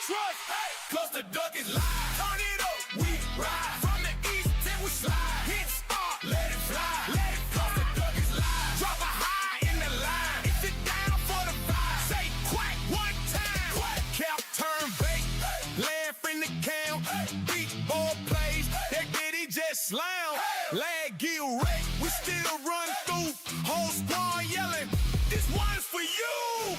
trust, cause the duck is live. Turn it up, we ride. From the east, then we slide. Hit start, let it fly. Let it fly. Cause the duck is live. Drop a high in the line. If it down for the vibe, say quack one time. Quack. Cap turn bait, land from the cam. Beat ball plays, that bitty just slam. Lag get wrecked, we still run through. Whole squad yelling, this one's for you.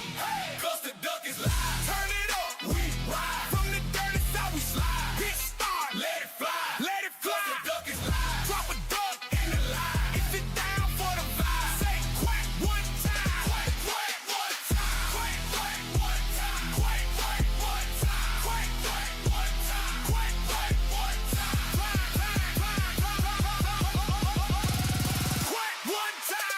Cause the duck is live. Turn it up, we ride. From the dirty side we slide. Hit start, let it fly. Let it fly. Cause the duck is live. Drop a duck in the line. If it down for the vibe, say quack one time. Quack, quack one time. Quack, quack one time. Quack, quack one time. Quack, quack one time. Quack, quack one time. Climb, climb, climb, quack one time.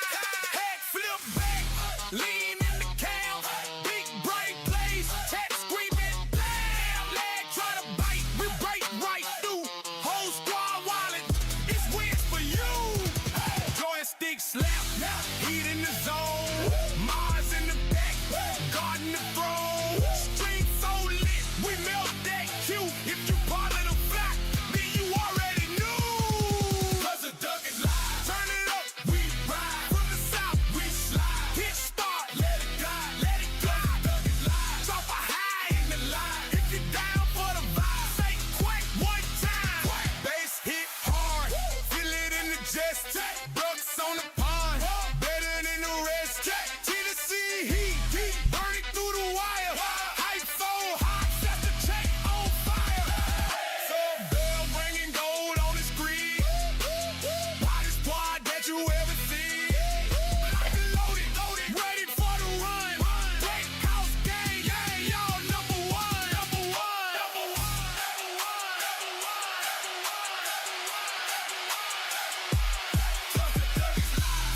Head flip back, lean in the cam. Big bright blaze, head screaming, damn. Leg try to bite, we break right through. Whole squad wallet, it's wins for you. Joystick slap, heat in the zone. Mars in the back, guarding the throne. Street so lit, we melt that Q. If you part of the flock, then you already knew. Cause the duck is live. Turn it up, we ride. From the south, we slide. Hit start, let it glide, let it glide. Duck is live. Drop a high in the line. If you down for the vibe, say quack one time. Quack. Bass hit hard, feel it in the chest. Bucks on the pond, better than the rest. Tennessee heat, burning through the wire. Hype so hot, set the check on fire. Sub bell bringing gold on the screen. Hottest squad that you ever seen. Loaded, loaded, ready for the run. Break house gang, yeah, y'all number one. Number one, number one, number one, number one.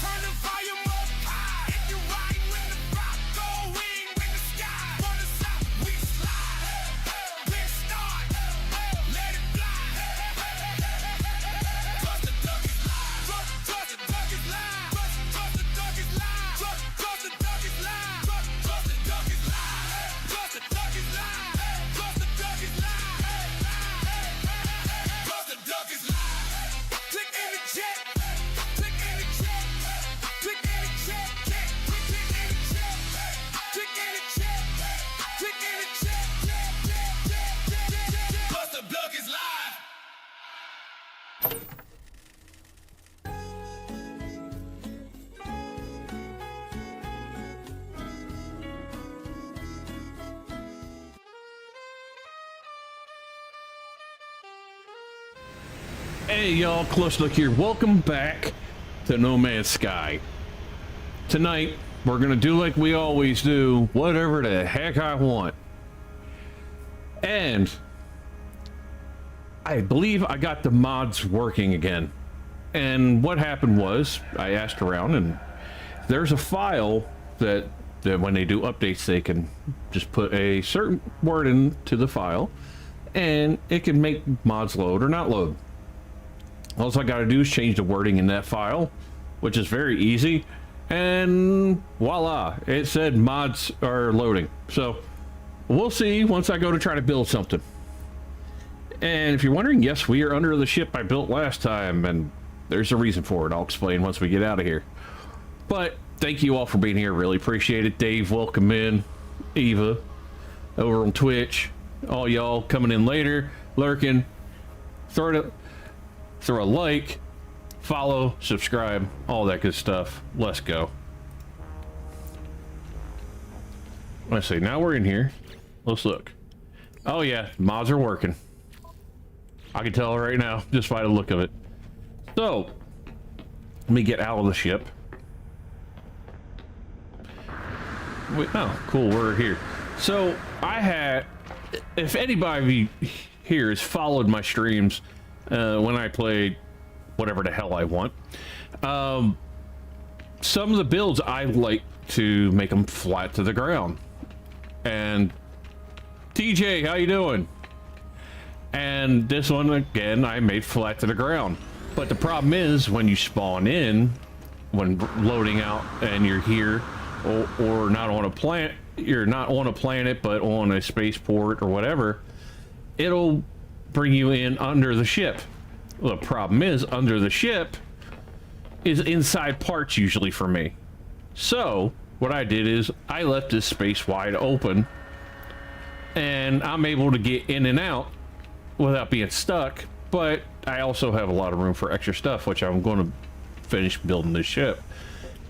Turn the volume up high. If you ride when the rock go ring in the sky. From the south we slide. Hit start, let it fly. Trust the duck is live. Trust the duck is live. Trust the duck is live. Trust the duck is live. Trust the duck is live. Trust the duck is live. Trust the duck is live. Trust the duck is live. Click in the chat. Click in the chat. Click in the chat. Click in the chat. Click in the chat. Click in the chat. Cause the duck is live. Hey y'all, Close Look here. Welcome back to No Man's Sky. Tonight, we're gonna do like we always do, whatever the heck I want. And I believe I got the mods working again. And what happened was, I asked around and there's a file that when they do updates, they can just put a certain word into the file and it can make mods load or not load. All I gotta do is change the wording in that file, which is very easy, and voila, it said mods are loading. So we'll see once I go to try to build something. And if you're wondering, yes, we are under the ship I built last time, and there's a reason for it. I'll explain once we get out of here. But thank you all for being here. Really appreciate it. Dave, welcome in. Eva, over on Twitch. All y'all coming in later, lurking. Throw a like, follow, subscribe, all that good stuff. Let's go. Let's see. Now we're in here. Let's look. Oh yeah, mods are working. I can tell right now just by the look of it. So let me get out of the ship. Wait, oh, cool. We're here. So I had, if anybody here has followed my streams when I play whatever the hell I want, some of the builds I like to make them flat to the ground. And TJ, how you doing? And this one again I made flat to the ground. But the problem is when you spawn in, when loading out and you're here or not on a plant, you're not on a planet but on a spaceport or whatever, it'll bring you in under the ship. Well, the problem is under the ship is inside parts usually for me. So what I did is I left this space wide open, and I'm able to get in and out without being stuck, but I also have a lot of room for extra stuff, which I'm going to finish building this ship.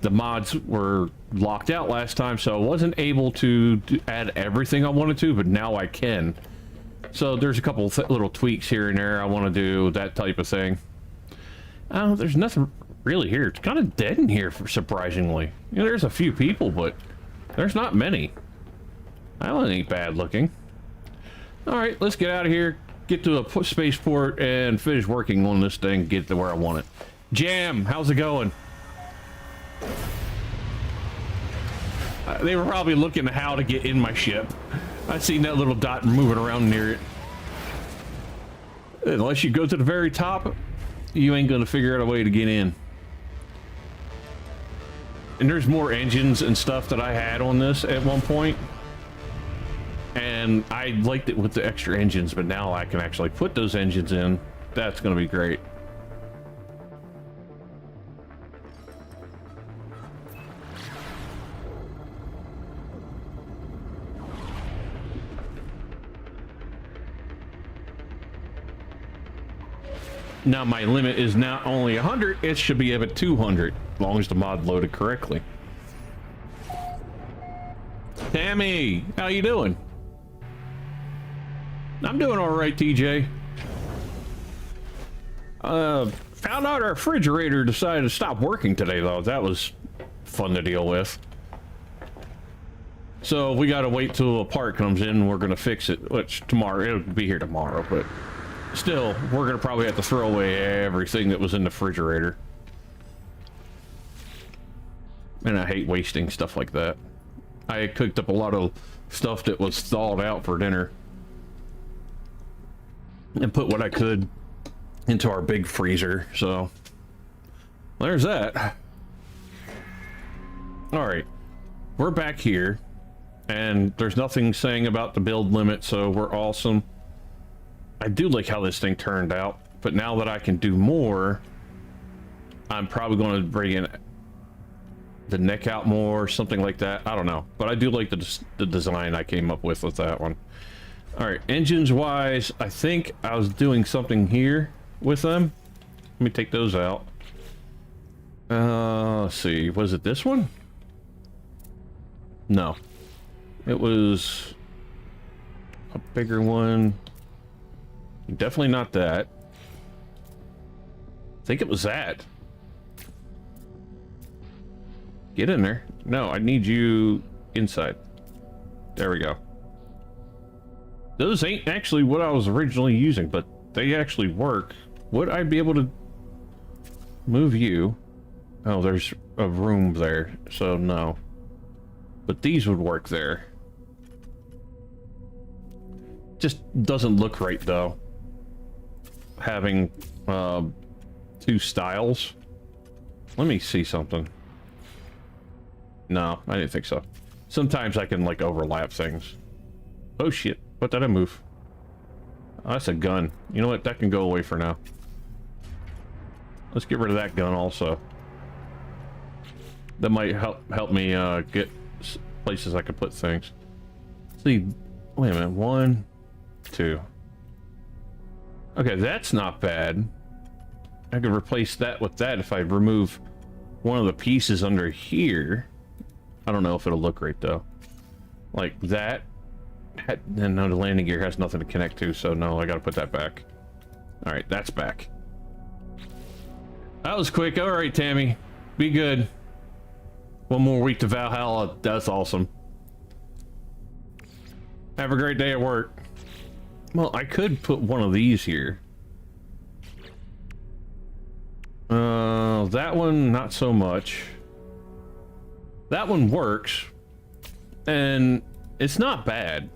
The mods were locked out last time, so I wasn't able to add everything I wanted to, but now I can. So there's a couple little tweaks here and there I want to do, that type of thing. There's nothing really here. It's kind of dead in here, surprisingly. You know, there's a few people, but there's not many. That one ain't bad looking. All right, let's get out of here, get to a spaceport, and finish working on this thing, get to where I want it. Jam, how's it going? They were probably looking at how to get in my ship. I seen that little dot moving around near it. Unless you go to the very top, you ain't gonna figure out a way to get in. And there's more engines and stuff that I had on this at one point, and I liked it with the extra engines, but now I can actually put those engines in. That's gonna be great. Now my limit is not only 100, it should be up at 200, as long as the mod loaded correctly. Tammy, how you doing? I'm doing all right, TJ. Found out our refrigerator decided to stop working today, though. That was fun to deal with. So we gotta wait till a part comes in and we're gonna fix it, which tomorrow, it'll be here tomorrow, but still, we're gonna probably have to throw away everything that was in the refrigerator. And I hate wasting stuff like that. I had cooked up a lot of stuff that was thawed out for dinner and put what I could into our big freezer, so there's that. All right, we're back here, and there's nothing saying about the build limit, so we're awesome. I do like how this thing turned out, but now that I can do more, I'm probably going to bring in the neck out more, something like that. I don't know, but I do like the design I came up with that one. All right, engines wise, I think I was doing something here with them. Let me take those out. Let's see, was it this one? No, it was a bigger one. Definitely not that. I think it was that. Get in there. No, I need you inside. There we go. Those ain't actually what I was originally using, but they actually work. Would I be able to move you? Oh, there's a room there, so no. But these would work there. Just doesn't look right, though. Having two styles. Let me see something. No, I didn't think so. Sometimes I can like overlap things. Oh shit, what did I move? Oh, that's a gun. You know what, that can go away for now. Let's get rid of that gun also. That might help me get places I can put things. Let's see, wait a minute, 1, 2. Okay, that's not bad. I could replace that with that if I remove one of the pieces under here. I don't know if it'll look right though. Like that. And now the landing gear has nothing to connect to, so no, I gotta put that back. All right, that's back. That was quick. All right, Tammy, be good. One more week to Valhalla. That's awesome. Have a great day at work. Well, I could put one of these here. That one, not so much. That one works. And it's not bad.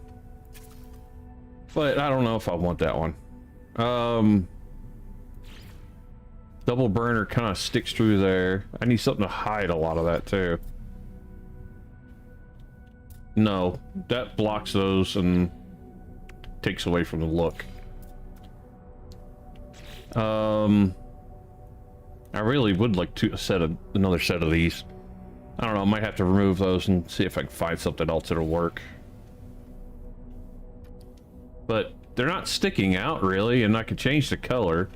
But I don't know if I want that one. Double burner kind of sticks through there. I need something to hide a lot of that too. No, that blocks those and takes away from the look. I really would like to another set of these. I don't know, I might have to remove those and see if I can find something else that'll work. But they're not sticking out really, and I could change the color.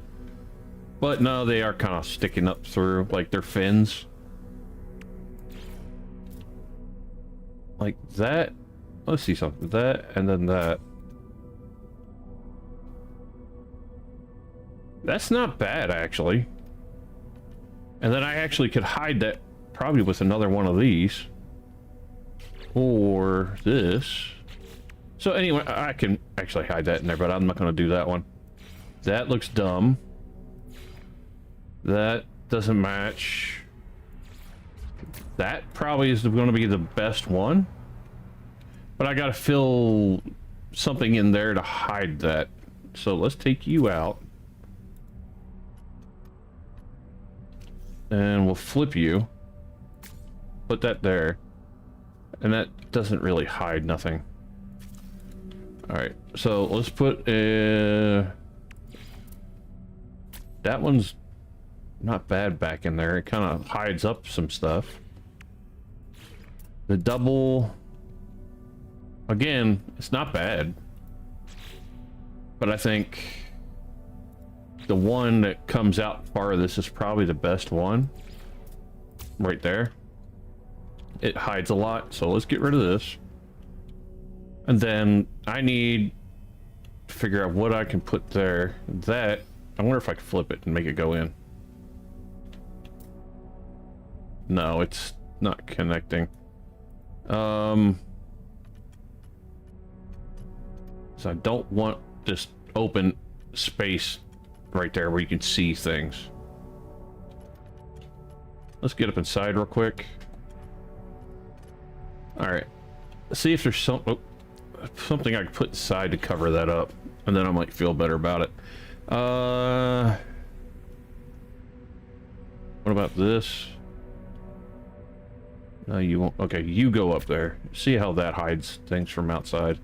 But no, they are kind of sticking up through, like their fins. Like that. Let's see something. That, and then that. That's not bad, actually. And then I actually could hide that probably with another one of these. Or this. So anyway, I can actually hide that in there, but I'm not going to do that one. That looks dumb. That doesn't match. That probably is going to be the best one. But I got to fill something in there to hide that. So let's take you out. And we'll flip you. Put that there. And that doesn't really hide nothing. Alright, so let's put that one's not bad back in there. It kind of hides up some stuff. The double, again, it's not bad. But I think the one that comes out farthest is probably the best one. Right there. It hides a lot, so let's get rid of this. And then I need to figure out what I can put there. That, I wonder if I can flip it and make it go in. No, it's not connecting. So I don't want this open space right there where you can see things. Let's get up inside real quick. All right, let's see if there's something I can put inside to cover that up, and then I might feel better about it. What about this? No, you won't. Okay, you go up there. See how that hides things from outside.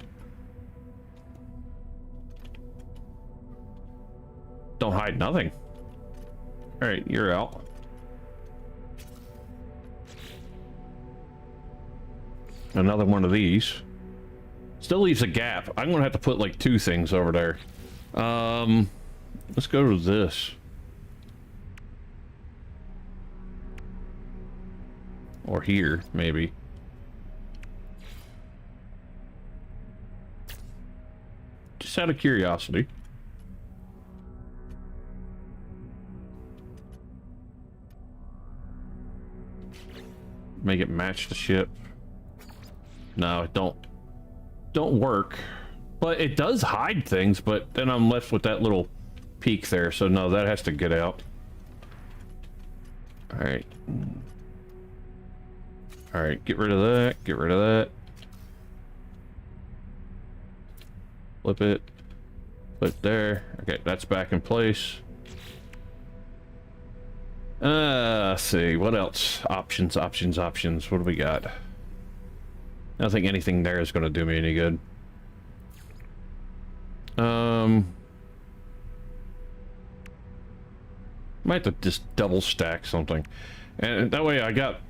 Don't hide nothing. All right, you're out. Another one of these. Still leaves a gap. I'm gonna have to put like 2 things over there. Let's go to this. Or here, maybe. Just out of curiosity. Make it match the ship. No, it don't work. But it does hide things, but then I'm left with that little peak there. So no, that has to get out. Alright. Alright, get rid of that, get rid of that. Flip it. Put there. Okay, that's back in place. Let's see, what else? Options, options, options. What do we got? I don't think anything there is going to do me any good. Might have to just double stack something. And that way I got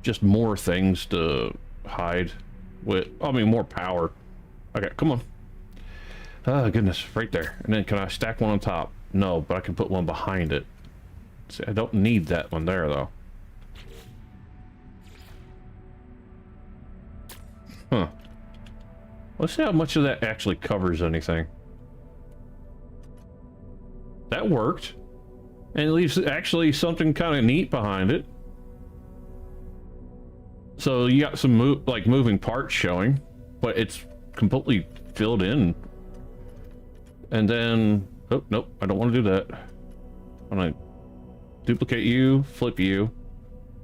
just more things to hide with. I mean, more power. Okay, come on. Oh, goodness, right there. And then can I stack one on top? No, but I can put one behind it. See, I don't need that one there, though. Huh. Let's see how much of that actually covers anything. That worked. And it leaves actually something kind of neat behind it. So you got some moving parts showing, but it's completely filled in. And then, oh, nope, I don't want to do that. I want to duplicate you, flip you,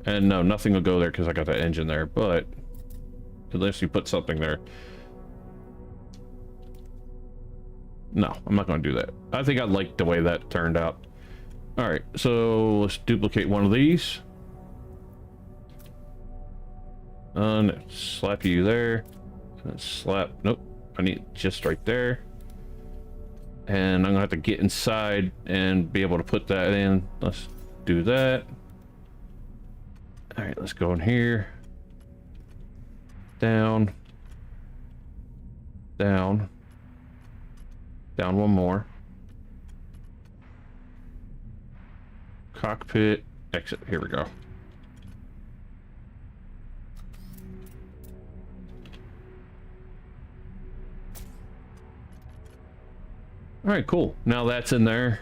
and no, nothing will go there because I got that engine there, but unless you put something there. No, I'm not going to do that. I think I like the way that turned out. All right, so let's duplicate one of these. Slap you there. Slap. Nope. I need just right there. And I'm gonna have to get inside and be able to put that in. Let's do that. All right, let's go in here. Down. Down. Down one more. Cockpit. Exit. Here we go. All right, cool. Now that's in there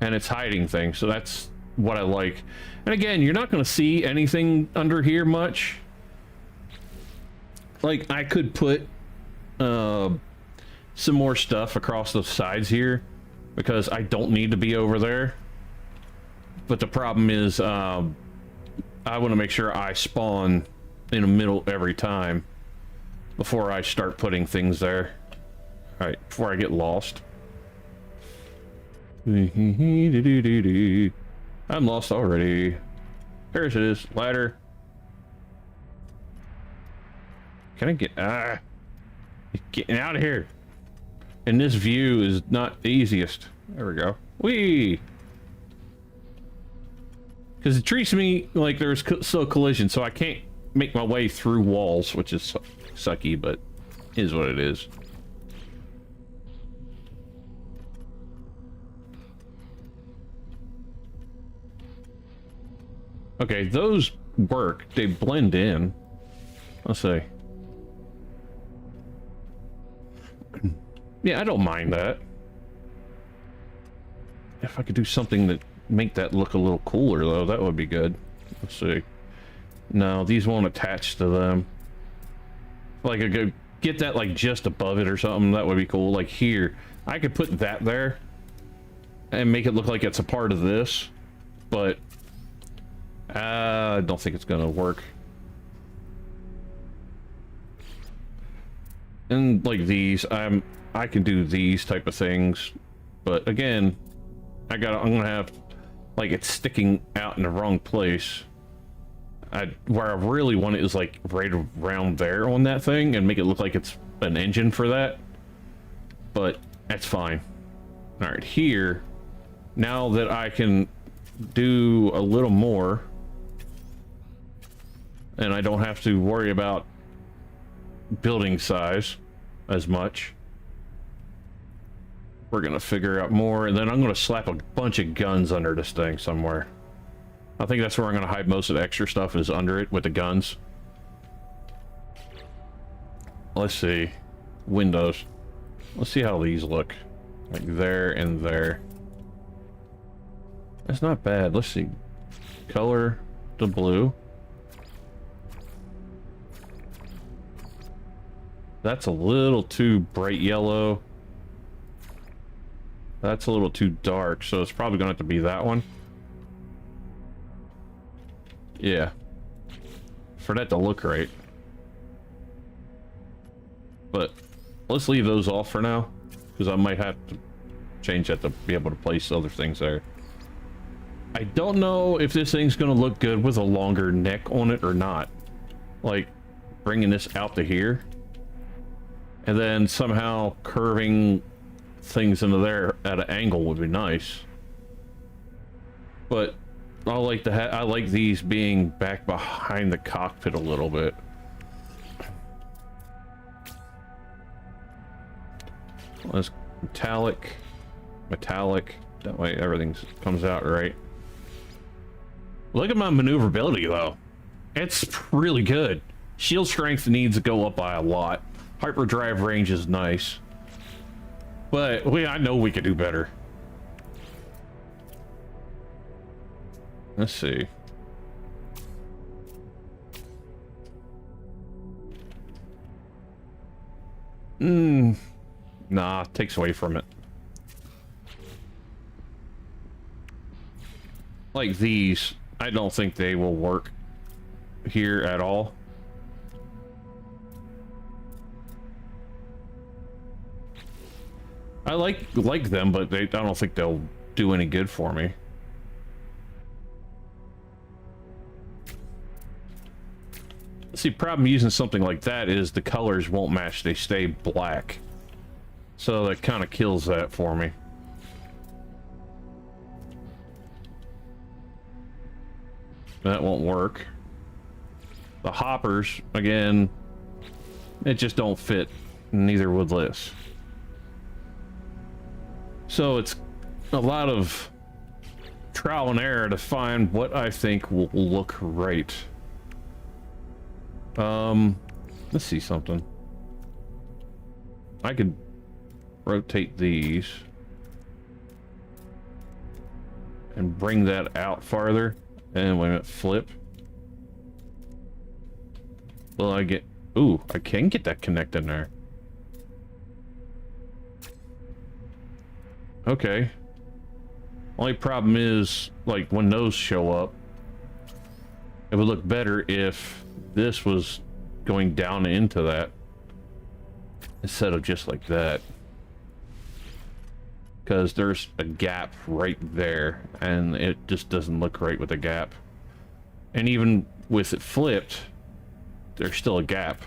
and it's hiding things. So that's what I like. And again, you're not going to see anything under here much. Like I could put some more stuff across the sides here because I don't need to be over there. But the problem is I want to make sure I spawn in the middle every time before I start putting things there. All right, before I get lost. I'm lost already. There it is. Ladder. Can I get... getting out of here. And this view is not the easiest. There we go. Whee! Because it treats me like there's still collision, so I can't make my way through walls, which is sucky, but is what it is. Okay, those work. They blend in. Let's see. Yeah, I don't mind that. If I could do something that make that look a little cooler, though, that would be good. Let's see. No, these won't attach to them. Like, I could get that, like, just above it or something. That would be cool. Like, here. I could put that there and make it look like it's a part of this. But I don't think it's gonna work. And like these, I can do these type of things, but again, I'm gonna have like it's sticking out in the wrong place. Where I really want it is like right around there on that thing and make it look like it's an engine for that. But that's fine. All right, here, now that I can do a little more and I don't have to worry about building size as much, we're gonna figure out more, and then I'm gonna slap a bunch of guns under this thing somewhere. I think that's where I'm gonna hide most of the extra stuff, is under it with the guns. Let's see. Windows. Let's see how these look. Like there and there. That's not bad. Let's see. Color the blue. That's a little too bright yellow. That's a little too dark, so it's probably gonna have to be that one. Yeah. For that to look right. But let's leave those off for now, because I might have to change that to be able to place other things there. I don't know if this thing's gonna look good with a longer neck on it or not. Like, bringing this out to here. And then somehow curving things into there at an angle would be nice. But I like these being back behind the cockpit a little bit. Let's metallic. That way everything comes out right. Look at my maneuverability though. It's really good. Shield strength needs to go up by a lot. Hyperdrive range is nice, but I know we could do better. Let's see. Nah, takes away from it. Like these, I don't think they will work here at all. I like them, but I don't think they'll do any good for me. See, problem using something like that is the colors won't match, they stay black. So that kind of kills that for me. That won't work. The hoppers, again, it just don't fit. Neither would this. So it's a lot of trial and error to find what I think will look right. Let's see something. I could rotate these and bring that out farther. And wait a minute, flip. Well, I get... Ooh, I can get that connect in there. Okay. Only problem is, like, when those show up, it would look better if this was going down into that instead of just like that. Because there's a gap right there, and it just doesn't look right with a gap. And even with it flipped, there's still a gap.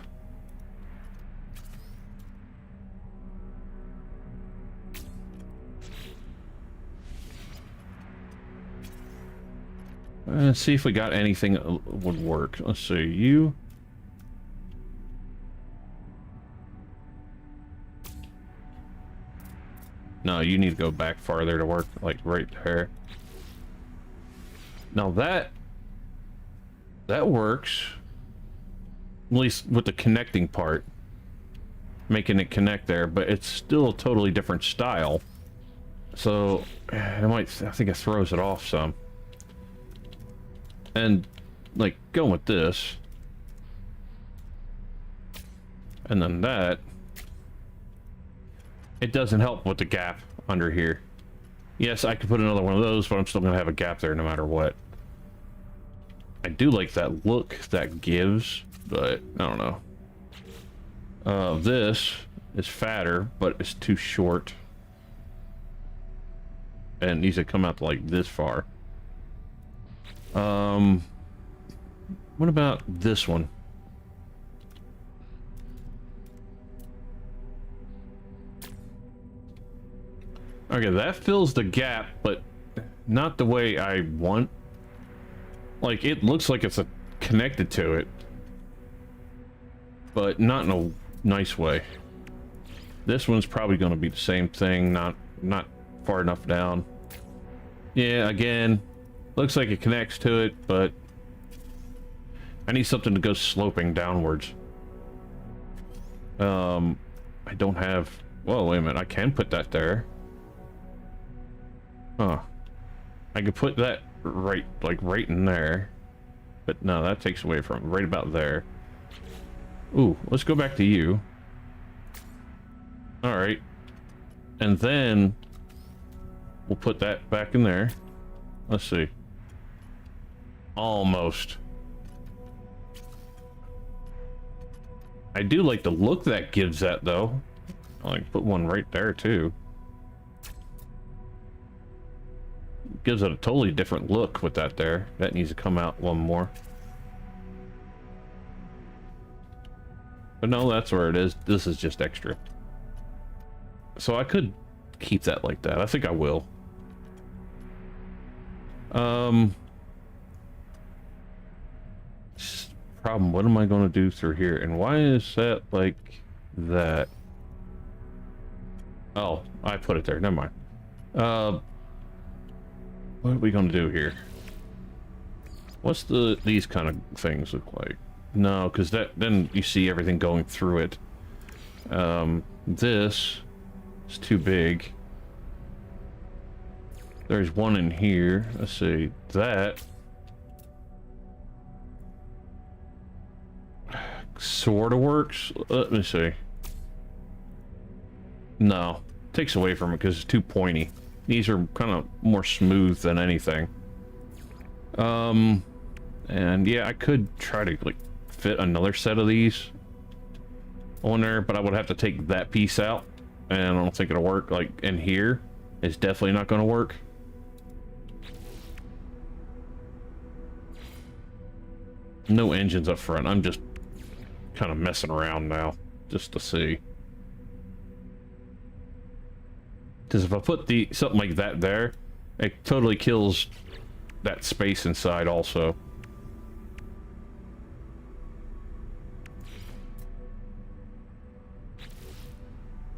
Let's see if we got anything that would work. Let's see, you... No, you need to go back farther to work, like right there. Now that works. At least with the connecting part. Making it connect there, but it's still a totally different style. So, I think it throws it off some. And, like, going with this. And then that. It doesn't help with the gap under here. Yes, I could put another one of those, but I'm still going to have a gap there no matter what. I do like that look that gives, but I don't know. This is fatter, but it's too short. And it needs to come out to like this far. What about this one? Okay, that fills the gap, but not the way I want. Like, it looks like it's connected to it, but not in a nice way. This one's probably going to be the same thing, not far enough down. Yeah, again, looks like it connects to it, but I need something to go sloping downwards. I don't have... Whoa, wait a minute, I can put that there. Huh. I could put that right in there. But no, that takes away from right about there. Ooh, let's go back to you. Alright. And then we'll put that back in there. Let's see. Almost. I do like the look that gives that though. I'll like put one right there too. Gives it a totally different look with that there. That needs to come out one more. But no, that's where it is. This is just extra. So I could keep that like that. I think I will. Problem, what am I going to do through here? And why is that like that? Oh, I put it there. Never mind. What are we going to do here? What's these kind of things look like? No, because then you see everything going through it. This is too big. There's one in here. Let's see. That sort of works. Let me see. No, takes away from it because it's too pointy. These are kind of more smooth than anything. And yeah, I could try to like fit another set of these on there, but I would have to take that piece out, and I don't think it'll work. Like in here, it's definitely not going to work. No engines up front. I'm just kind of messing around now, just to see. Because if I put something like that there, it totally kills that space inside also.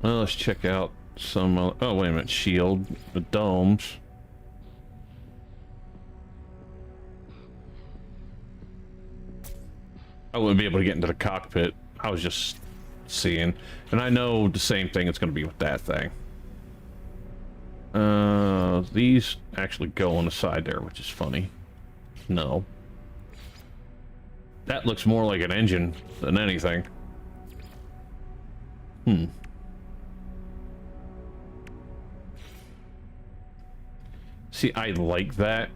Well, let's check out some... oh, wait a minute. Shield. The domes. I wouldn't be able to get into the cockpit. I was just seeing. And I know the same thing it's going to be with that thing. These actually go on the side there, which is funny. No. That looks more like an engine than anything. See, I like that,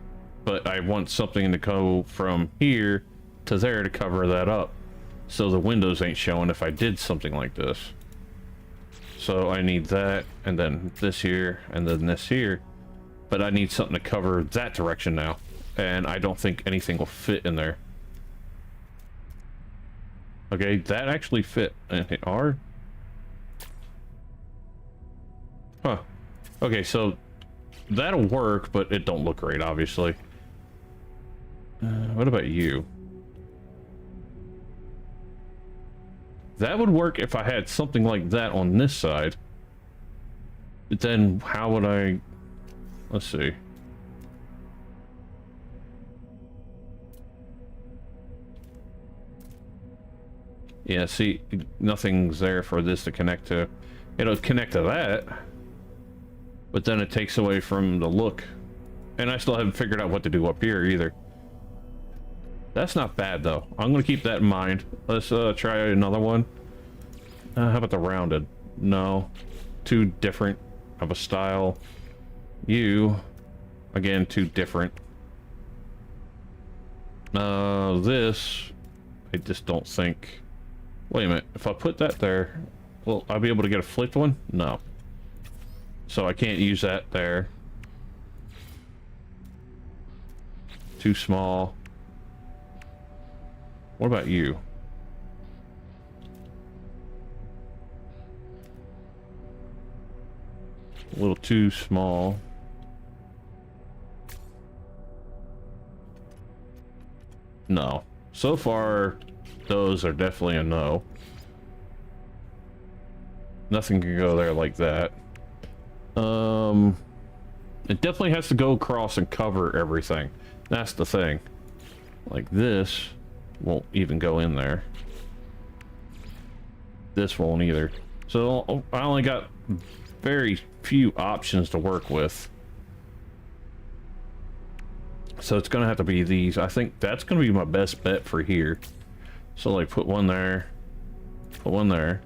but I want something to go from here to there to cover that up, so the windows ain't showing if I did something like this. So I need that, and then this here, and then this here. But I need something to cover that direction now, and I don't think anything will fit in there. Okay, that actually fit. R? Huh. Okay, so that'll work, but it don't look great, obviously. What about you? That would work if I had something like that on this side. But then how would I... Let's see. Yeah, see, nothing's there for this to connect to. It'll connect to that, but then it takes away from the look. And I still haven't figured out what to do up here either. That's not bad though. I'm gonna keep that in mind. Let's try another one. How about the rounded? No, too different of a style. You, again, too different. This, I just don't think. Wait a minute. If I put that there, will I be able to get a flipped one? No. So I can't use that there. Too small. What about you? A little too small. No. So far, those are definitely a no. Nothing can go there like that. It definitely has to go across and cover everything. That's the thing. Like this won't even go in there. This won't either. So I only got very few options to work with. So it's gonna have to be these. I think that's gonna be my best bet for here. So like put one there, put one there,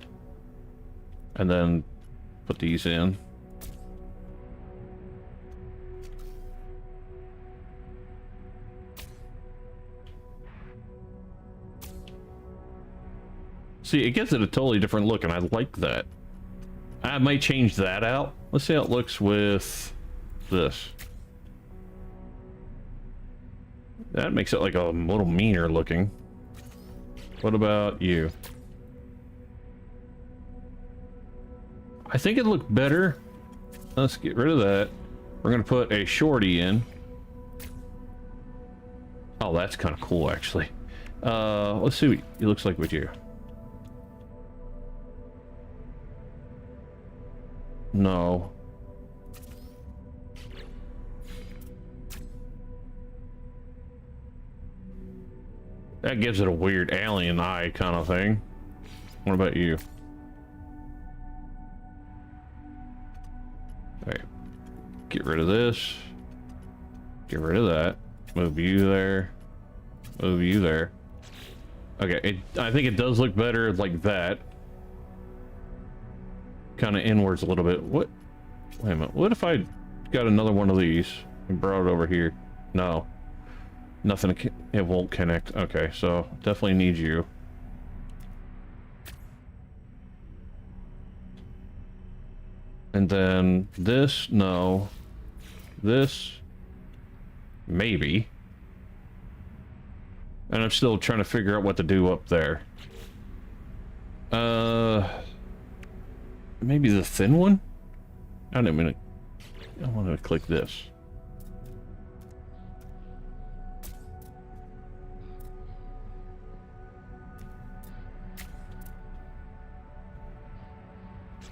and then put these in. See, it gives it a totally different look, and I like that. I might change that out. Let's see how it looks with this. That makes it like a little meaner looking. What about you? I think it looked better. Let's get rid of that. We're gonna put a shorty in. Oh, that's kind of cool, actually. Let's see what it looks like with you. No. That gives it a weird alien eye kind of thing. What about you? Alright. Get rid of this. Get rid of that. Move you there. Move you there. Okay, I think it does look better like that. Kind of inwards a little bit. What? Wait a minute. What if I got another one of these and brought it over here? No. Nothing. It won't connect. Okay, so definitely need you. And then this, no. This, maybe. And I'm still trying to figure out what to do up there. Maybe the thin one? I want to click this.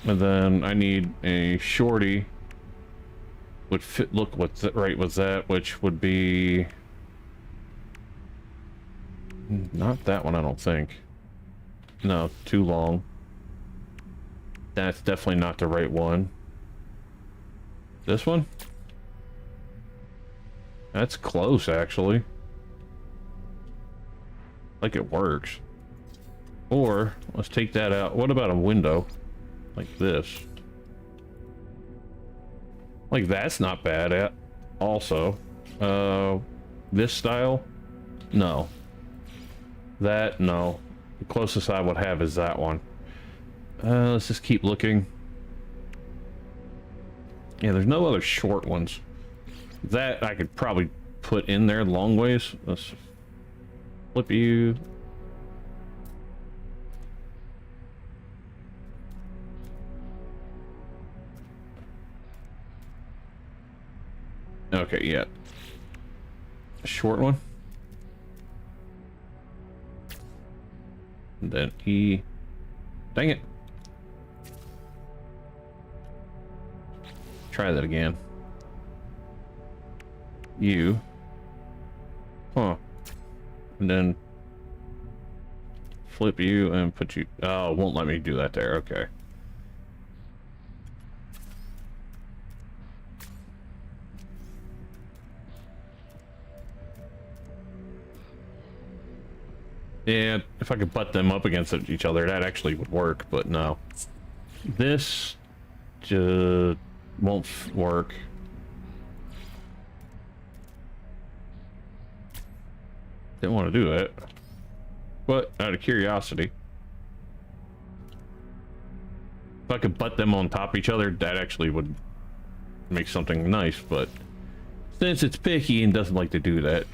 And then I need a shorty. Would fit, look what's right with that, which would be not that one, I don't think. No, too long. That's definitely not the right one. This one? That's close, actually. Like it works. Or let's take that out. What about a window like this? Like that's not bad at also. This style? No. That, no. The closest I would have is that one. Let's just keep looking. Yeah, there's no other short ones. That I could probably put in there long ways. Let's flip you. Okay, yeah. Short one. And then E. Dang it. Try that again. You. Huh. And then flip you and put you. Oh, it won't let me do that there. Okay. Yeah, if I could butt them up against each other, that actually would work, but no. This just won't work. Didn't want to do that. But out of curiosity, if I could butt them on top of each other, that actually would make something nice, but since it's picky and doesn't like to do that,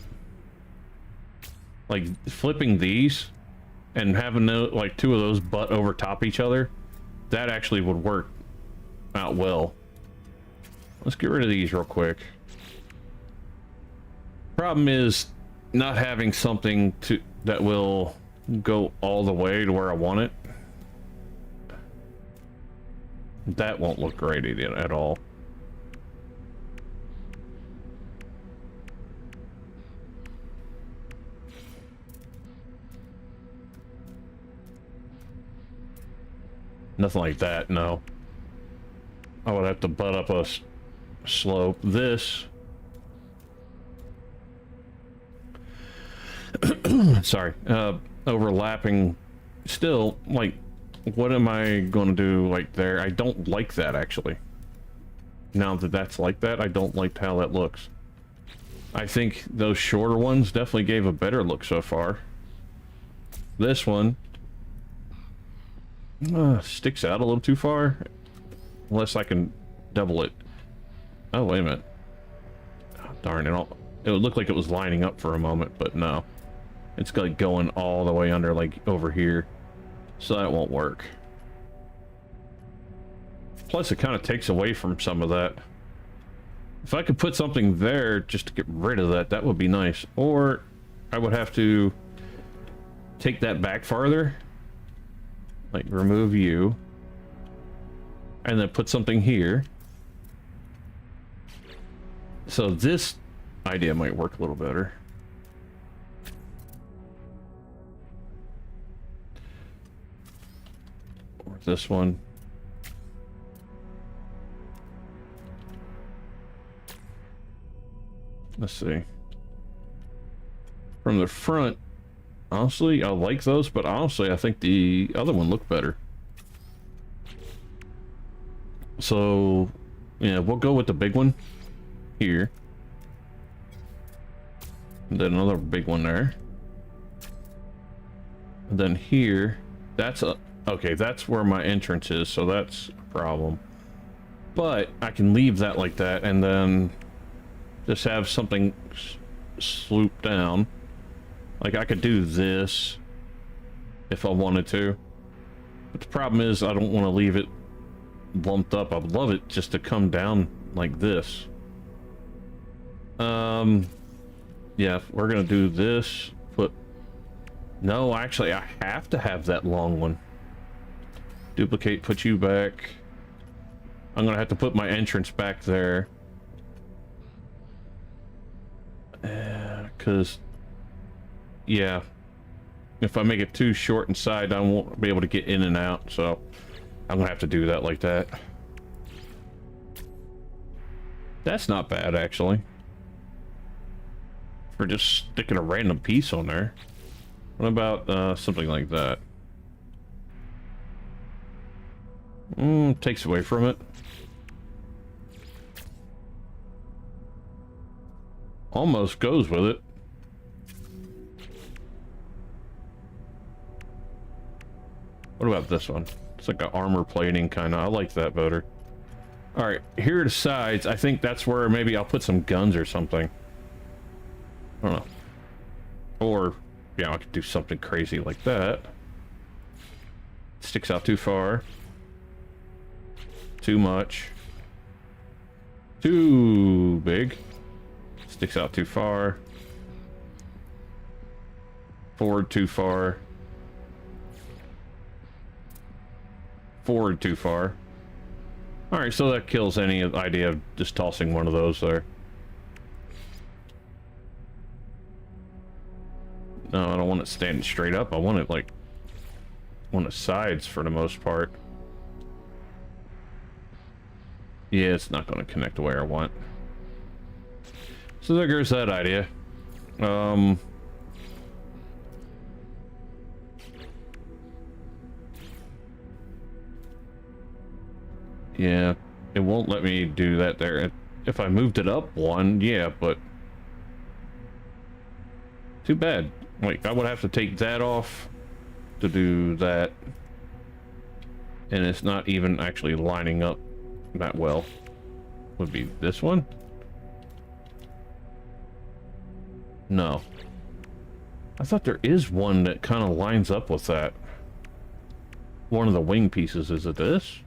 like flipping these and having like two of those butt over top each other, that actually would work out well. Let's get rid of these real quick. Problem is not having something that will go all the way to where I want it. That won't look great at all. Nothing like that, no. I would have to butt up a slope. This. Sorry. Overlapping. Still, like, what am I going to do, like, there? I don't like that, actually. Now that that's like that, I don't like how that looks. I think those shorter ones definitely gave a better look so far. This one sticks out a little too far, unless I can double it. Oh, wait a minute. Oh, darn it. It would look like it was lining up for a moment, but no. It's like going all the way under, like over here. So that won't work. Plus, it kind of takes away from some of that. If I could put something there just to get rid of that, that would be nice. Or I would have to take that back farther. Like remove you. And then put something here. So this idea might work a little better. Or this one. Let's see. From the front, honestly, I like those, but honestly, I think the other one looked better. So, yeah, we'll go with the big one here. And then another big one there. And then here, that's a... Okay, that's where my entrance is, so that's a problem. But I can leave that like that, and then just have something swoop down. Like I could do this if I wanted to. But the problem is I don't want to leave it lumped up. I would love it just to come down like this. Yeah, we're gonna do this. No, actually, I have to have that long one. Duplicate, put you back. I'm gonna have to put my entrance back there. Because, yeah, if I make it too short inside, I won't be able to get in and out. So I'm gonna have to do that like that. That's not bad, actually. For just sticking a random piece on there. What about something like that? Takes away from it. Almost goes with it. What about this one? It's like an armor plating kind of. I like that better. All right, here are the sides. I think that's where maybe I'll put some guns or something. I don't know. Or, yeah, I could do something crazy like that. Sticks out too far. Too much. Too big. Sticks out too far. Forward too far. Forward too far. Alright, so that kills any idea of just tossing one of those there. No, I don't want it standing straight up. I want it like on the sides for the most part. Yeah, it's not going to connect the way I want. So there goes that idea. Yeah, it won't let me do that there. If I moved it up one, yeah, but too bad. Like, I would have to take that off to do that. And it's not even actually lining up that well. Would be this one? No. I thought there is one that kind of lines up with that. One of the wing pieces. Is it this?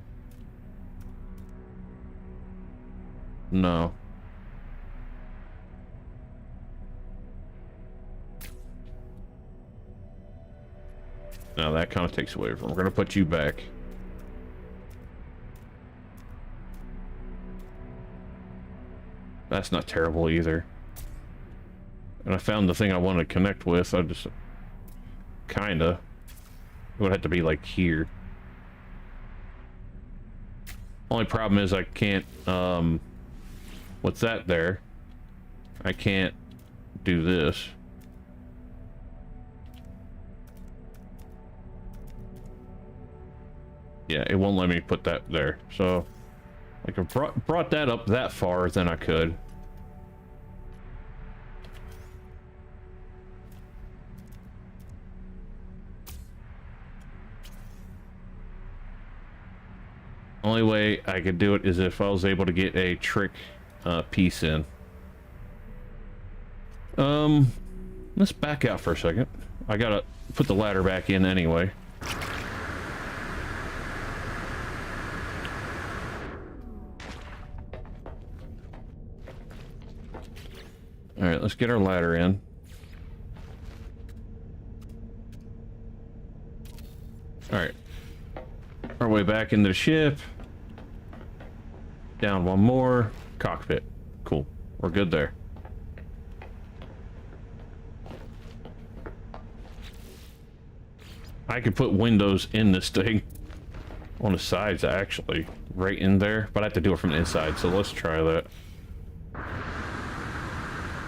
No. Now that kind of takes away from. We're gonna put you back. That's not terrible either. And I found the thing I wanted to connect with. I just kinda. It would have to be like here. Only problem is I can't. What's that there? I can't do this. Yeah, it won't let me put that there. So, like, if I brought that up that far, then I could. Only way I could do it is if I was able to get a trick piece in. Let's back out for a second. I gotta put the ladder back in anyway. All right, let's get our ladder in. All right, our way back into the ship. Down one more. Cockpit. Cool. We're good there. I could put windows in this thing. On the sides, actually. Right in there. But I have to do it from the inside, so let's try that.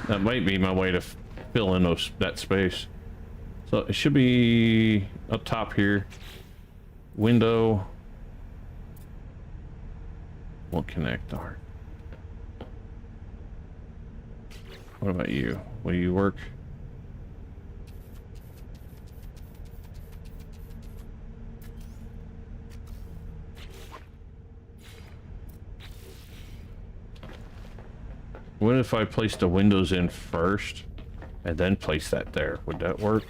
That might be my way to fill in that space. So it should be up top here. Window. Won't connect. Darn. What about you? Will you work? What if I place the windows in first and then place that there? Would that work?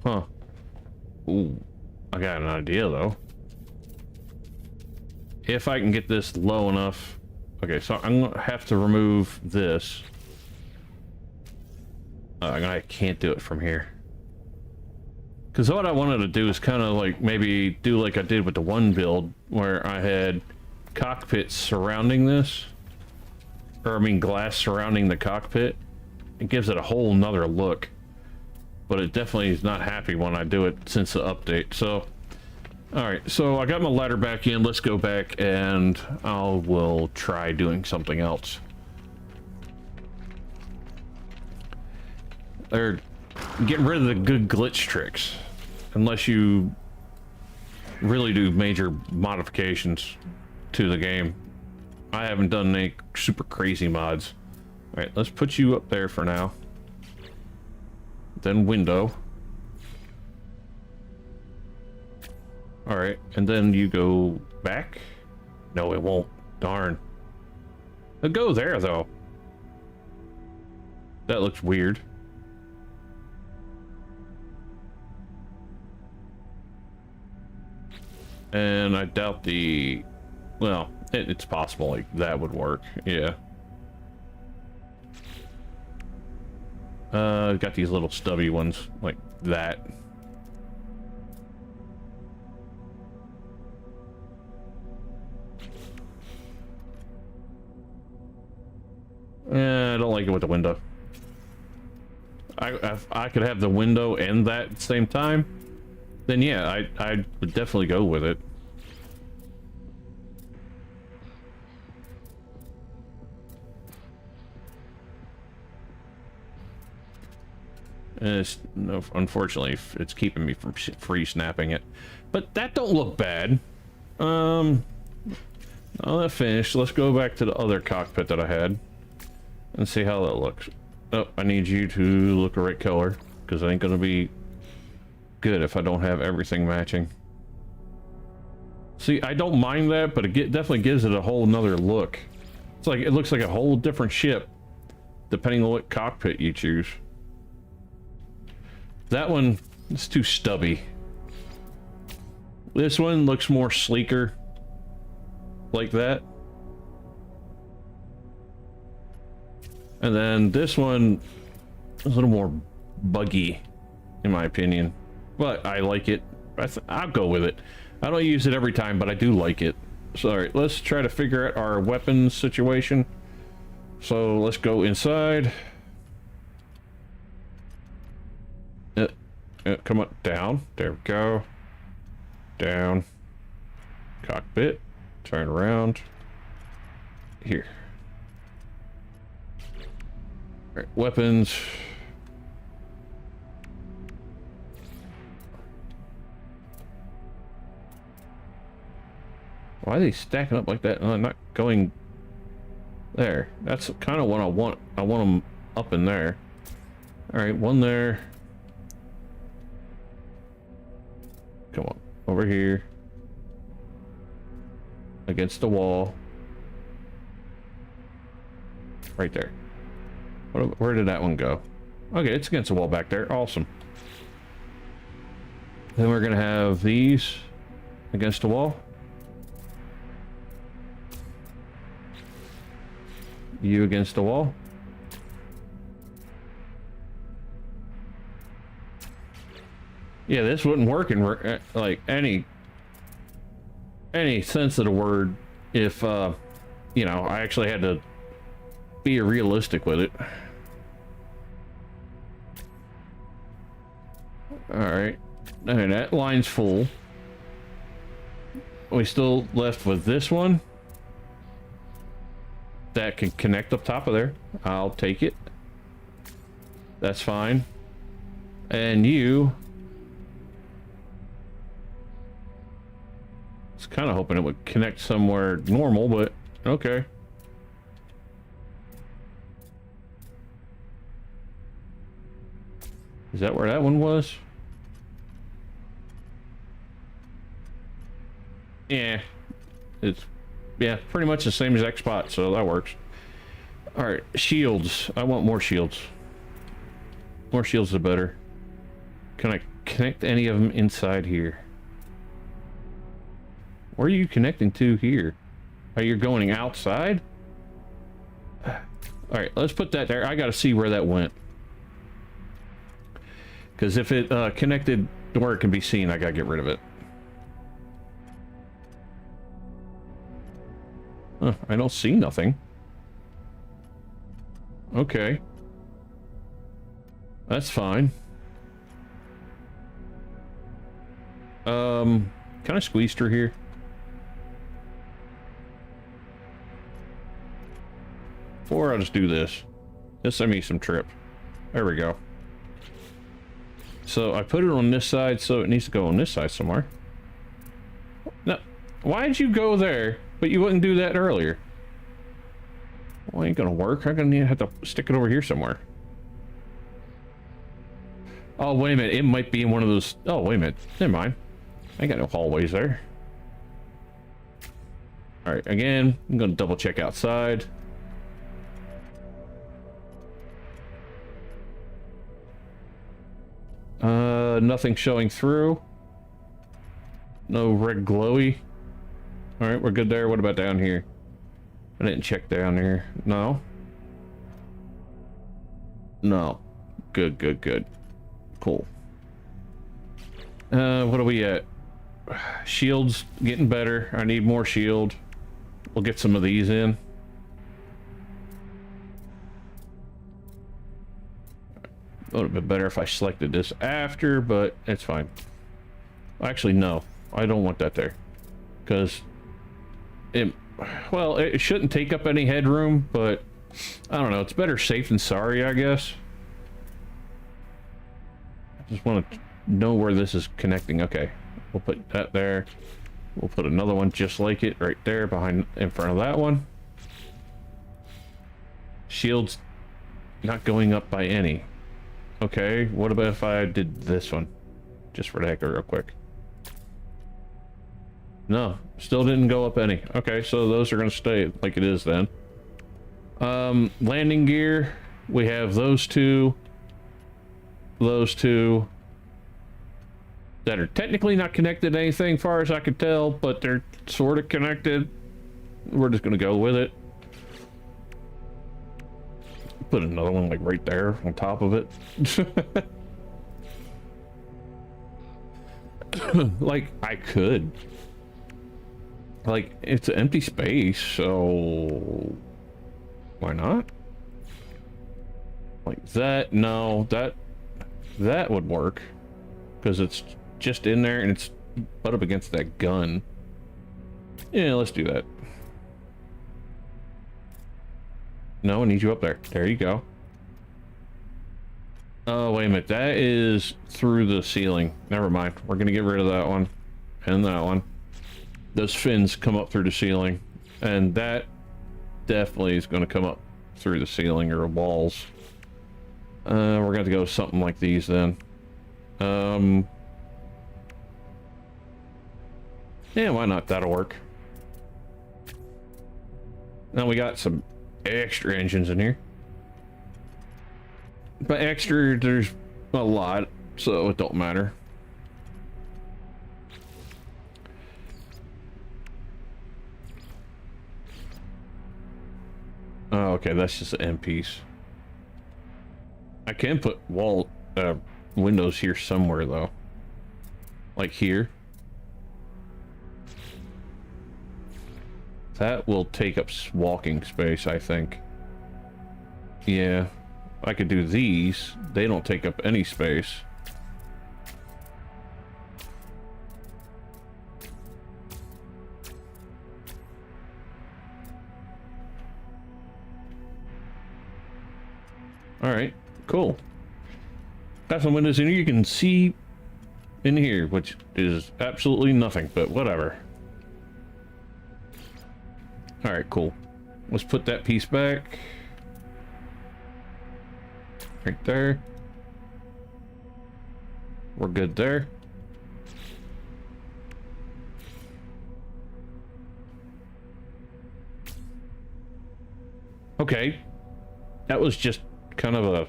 Huh. Ooh. I got an idea, though. If I can get this low enough... Okay, so I'm going to have to remove this. I can't do it from here. Because what I wanted to do is kind of like maybe do like I did with the one build, where I had cockpits surrounding this. Or I mean glass surrounding the cockpit. It gives it a whole nother look. But it definitely is not happy when I do it since the update. So, alright, so I got my ladder back in. Let's go back and we'll try doing something else. They're getting rid of the good glitch tricks. Unless you really do major modifications to the game. I haven't done any super crazy mods. Alright, let's put you up there for now. Then window. Alright, and then you go back? No, it won't. Darn. It'll go there, though. That looks weird. And I doubt the... Well, it's possible like that would work. Yeah. Got these little stubby ones like that. I don't like it with the window. If I could have the window and that at the same time, then yeah, I would definitely go with it. No, unfortunately, it's keeping me from free snapping it, but that don't look bad. All that finished. Let's go back to the other cockpit that I had and see how that looks. Oh, I need you to look the right color because it ain't gonna be good if I don't have everything matching. See, I don't mind that, but it definitely gives it a whole nother look. It's like it looks like a whole different ship depending on what cockpit you choose. That one is too stubby. This one looks more sleeker. Like that. And then this one is a little more buggy, in my opinion. But I like it. I'll go with it. I don't use it every time, but I do like it. So, alright, let's try to figure out our weapons situation. So, let's go inside. Come on, down. There we go. Down. Cockpit. Turn around. Here. Alright, weapons. Why are they stacking up like that? I'm not going there. That's kind of what I want. I want them up in there. Alright, one there. Come on, over here. Against the wall. Right there. Where did that one go? Okay, it's against the wall back there. Awesome. Then we're gonna have these against the wall. You against the wall. Yeah, this wouldn't work in like any sense of the word if you know, I actually had to be realistic with it. All right, and that line's full. We still left with this one that can connect up top of there. I'll take it. That's fine. And you, I was kind of hoping it would connect somewhere normal, but okay. Is that where that one was? Yeah, it's pretty much the same exact spot, so that works. All right, shields. I want more shields. More shields are better. Connect connect any of them inside here. Where are you connecting to here? Are you going outside? All right, let's put that there. I got to see where that went. Because if it connected where it can be seen, I got to get rid of it. Huh, I don't see nothing. Okay. That's fine. Can I squeeze through here? Or I'll just do this. This save me some trip. There we go. So I put it on this side, so it needs to go on this side somewhere. No, why did you go there, but you wouldn't do that earlier? Well, ain't gonna work. I'm gonna have to stick it over here somewhere. Oh, wait a minute. It might be in one of those... Oh, wait a minute. Never mind. I ain't got no hallways there. Alright, again, I'm gonna double check outside. Nothing showing through. No red glowy. Alright, we're good there. What about down here? I didn't check down here. No. No. Good, good, good. Cool. What are we at? Shield's getting better. I need more shield. We'll get some of these in. It would have been better if I selected this after, but it's fine. Actually, no. I don't want that there. Because it... Well, it shouldn't take up any headroom, but... I don't know. It's better safe than sorry, I guess. I just want to know where this is connecting. Okay. We'll put that there. We'll put another one just like it right there behind, in front of that one. Shield's not going up by any. Okay, what about if I did this one? Just for the heck of it, real quick. No, still didn't go up any. Okay, so those are going to stay like it is then. Landing gear, we have those two that are technically not connected to anything, far as I can tell, but they're sort of connected. We're just going to go with it. Put another one like right there on top of it. Like I could. Like it's an empty space, so why not? Like that? No, that would work because it's just in there and it's butt up against that gun. Yeah, let's do that. No, I need you up there. There you go. Oh, wait a minute. That is through the ceiling. Never mind. We're going to get rid of that one. And that one. Those fins come up through the ceiling. And that definitely is going to come up through the ceiling or walls. We're going to have to go with something like these then. Yeah, why not? That'll work. Now we got some extra engines in here. But extra, there's a lot, so it don't matter. Oh, okay, that's just an end piece. I can put windows here somewhere though. Like here. That will take up walking space, I think. Yeah. I could do these. They don't take up any space. Alright, cool. Got some windows in here you can see in here, which is absolutely nothing, but whatever. Alright, cool. Let's put that piece back. Right there. We're good there. Okay. That was just kind of a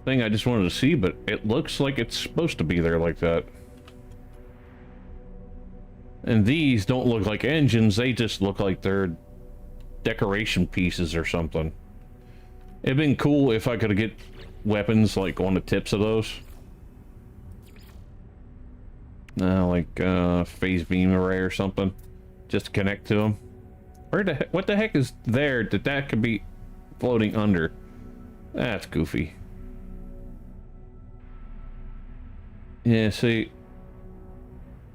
thing I just wanted to see, but it looks like it's supposed to be there like that. And these don't look like engines, they just look like they're decoration pieces or something. It'd been cool if I could get weapons like on the tips of those. Like phase beam array or something, just to connect to them. What the heck is there that could be floating under? That's goofy. Yeah, see,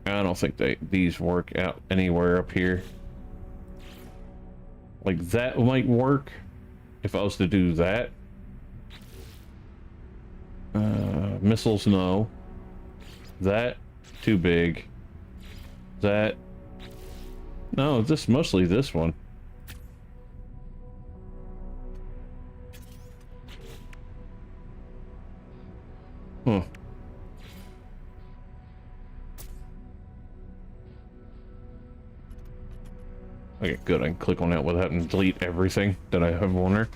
I don't think these work out anywhere up here. Like that might work if I was to do that. Missiles, no. That too big. That no, this mostly this one. Huh. Okay, good. I can click on that without and delete everything that I have on there.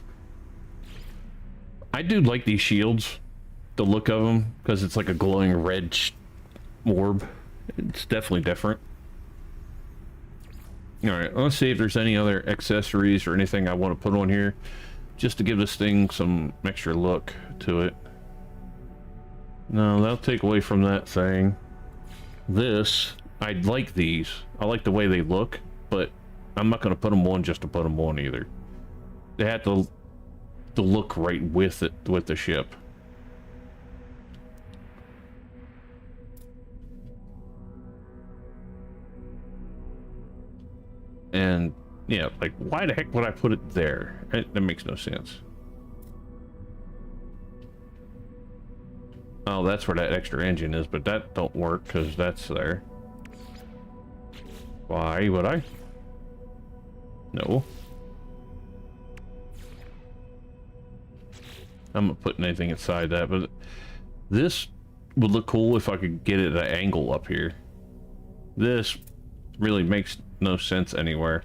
I do like these shields, the look of them, because it's like a glowing red orb. It's definitely different. Alright, let's see if there's any other accessories or anything I want to put on here, just to give this thing some extra look to it. No, that'll take away from that thing. This, I like these. I like the way they look, but I'm not going to put them on just to put them on either. They have to look right with it, with the ship. And yeah, like why the heck would I put it there? That makes no sense. Oh, that's where that extra engine is, but that don't work because that's there. Why would I? No. I'm not putting anything inside that, but this would look cool if I could get it at an angle up here. This really makes no sense anywhere.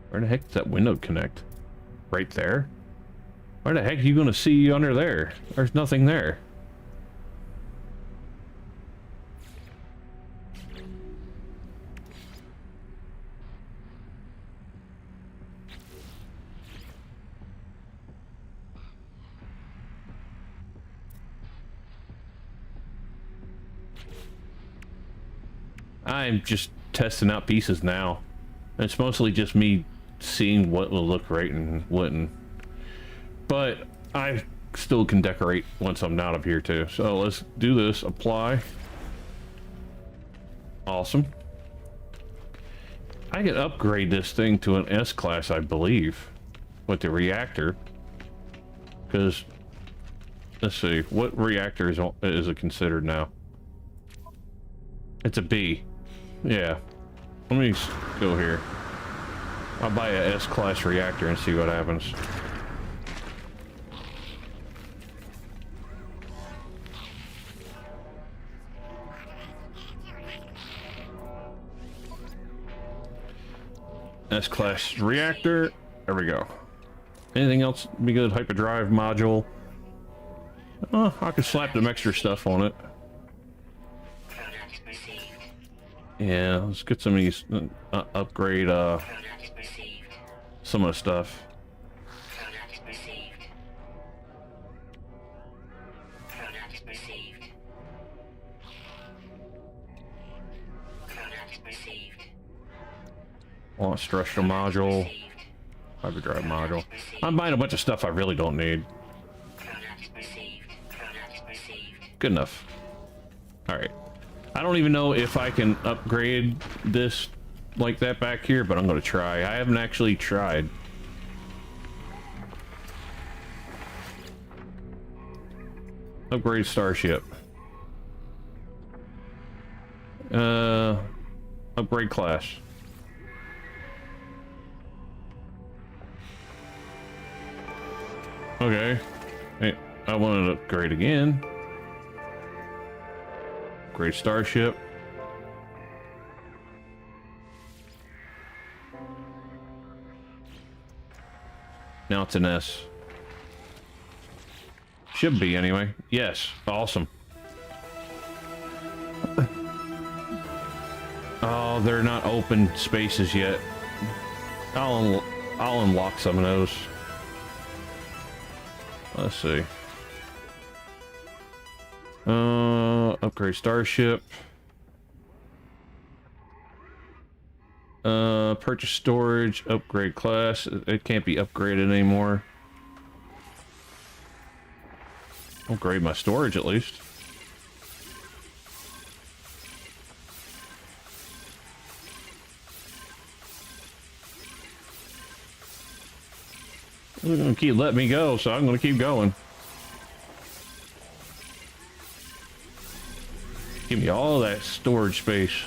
Where the heck does that window connect? Right there? Where the heck are you gonna see under there? There's nothing there. I'm just testing out pieces now. It's mostly just me seeing what will look right and wouldn't. But I still can decorate once I'm out of here too. So let's do this. Apply. Awesome. I can upgrade this thing to an S class, I believe, with the reactor. Because, let's see, what reactor is it considered now? It's a B. Yeah. Let me go here. I'll buy a S-class reactor and see what happens. S-class reactor. There we go. Anything else be good? Hyperdrive module. Oh, I could slap some extra stuff on it. Yeah, let's get some of these, upgrade, some of the stuff. Launch structure module. Hyperdrive module. I'm buying a bunch of stuff I really don't need. Good enough. Alright. I don't even know if I can upgrade this like that back here, but I'm going to try. I haven't actually tried. Upgrade starship. Upgrade class. Okay. Hey, I want to upgrade again. Upgrade starship. Now it's an S. Should be anyway. Yes. Awesome. Oh, they're not open spaces yet. I'll unlock some of those. Let's see. Upgrade starship. Purchase storage, upgrade class. It can't be upgraded anymore. Upgrade my storage at least. They're gonna keep letting me go, so I'm gonna keep going. Give me all that storage space.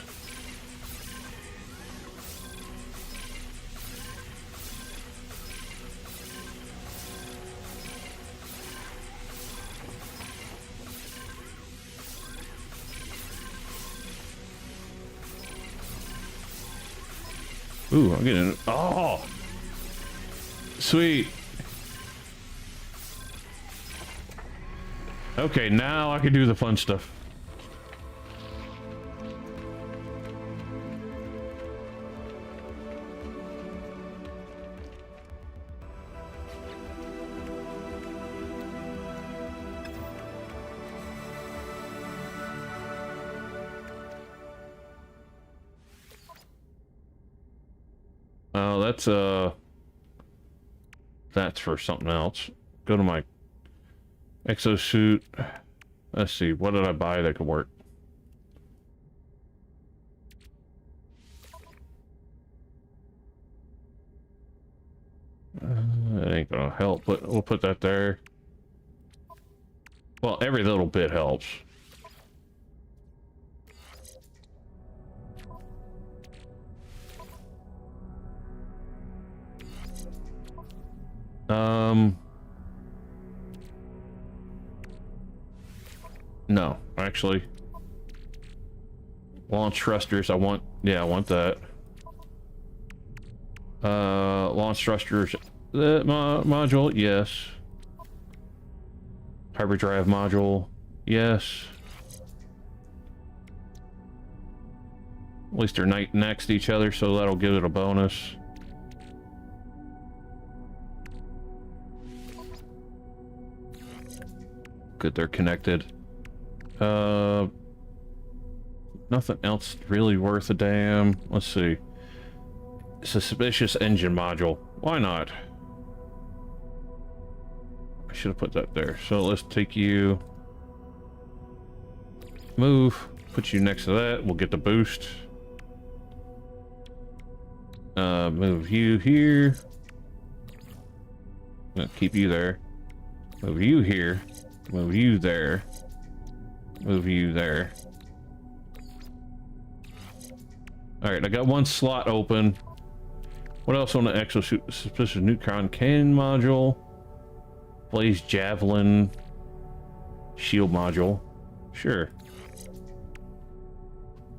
Ooh, I'm getting... Oh! Sweet. Okay, now I can do the fun stuff. Oh, that's for something else. Go to my exosuit. Let's see, what did I buy that could work? That ain't gonna help, but we'll put that there. Well, every little bit helps. No, actually. Launch thrusters, I want that. Launch thrusters, module, yes. Hyperdrive module, yes. At least they're next to each other, so that'll give it a bonus. Good, they're connected. Nothing else really worth a damn. Let's see. Suspicious engine module. Why not? I should have put that there. So let's take you. Move. Put you next to that. We'll get the boost. Move you here. I'm gonna keep you there. Move you here. Move you there. Move you there. Alright, I got one slot open. What else on the exosuit? Suspicious neutron cannon module. Blaze javelin. Shield module. Sure.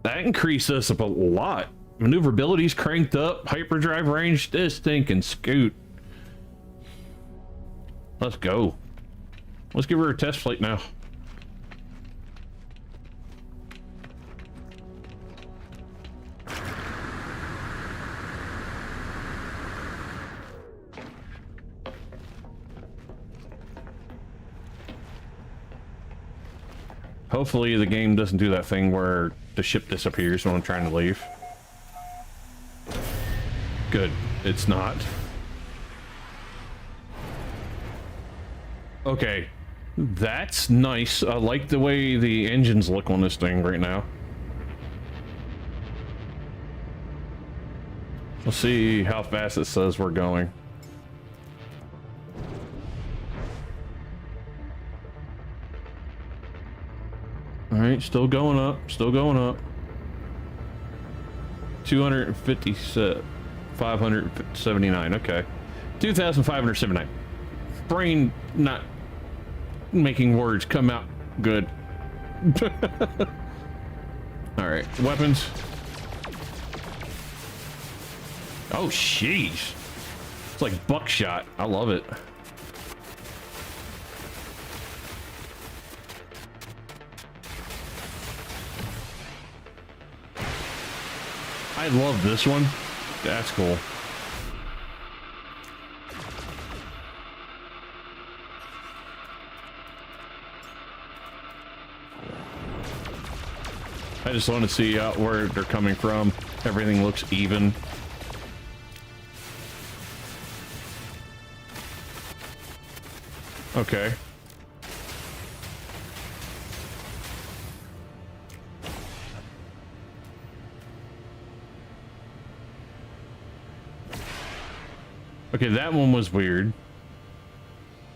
That increased us up a lot. Maneuverability's cranked up. Hyperdrive range. This thing can scoot. Let's go. Let's give her a test flight now. Hopefully the game doesn't do that thing where the ship disappears when I'm trying to leave. Good. It's not. Okay. That's nice. I like the way the engines look on this thing right now. Let's see how fast it says we're going. Alright, still going up, still going up. 257, 579, okay. 2,579. Brain not making words come out good. Alright, weapons. Oh, jeez. It's like buckshot. I love it. I love this one. That's cool. I just want to see where they're coming from. Everything looks even. Okay. Okay, that one was weird.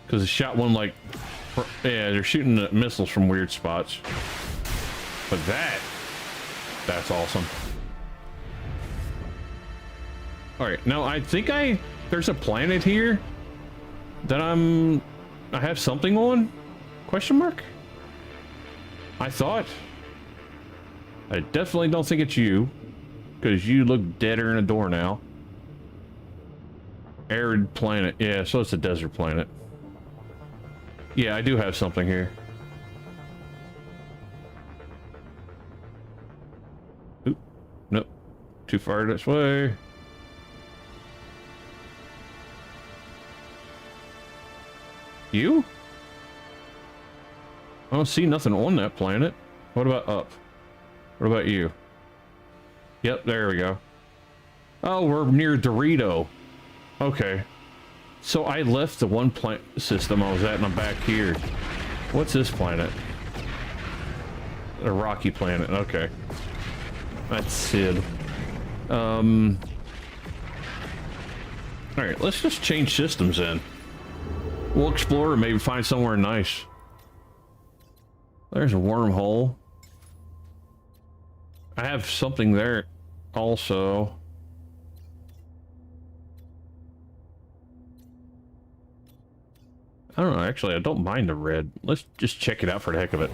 Because it shot one like... Yeah, they're shooting the missiles from weird spots. But that's awesome. Alright, now I think there's a planet here that I have something on? Question mark? I thought. I definitely don't think it's you. Because you look deader than a door now. Arid planet. Yeah, so it's a desert planet. Yeah, I do have something here. Oop. Nope. Too far this way. You? I don't see nothing on that planet. What about up? What about you? Yep, there we go. Oh, we're near Dorito. Okay. So I left the one planet system I was at and I'm back here. What's this planet? A rocky planet. Okay. That's Sid. Alright, let's just change systems then. We'll explore and maybe find somewhere nice. There's a wormhole. I have something there also. I don't know, actually, I don't mind the red. Let's just check it out for the heck of it.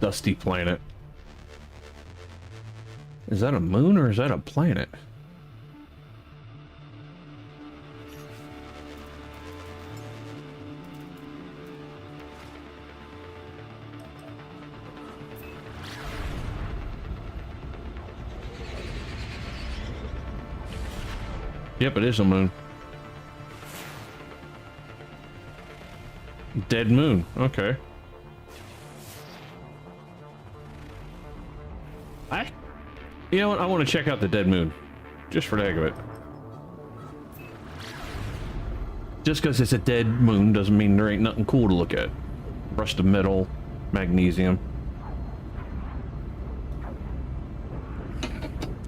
Dusty planet. Is that a moon or is that a planet? Yep, it is a moon. Dead moon. Okay. You know what? I want to check out the dead moon. Just for the heck of it. Just because it's a dead moon doesn't mean there ain't nothing cool to look at. Rusted metal, magnesium.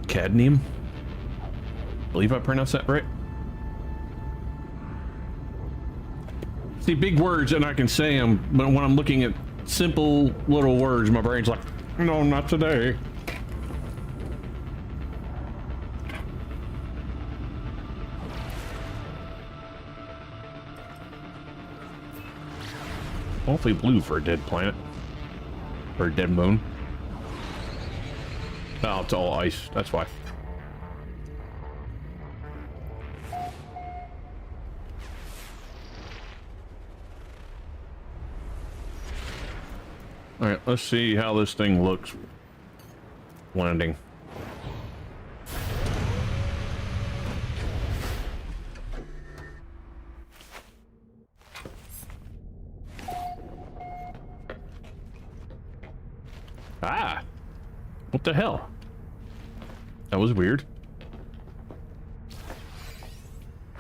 Cadmium? Believe I pronounced that right. See, big words and I can say them, but when I'm looking at simple little words, my brain's like, no, not today. Awfully blue for a dead planet. Or a dead moon. Oh, it's all ice. That's why. Alright, let's see how this thing looks landing. Ah! What the hell? That was weird.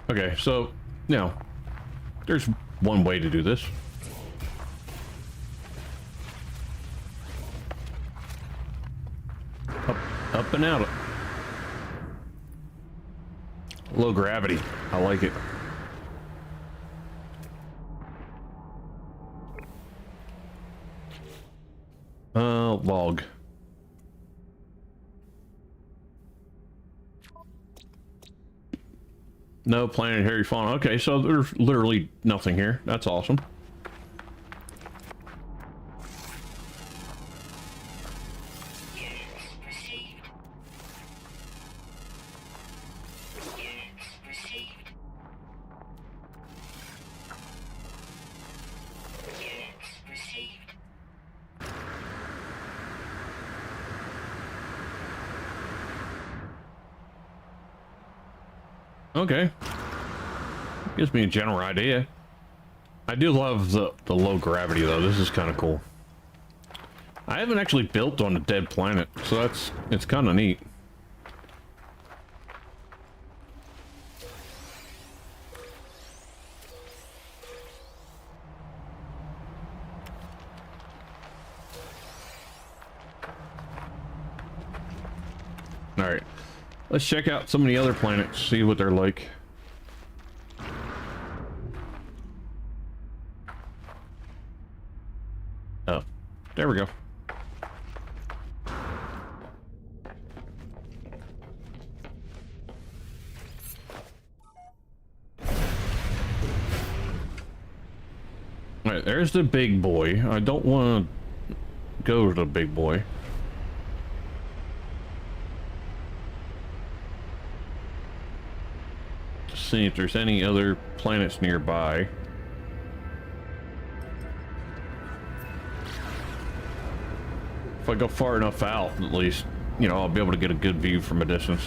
Okay, so now there's one way to do this. Up and out. Low gravity. I like it. Log. No planetary fauna. Okay, so there's literally nothing here. That's awesome. Okay. Gives me a general idea. I do love the low gravity though. This is kind of cool. I haven't actually built on a dead planet, so it's kind of neat. All right. Let's check out some of the other planets, see what they're like. Oh, there we go. All right, there's the big boy. I don't want to go to the big boy. See if there's any other planets nearby. If I go far enough out, at least, you know, I'll be able to get a good view from a distance.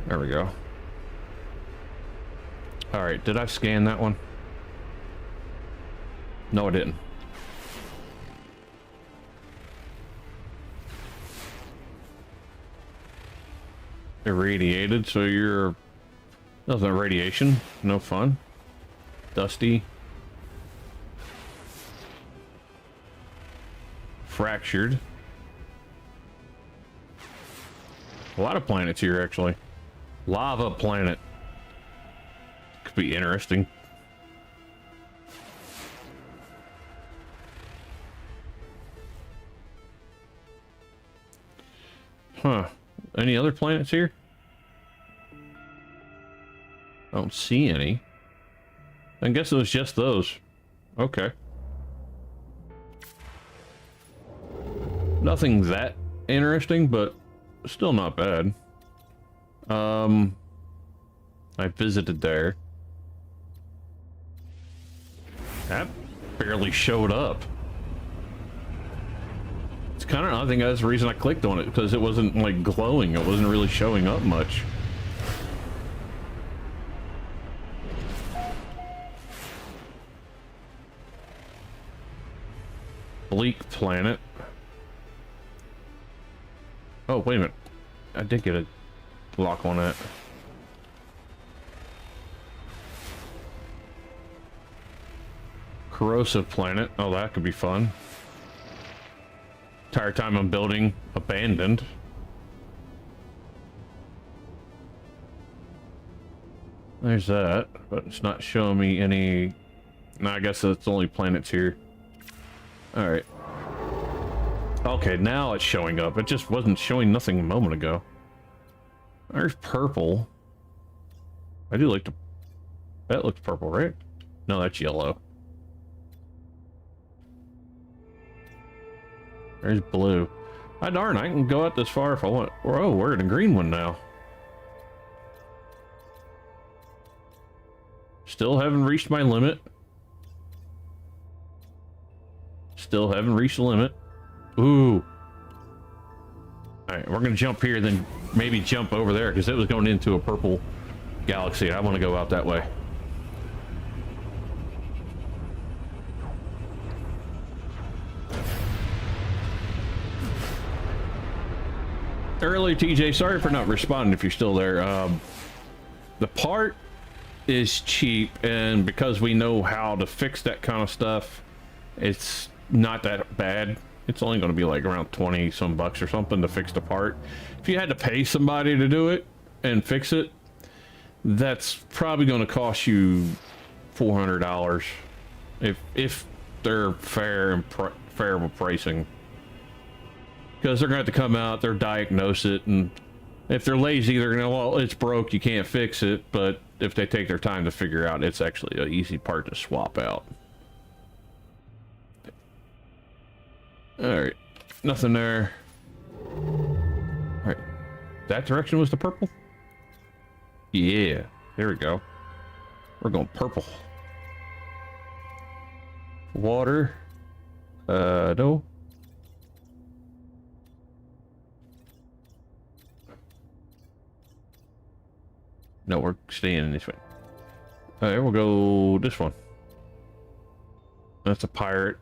There we go. All right, did I scan that one? No, I didn't. Irradiated, so you're... Nothing radiation, no fun. Dusty. Fractured. A lot of planets here, actually. Lava planet. Could be interesting. Huh. Any other planets here? I don't see any. I guess it was just those. Okay. Nothing that interesting, but still not bad. I visited there. That barely showed up. It's kind of, I think that's the reason I clicked on it, because it wasn't like glowing. It wasn't really showing up much. Bleak planet. Oh, wait a minute. I did get a lock on that. Corrosive planet. Oh, that could be fun. Entire time I'm building abandoned. There's that, but it's not showing me any. No, I guess it's only planets here. All right. Okay, now it's showing up. It just wasn't showing nothing a moment ago. There's purple. I do like the... That looks purple, right? No, that's yellow. There's blue. Ah, darn, I can go out this far if I want. Oh, we're in a green one now. Still haven't reached my limit. Still haven't reached the limit. Ooh. Alright, we're gonna jump here, then maybe jump over there, because it was going into a purple galaxy. I want to go out that way. Early TJ, sorry for not responding if you're still there. The part is cheap, and because we know how to fix that kind of stuff, it's not that bad. It's only going to be like around 20 some bucks or something to fix the part. If you had to pay somebody to do it and fix it, that's probably going to cost you $400 if they're fair and fair with pricing, because they're going to have to come out, they're diagnose it and If they're lazy, they're gonna, well, it's broke, you can't fix it. But if they take their time to figure out, it's actually an easy part to swap out. All right, nothing there. All right, that direction was the purple. Yeah, there we go. We're going purple. Water. No. No, we're staying in this way. All right, we'll go this one. That's a pirate.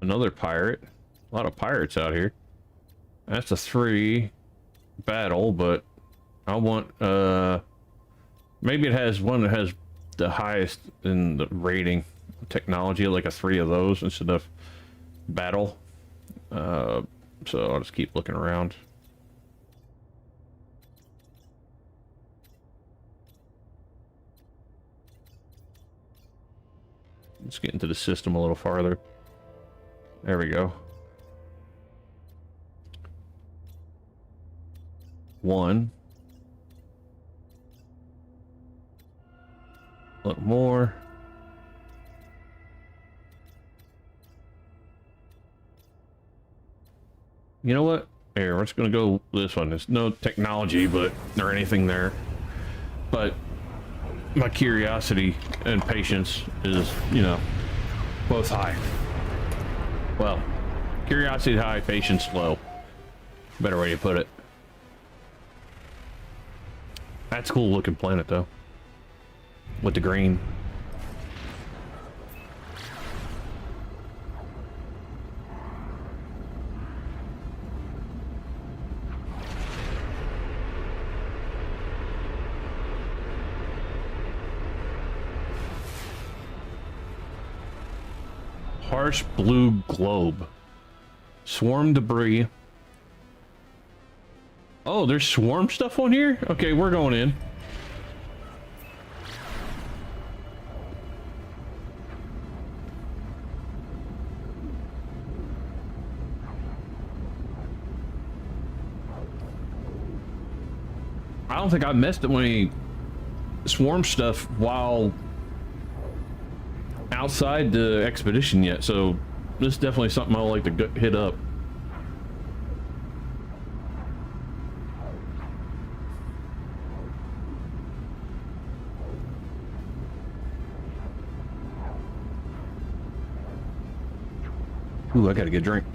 Another pirate. A lot of pirates out here. That's a 3 battle, but I want, maybe it has one that has the highest in the rating technology, like a 3 of those instead of battle. So I'll just keep looking around. Let's get into the system a little farther. There we go. 1. A little more. You know what? Here, we're just gonna go this one. There's no technology, but or anything there. But my curiosity and patience is, you know, both high. Well, curiosity high, patience low. Better way to put it. That's a cool looking planet though. With the green. Harsh blue globe. Swarm debris. Oh, there's swarm stuff on here? Okay, we're going in. I don't think I messed with any swarm stuff while outside the expedition yet, so this is definitely something I would like to hit up. Ooh, I gotta get a drink.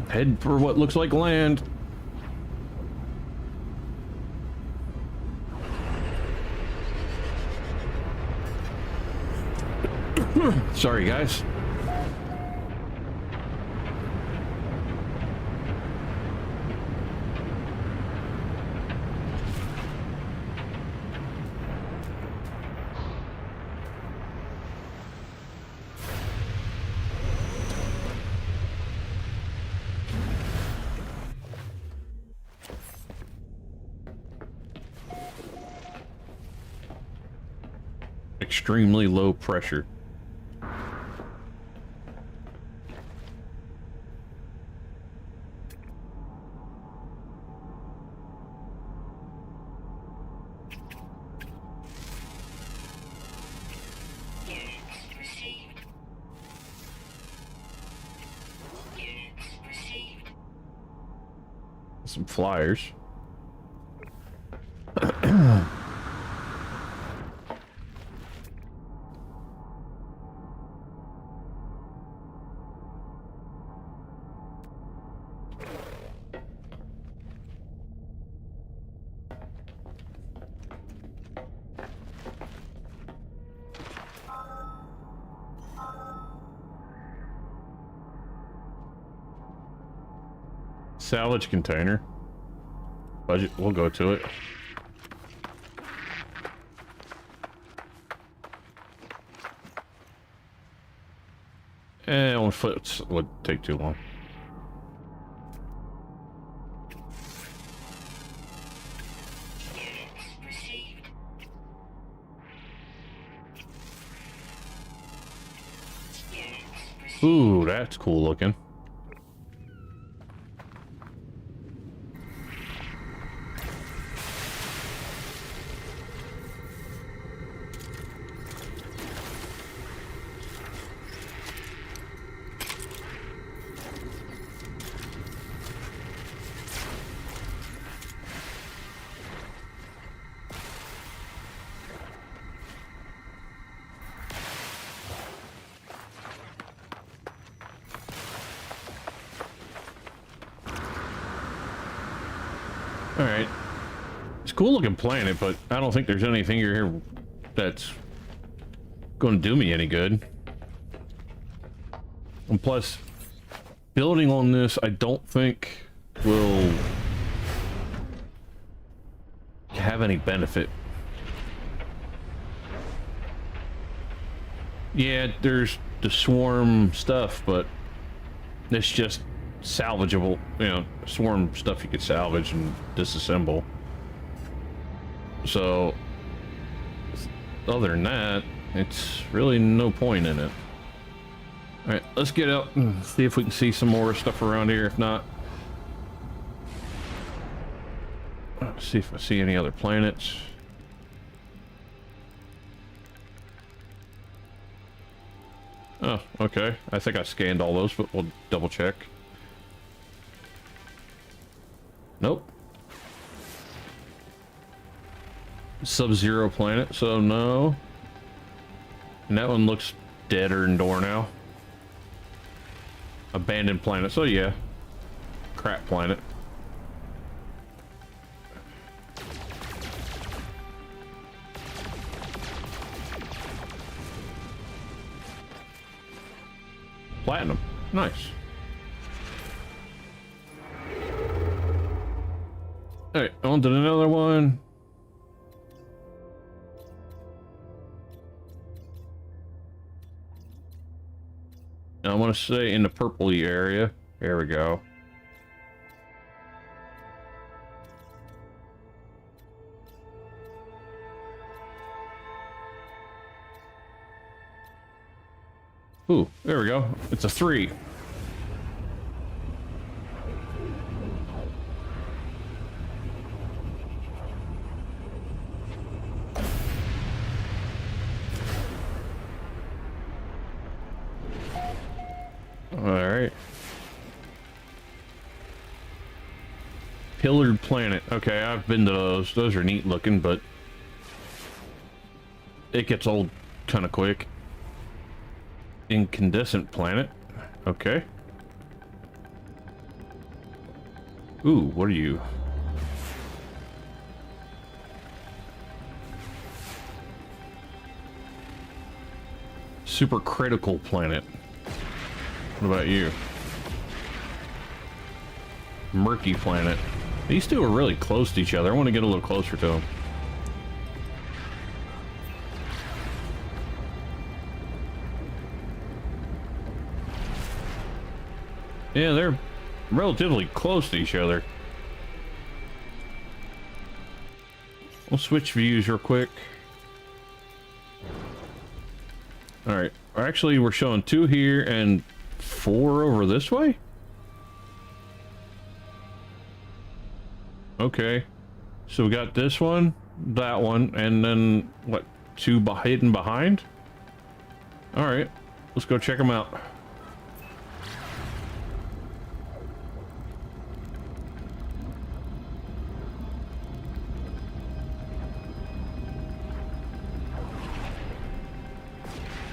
Head for what looks like land. Sorry, guys. Extremely low pressure. Some flyers. Salvage container. Budget, we'll go to it. And 1 foot would take too long. Ooh, that's cool looking. Alright. It's a cool looking planet, but I don't think there's anything here that's going to do me any good. And plus, building on this, I don't think will have any benefit. Yeah, there's the swarm stuff, but it's just salvageable, you know, swarm stuff you could salvage and disassemble. So other than that, it's really no point in it. All right, let's get out and see if we can see some more stuff around here. If not, let's see if I see any other planets. Oh, okay. I think I scanned all those, but we'll double check. Nope. Sub-Zero planet, so no. And that one looks deader than door now. Abandoned planet, so yeah. Crap planet. Platinum, nice. Alright, on to another one. I want to say in the purpley area. There we go. Ooh, there we go. It's a 3. Alright. Pillared planet. Okay, I've been to those. Those are neat looking, but it gets old kind of quick. Incandescent planet. Okay. Ooh, what are you? Supercritical planet. What about you? Murky planet. These two are really close to each other. I want to get a little closer to them. Yeah, they're relatively close to each other. We'll switch views real quick. Alright, actually we're showing 2 here and 4 over this way? Okay. So we got this one, that one, and then, what, 2 hidden behind? Alright, let's go check them out.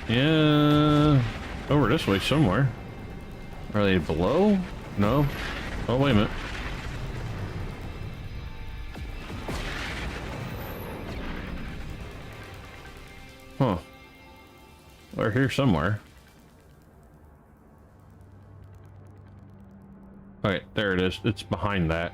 Yeah, over this way somewhere. Are they below? No. Oh, wait a minute. Huh. They're here somewhere. Alright, there it is. It's behind that.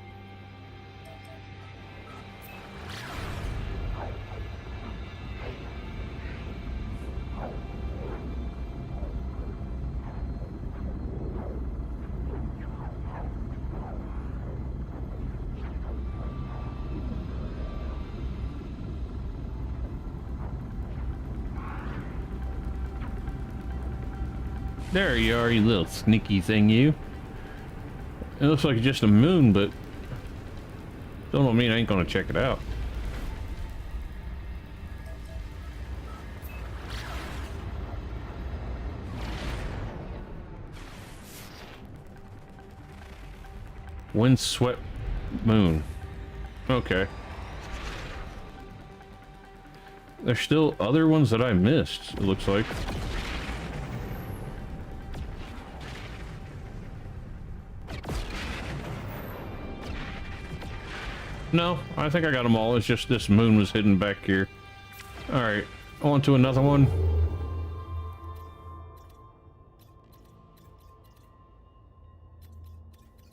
There you are, you little sneaky thing, you. It looks like just a moon, but don't mean I ain't gonna check it out. Windswept moon. Okay. There's still other ones that I missed, it looks like. No, I think I got them all. It's just this moon was hidden back here. Alright, on to another one.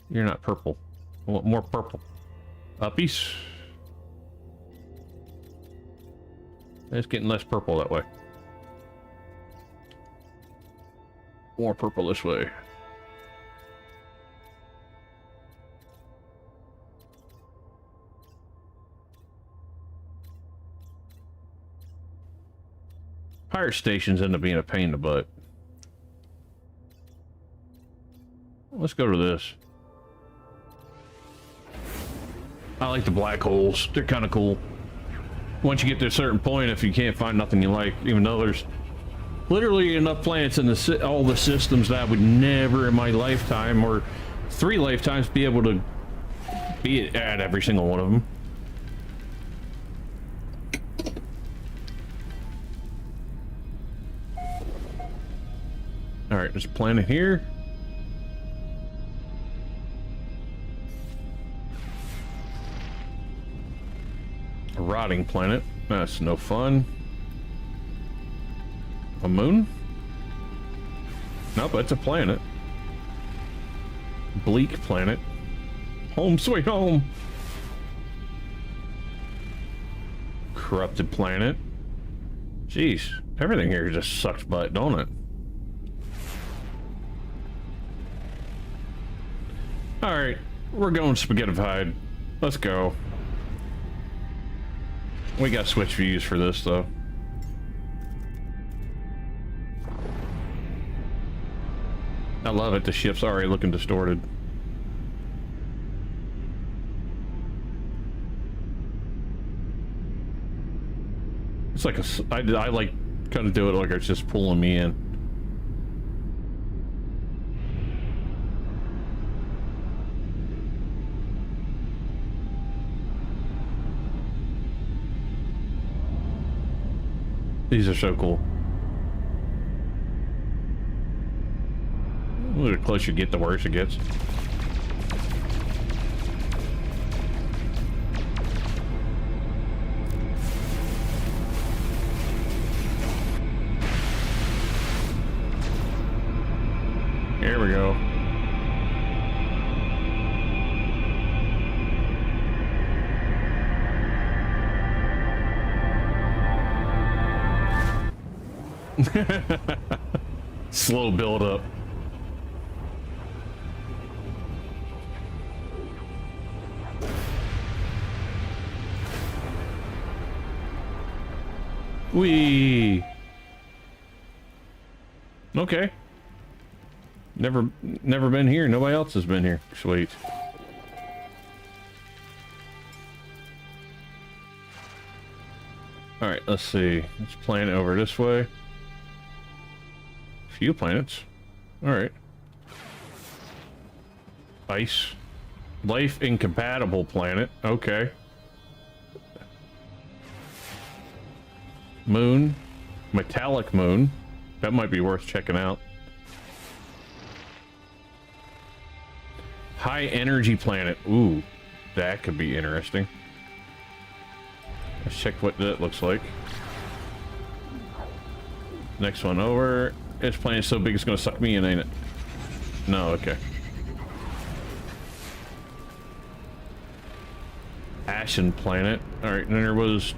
You're not purple. I want more purple. Uppies. It's getting less purple that way. More purple this way. Pirate stations end up being a pain in the butt. Let's go to this. I like the black holes. They're kind of cool. Once you get to a certain point, if you can't find nothing you like, even though there's literally enough planets in all the systems that I would never in my lifetime or 3 lifetimes be able to be at every single one of them. All right, there's a planet here. A rotting planet. That's no fun. A moon? Nope, that's a planet. Bleak planet. Home sweet home. Corrupted planet. Jeez, everything here just sucks butt, don't it? Alright, we're going spaghettified. Let's go. We got switch views for this, though. I love it. The ship's already looking distorted. It's like I like kind of do it like it's just pulling me in. These are so cool. The closer you get, the worse it gets. Here we go. Slow build up. Wee. Okay. Never been here. Nobody else has been here. Sweet. All right, let's see. Let's plan it over this way. Few planets. All right. Ice. Life incompatible planet. Okay. Moon. Metallic moon. That might be worth checking out. High energy planet. Ooh, that could be interesting. Let's check what that looks like. Next one over. This planet's so big it's gonna suck me in, ain't it? No, okay. Ashen planet. Alright, and then there was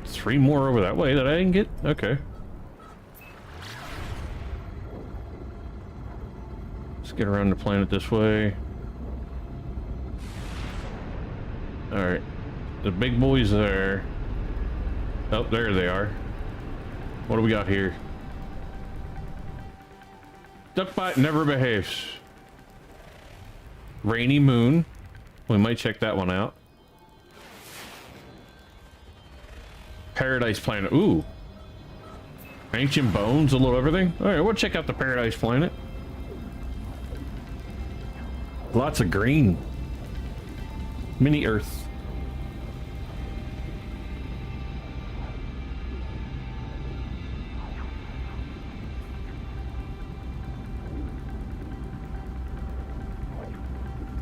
3 more over that way that I didn't get? Okay. Let's get around the planet this way. Alright. The big boys there. Oh, there they are. What do we got here? Duck bite never behaves. Rainy moon. We might check that one out. Paradise planet. Ooh. Ancient bones, a little everything. Alright, we'll check out the Paradise planet. Lots of green. Mini Earth.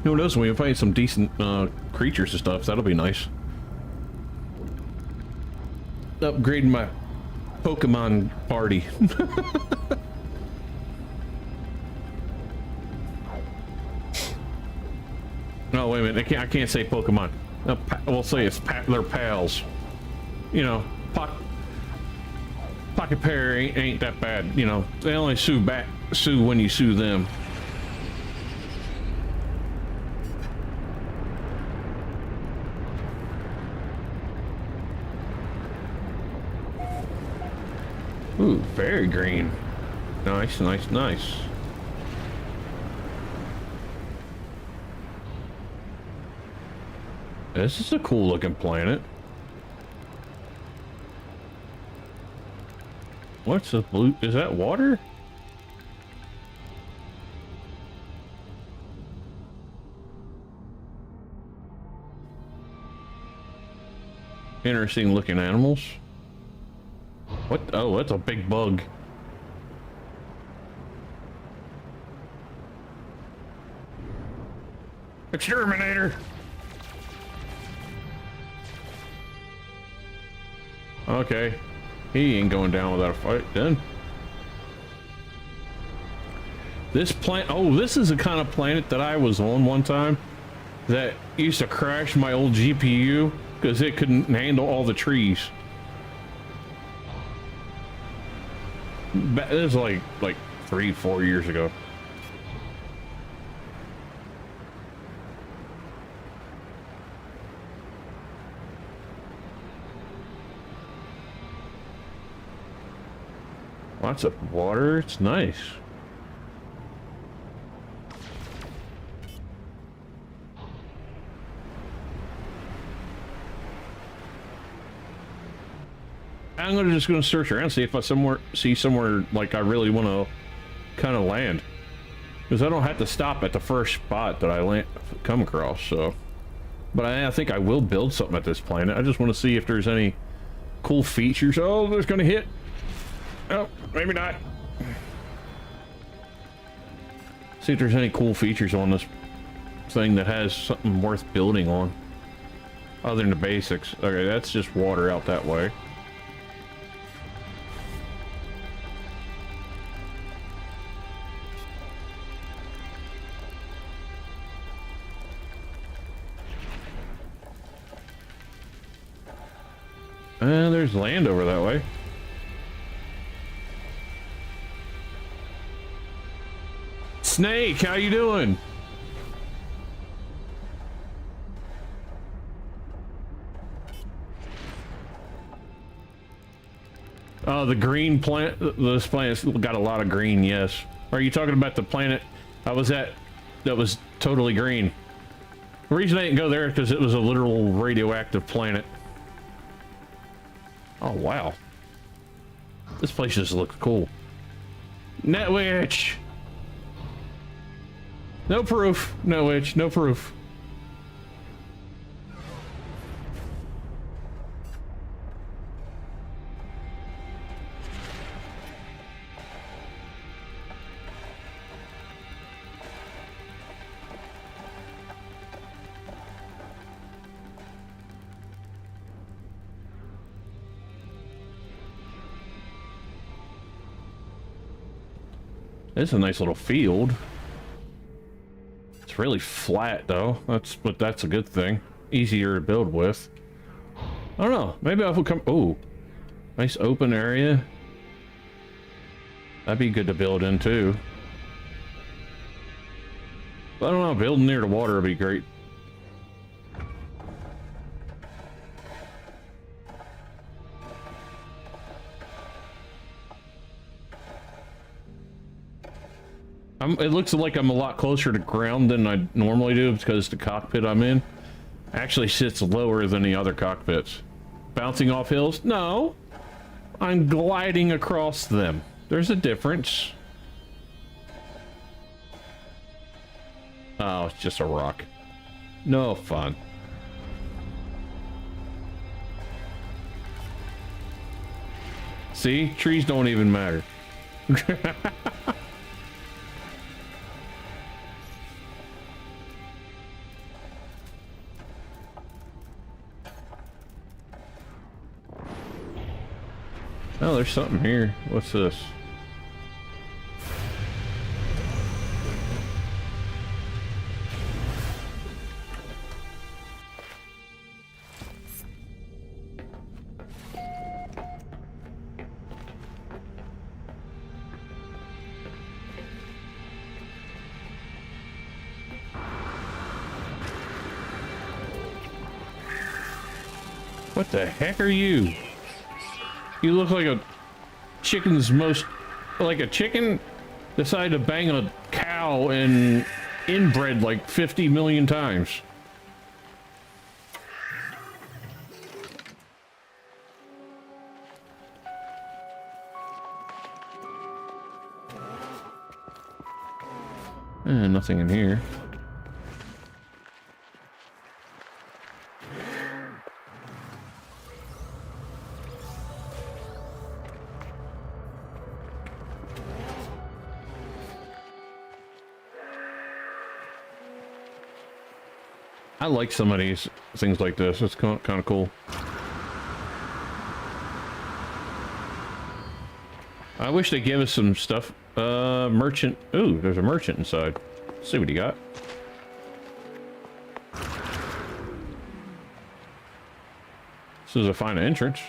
Who knows, when we find some decent creatures and stuff, that'll be nice. Upgrading my Pokemon party. No, wait a minute, I can't say Pokemon. We'll say it's they're pals. You know, Pocket Pair ain't that bad, you know. They only sue when you sue them. Ooh, very green. Nice, nice, nice. This is a cool looking planet. What's the blue? Is that water? Interesting looking animals. What? Oh, that's a big bug. Exterminator! Okay. He ain't going down without a fight, then. This planet... Oh, this is the kind of planet that I was on one time that used to crash my old GPU because it couldn't handle all the trees. This is like 3-4 years ago. Lots of water. It's nice. I'm just gonna search around, see if I see somewhere like I really want to kind of land, because I don't have to stop at the first spot that I come across. So, but I think I will build something at this planet. I just want to see if there's any cool features. Oh, there's gonna hit. Oh, maybe not. See if there's any cool features on this thing that has something worth building on, other than the basics. Okay, that's just water out that way. There's land over that way. Snake, how you doing? The green plant. This planet's got a lot of green. Yes. Are you talking about the planet I was at that was totally green? The reason I didn't go there is because it was a literal radioactive planet. Oh, wow. This place just looks cool. Net witch! No proof. No witch. No proof. It's a nice little field. It's really flat though. That's a good thing. Easier to build with. I don't know. Maybe I will come. Oh, nice open area. That'd be good to build in too. I don't know. Building near the water would be great. It looks like I'm a lot closer to ground than I normally do because the cockpit I'm in actually sits lower than the other cockpits. Bouncing off hills? No. I'm gliding across them. There's a difference. Oh, it's just a rock. No fun. See? Trees don't even matter. Oh, there's something here. What's this? What the heck are you? You look like a chicken's most... like a chicken decided to bang a cow and inbred like 50 million times. Nothing in here. I like some of these things like this. It's kind of cool. I wish they'd give us some stuff. Merchant. Ooh, there's a merchant inside. Let's see what he got. This is a fine entrance.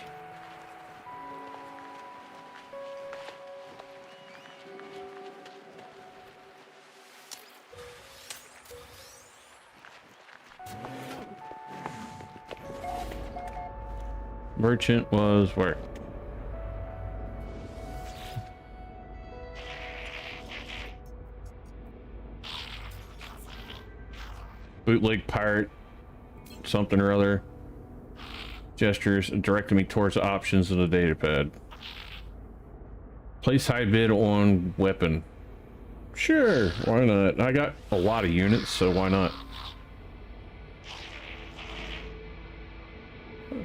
Merchant was where? Bootleg pirate, something or other. Gestures directed me towards the options of the datapad. Place high bid on weapon. Sure, why not? I got a lot of units, so why not?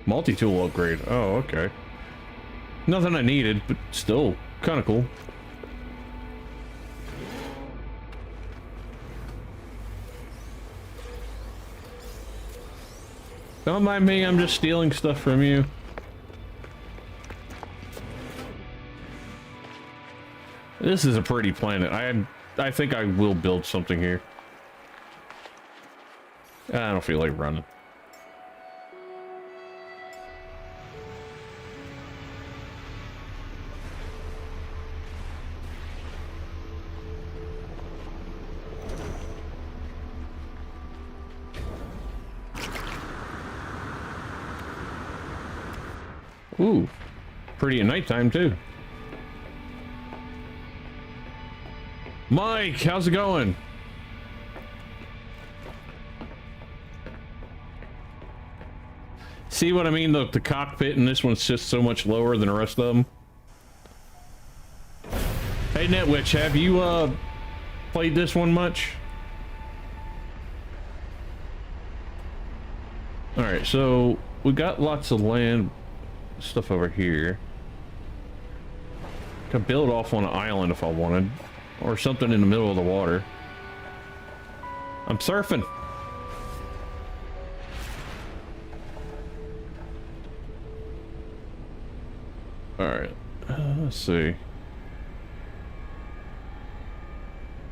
Multi-tool upgrade. Oh, okay. Nothing I needed, but still kind of cool. Don't mind me, I'm just stealing stuff from you. This is a pretty planet. I think I will build something here. I don't feel like running. Ooh, pretty at nighttime too. Mike, how's it going? See what I mean? The cockpit in this one's just so much lower than the rest of them. Hey Netwitch, have you played this one much? Alright, so we got lots of land stuff over here. Could build off on an island if I wanted, or something in the middle of the water. I'm surfing. All right, let's see.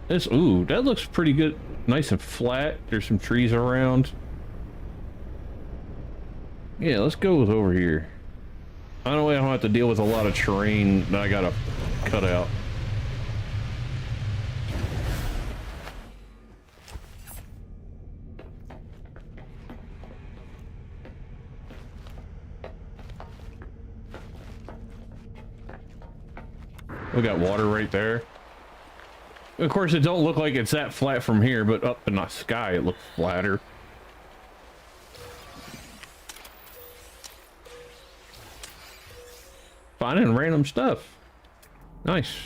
This, ooh, that looks pretty good, nice and flat. There's some trees around. Yeah, let's go with over here. I don't have to deal with a lot of terrain that I gotta cut out. We got water right there. Of course, it don't look like it's that flat from here, but up in the sky, it looks flatter. Finding random stuff. Nice.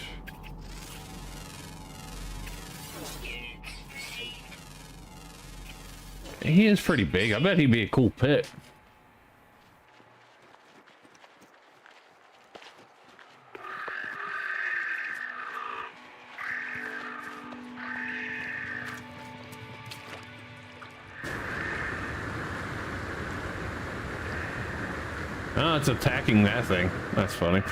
He is pretty big. I bet he'd be a cool pet. Oh, it's attacking that thing. That's funny.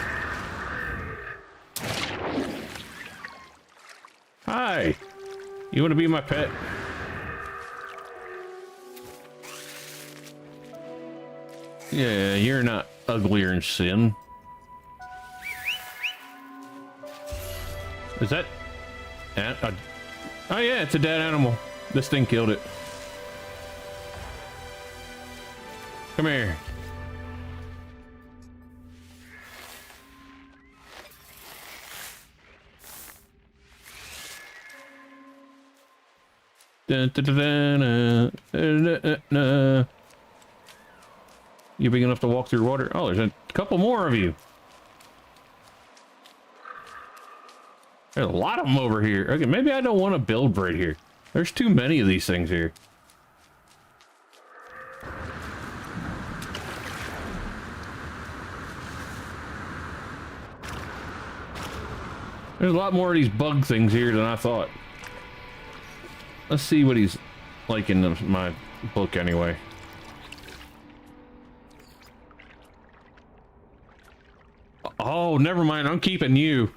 Hi. You want to be my pet? Yeah, you're not uglier than sin. Is that... oh yeah, it's a dead animal. This thing killed it. Come here. Dun, dun, dun, dun, dun. You big enough to walk through water? Oh, there's a couple more of you. There's a lot of them over here. Okay, maybe I don't want to build right here. There's too many of these things here. There's a lot more of these bug things here than I thought. Let's see what he's like in my book anyway. Oh, never mind. I'm keeping you.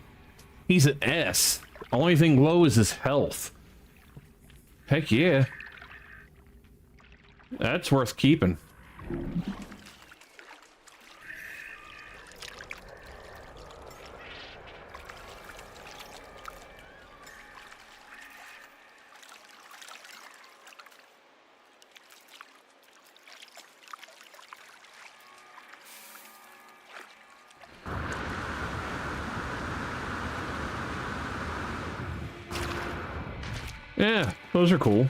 He's an S. Only thing low is his health. Heck yeah. That's worth keeping. Yeah, those are cool.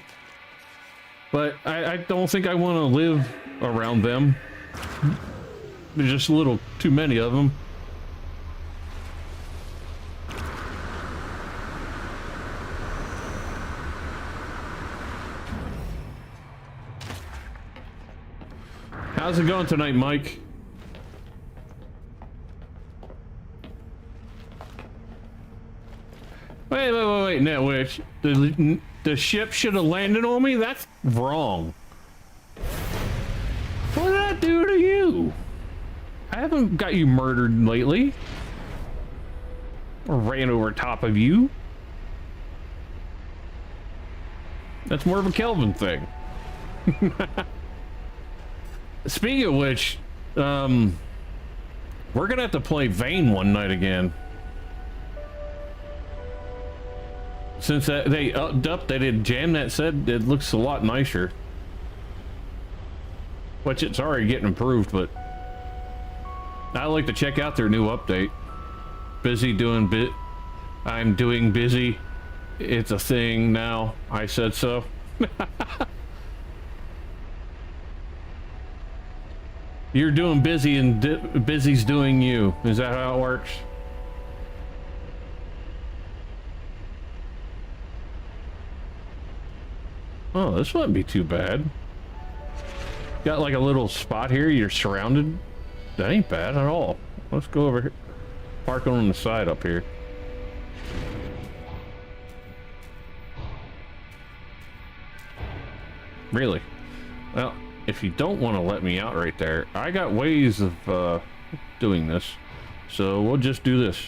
But I don't think I want to live around them. There's just a little too many of them. How's it going tonight, Mike? Wait, no, which the ship should have landed on me? That's wrong. What did I do to you? I haven't got you murdered lately. Or ran over top of you. That's more of a Kelvin thing. Speaking of which, we're gonna have to play Vane one night again. Since they updated Jamnet said it looks a lot nicer. Which it's already getting improved, but I like to check out their new update. I'm doing busy. It's a thing now. I said so. You're doing busy and busy's doing you. Is that how it works? Oh, this wouldn't be too bad. Got like a little spot here. You're surrounded. That ain't bad at all. Let's go over here. Park on the side up here. Really? Well, if you don't want to let me out right there, I got ways of doing this. So we'll just do this.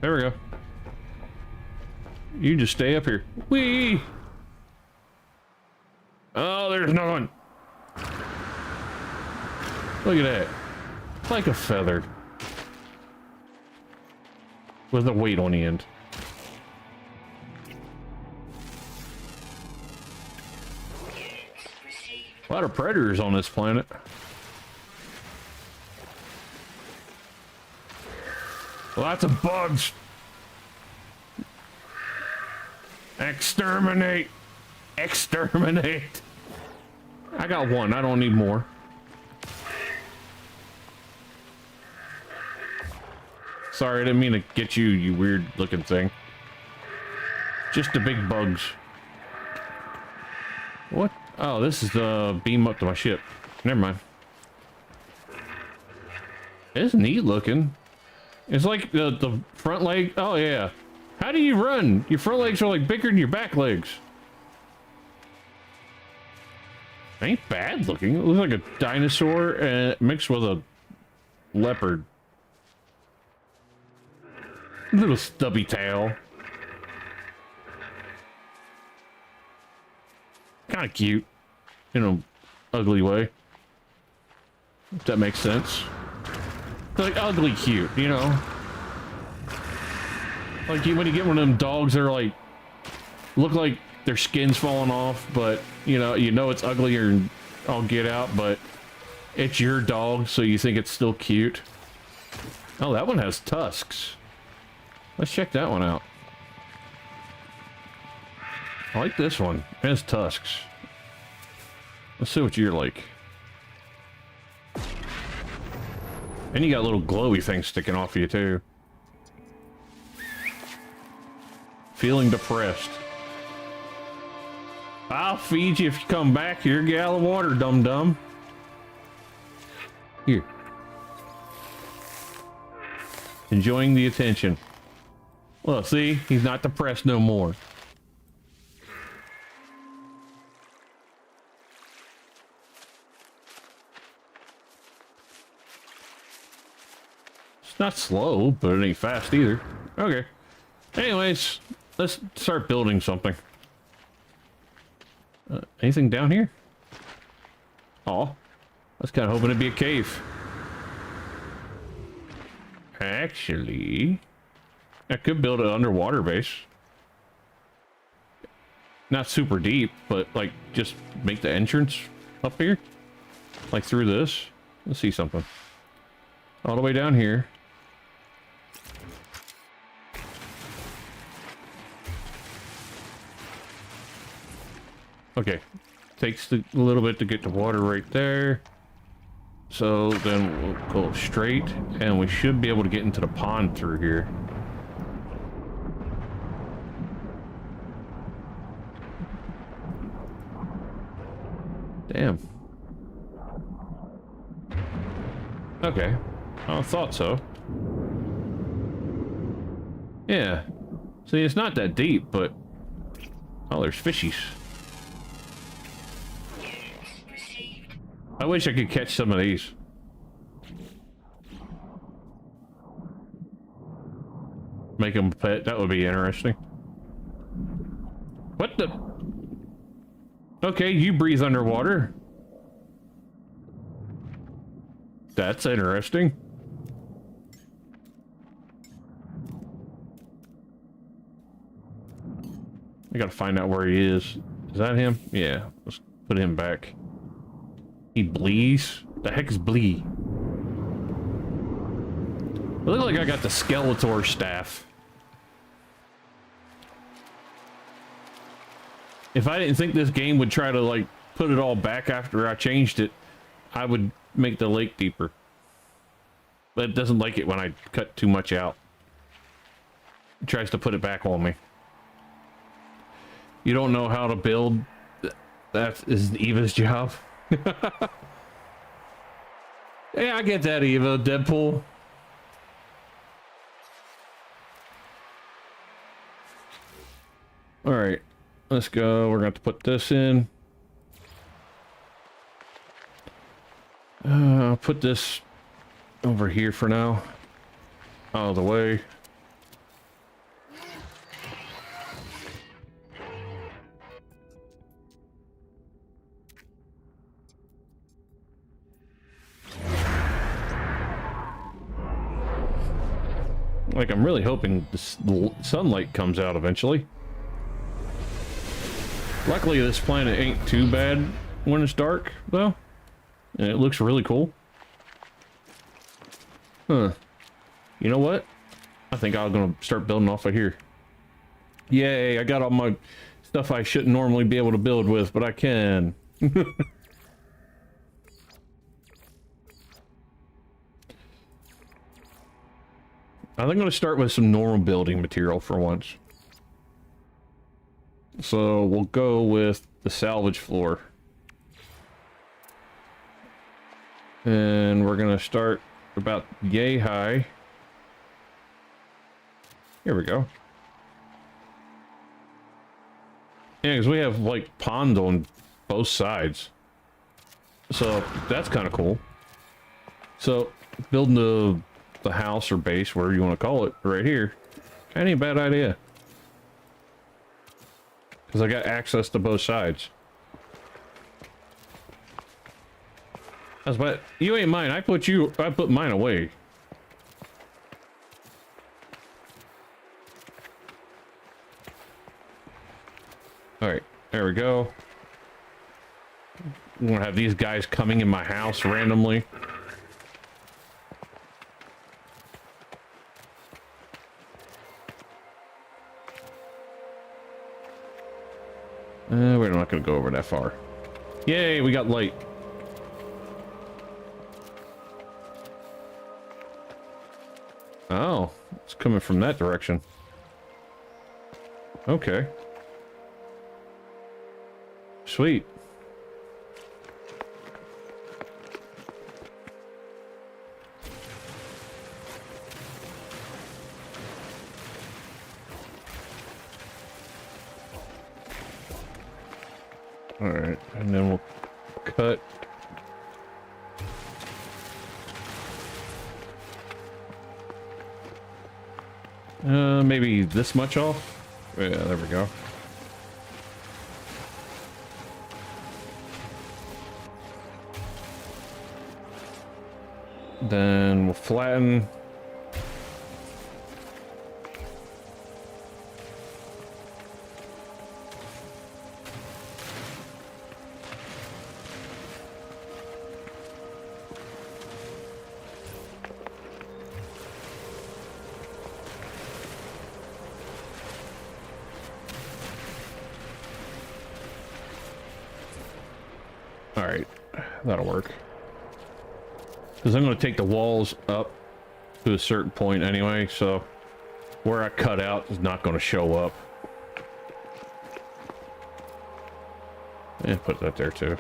There we go. You just stay up here. Whee! Oh, there's no one. Look at that. Like a feather. With a weight on the end. A lot of predators on this planet. Lots of bugs. Exterminate. Exterminate. I got one. I don't need more. Sorry, I didn't mean to get you, you weird looking thing. Just the big bugs. What? Oh, this is the beam up to my ship. Never mind. It's neat looking. It's like the front leg. Oh, yeah. How do you run? Your front legs are like bigger than your back legs. Ain't bad looking. It looks like a dinosaur mixed with a leopard. Little stubby tail. Kind of cute. In an ugly way. If that makes sense. Like ugly cute, you know? Like when you get one of them dogs that are like, look like their skin's falling off, but you know it's uglier and I'll get out, but it's your dog, so you think it's still cute. Oh, that one has tusks. Let's check that one out. I like this one. It has tusks. Let's see what you're like. And you got little glowy things sticking off of you too. Feeling depressed. I'll feed you if you come back. Here's a gallon of water, dum-dum. Here. Enjoying the attention. Well, see? He's not depressed no more. It's not slow, but it ain't fast either. Okay. Anyways, let's start building something. Anything down here? Oh, I was kind of hoping it'd be a cave. Actually, I could build an underwater base. Not super deep, but like just make the entrance up here. Like through this. Let's see something. All the way down here. Okay, takes a little bit to get the water right there. So then we'll go straight, and we should be able to get into the pond through here. Damn. Okay, I thought so. Yeah. See, it's not that deep, but... Oh, there's fishies. I wish I could catch some of these. Make them a pet. That would be interesting. What the? Okay, you breathe underwater. That's interesting. I gotta find out where he is. Is that him? Yeah, let's put him back. He bleeds? The heck is Blee? I look like I got the Skeletor staff. If I didn't think this game would try to like put it all back after I changed it, I would make the lake deeper. But it doesn't like it when I cut too much out. It tries to put it back on me. You don't know how to build? That is Eva's job. Yeah, I get that, Eva. Deadpool. All right, let's go. We're going to have to put this in. I'll put this over here for now. Out of the way. Like, I'm really hoping the sunlight comes out eventually. Luckily, this planet ain't too bad when it's dark, though. And it looks really cool. Huh. You know what? I think I'm gonna start building off of here. Yay, I got all my stuff I shouldn't normally be able to build with, but I can. I think I'm gonna start with some normal building material for once. So we'll go with the salvage floor. And we're gonna start about yay high. Here we go. Yeah, because we have like ponds on both sides. So that's kind of cool. So building the house or base, whatever you want to call it, right here, that ain't a bad idea. Because I got access to both sides. But you ain't mine. I put mine away. Alright, there we go. I'm gonna have these guys coming in my house randomly. We're not gonna go over that far. Yay, we got light. Oh, it's coming from that direction. Okay. Sweet. All right, and then we'll cut. Maybe this much off? Yeah, there we go. Then we'll flatten. All right, that'll work. Because I'm going to take the walls up to a certain point anyway, so where I cut out is not going to show up. And put that there too.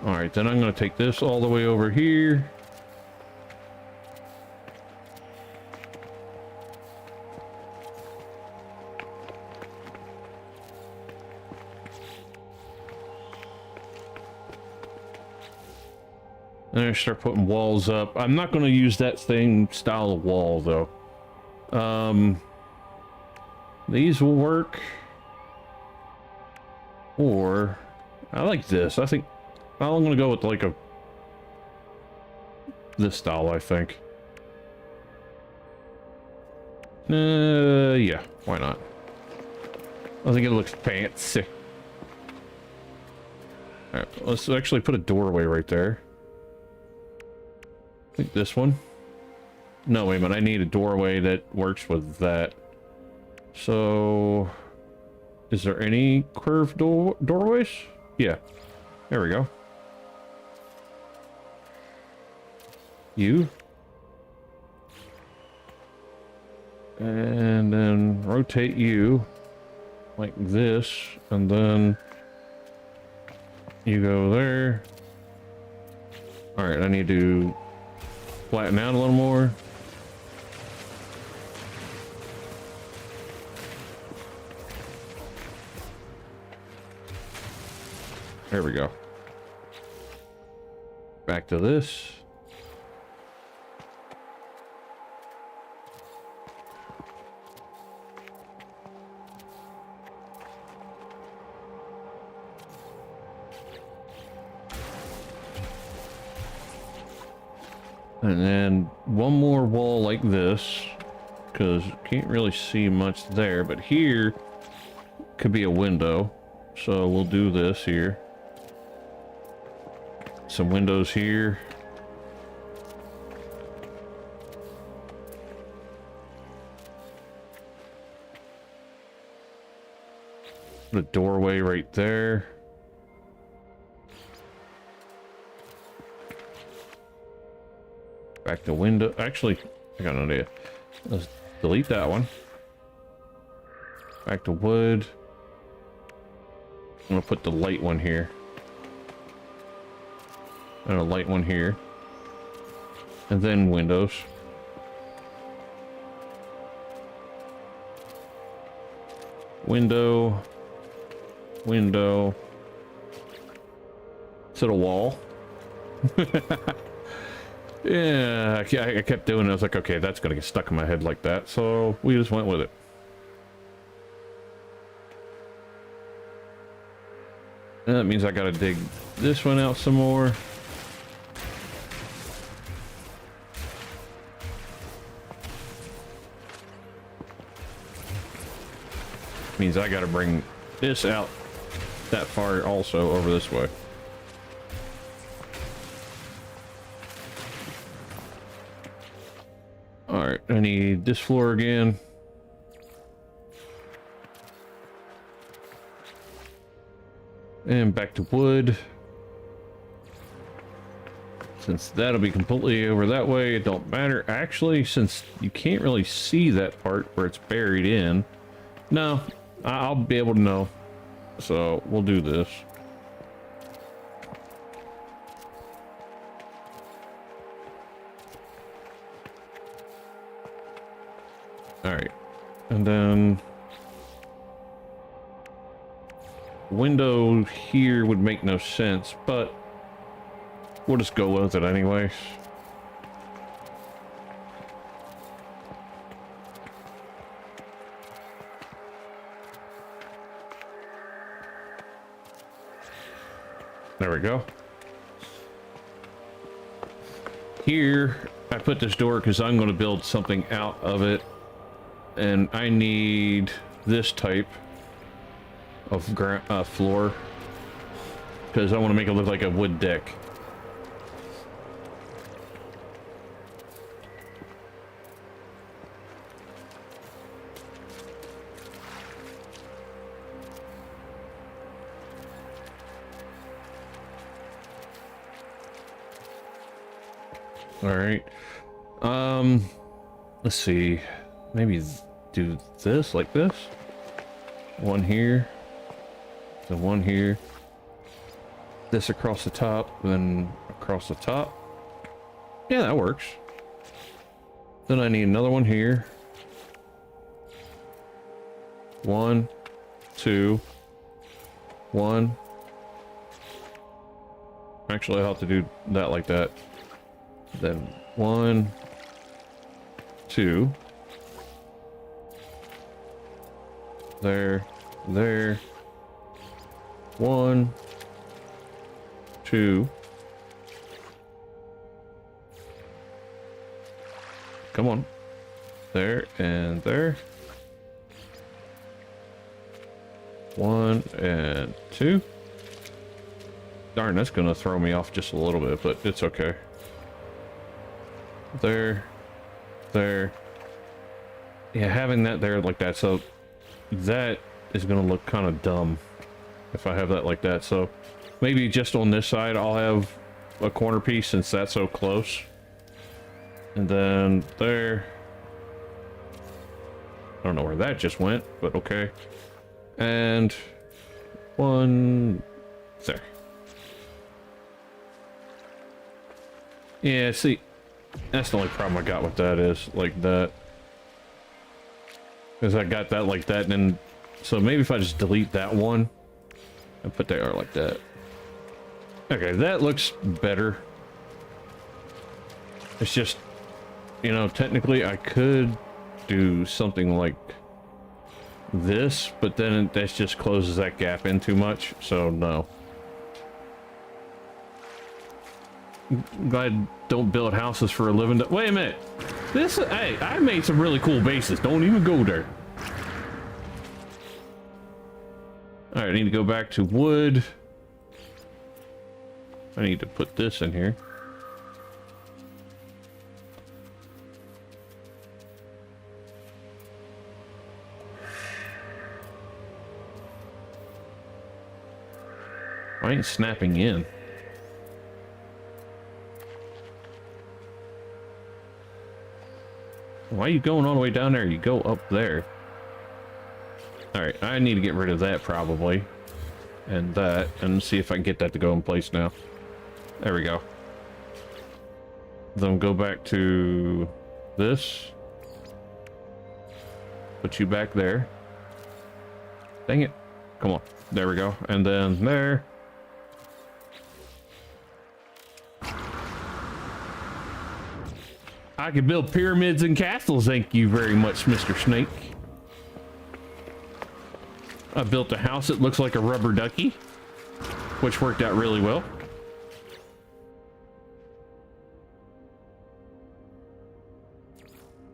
All right, then I'm going to take this all the way over here. And I start putting walls up. I'm not going to use that same style of wall though. These will work. Or I like this. I think I'm going to go with like this style, I think. Yeah, why not? I think it looks fancy. All right, let's actually put a doorway right there. I think this one. No, wait a minute. I need a doorway that works with that. So, is there any curved doorways? Yeah. There we go. You. And then rotate you like this, and then you go there. All right, I need to flatten out a little more. There we go. Back to this. And then one more wall like this, because you can't really see much there, but here could be a window. So we'll do this here. some windows here. Put a doorway right there. Back the window. Actually, I got an idea. Let's delete that one. Back to wood. I'm gonna put the light one here. And a light one here. And then windows. Window. Window. To the wall. Yeah, I kept doing it. I was like, okay, that's gonna get stuck in my head like that. So we just went with it. And that means I gotta dig this one out some more. Means I gotta bring this out that far also over this way. Alright, I need this floor again. And back to wood. Since that'll be completely over that way, it don't matter. Actually, since you can't really see that part where it's buried in, no, I'll be able to know. So we'll do this. All right, and then window here would make no sense, but we'll just go with it anyways. There we go. Here, I put this door because I'm going to build something out of it. And I need this type of floor because I want to make it look like a wood deck. All right. Let's see. Maybe do this like this. One here. Then one here. This across the top, then across the top. Yeah, that works. Then I need another one here. 1, 2, 1. Actually, I'll have to do that like that. Then 1, 2. There. 1, 2. Come on. There and there. 1 and 2. Darn, that's gonna throw me off just a little bit, but it's okay. There. Yeah, having that there like that, so that is gonna look kind of dumb if I have that like that. So maybe just on this side I'll have a corner piece since that's so close. And then there. I don't know where that just went, but okay. And one there. Yeah, see, that's the only problem I got with that is like that. Because I got that like that, and then so maybe if I just delete that one and put that like that. Okay, that looks better. It's just, you know, technically I could do something like this, but then that just closes that gap in too much, so no. Glad don't build houses for a living. Wait a minute. This, hey, I made some really cool bases. Don't even go there. All right, I need to go back to wood. I need to put this in here. I ain't snapping in. Why are you going all the way down there? You go up there. Alright, I need to get rid of that probably. And that, and see if I can get that to go in place now. There we go. Then go back to this. Put you back there. Dang it. Come on. There we go. And then there. I can build pyramids and castles, thank you very much, Mr. Snake. I built a house that looks like a rubber ducky, which worked out really well.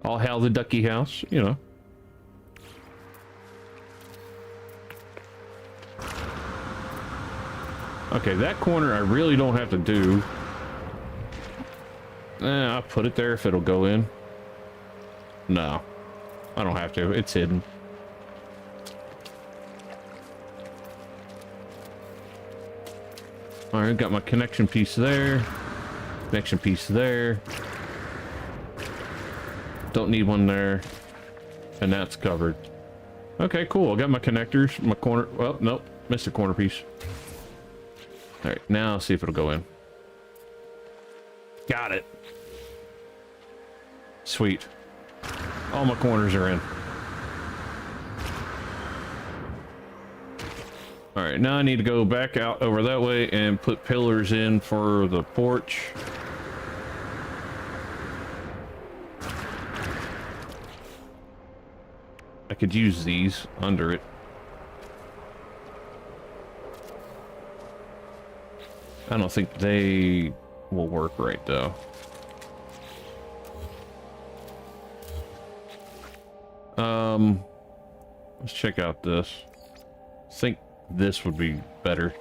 All hail the ducky house, you know. Okay, that corner I really don't have to do. I'll put it there if it'll go in. No, I don't have to. It's hidden. All right, got my connection piece there. Connection piece there. Don't need one there. And that's covered. Okay, cool. I got my connectors, my corner. Well, nope, missed a corner piece. All right, now see if it'll go in. Got it. Sweet. All my corners are in. All right, now I need to go back out over that way and put pillars in for the porch. I could use these under it. I don't think they will work right though. Let's check out this. I think this would be better.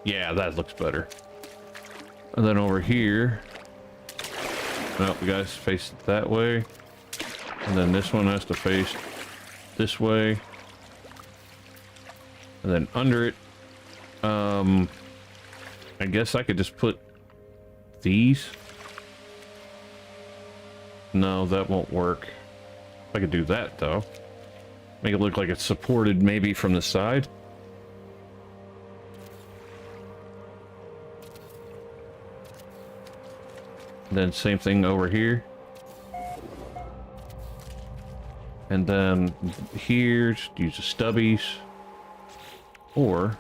Yeah, that looks better. And then over here, well, we guys face it that way. And then this one has to face this way. And then under it, I guess I could just put these. No, that won't work. I could do that though. Make it look like it's supported maybe from the side. Then same thing over here. And then here, just use the stubbies. Or,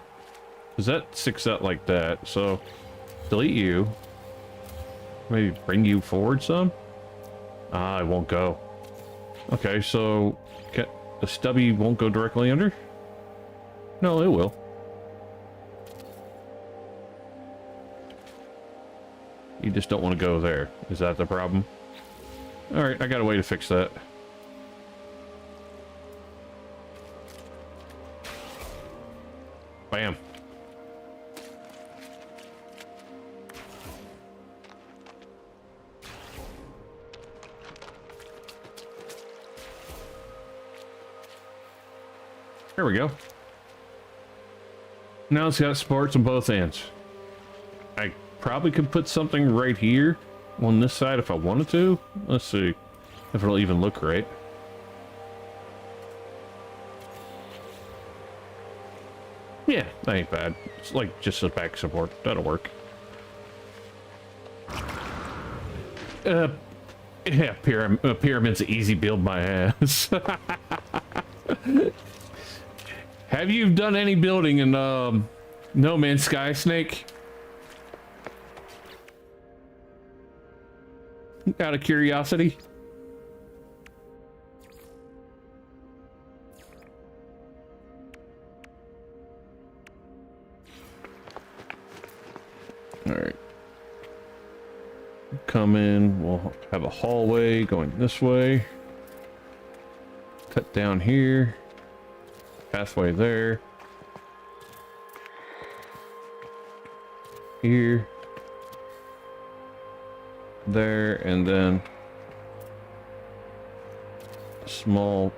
because that sticks out like that, so delete you. Maybe bring you forward some? Ah, it won't go. Okay, so the stubby won't go directly under? No, it will. You just don't want to go there. Is that the problem? Alright, I got a way to fix that. Bam. There we go. Now it's got supports on both ends. I probably could put something right here on this side if I wanted to. Let's see if it'll even look right. Yeah, that ain't bad. It's like just a back support. That'll work. Yeah, pyramid's an easy build, my ass. Have you done any building in No Man's Sky, Snake? Out of curiosity. All right. Come in. We'll have a hallway going this way. Cut down here. pathway there. Here. There, and then a small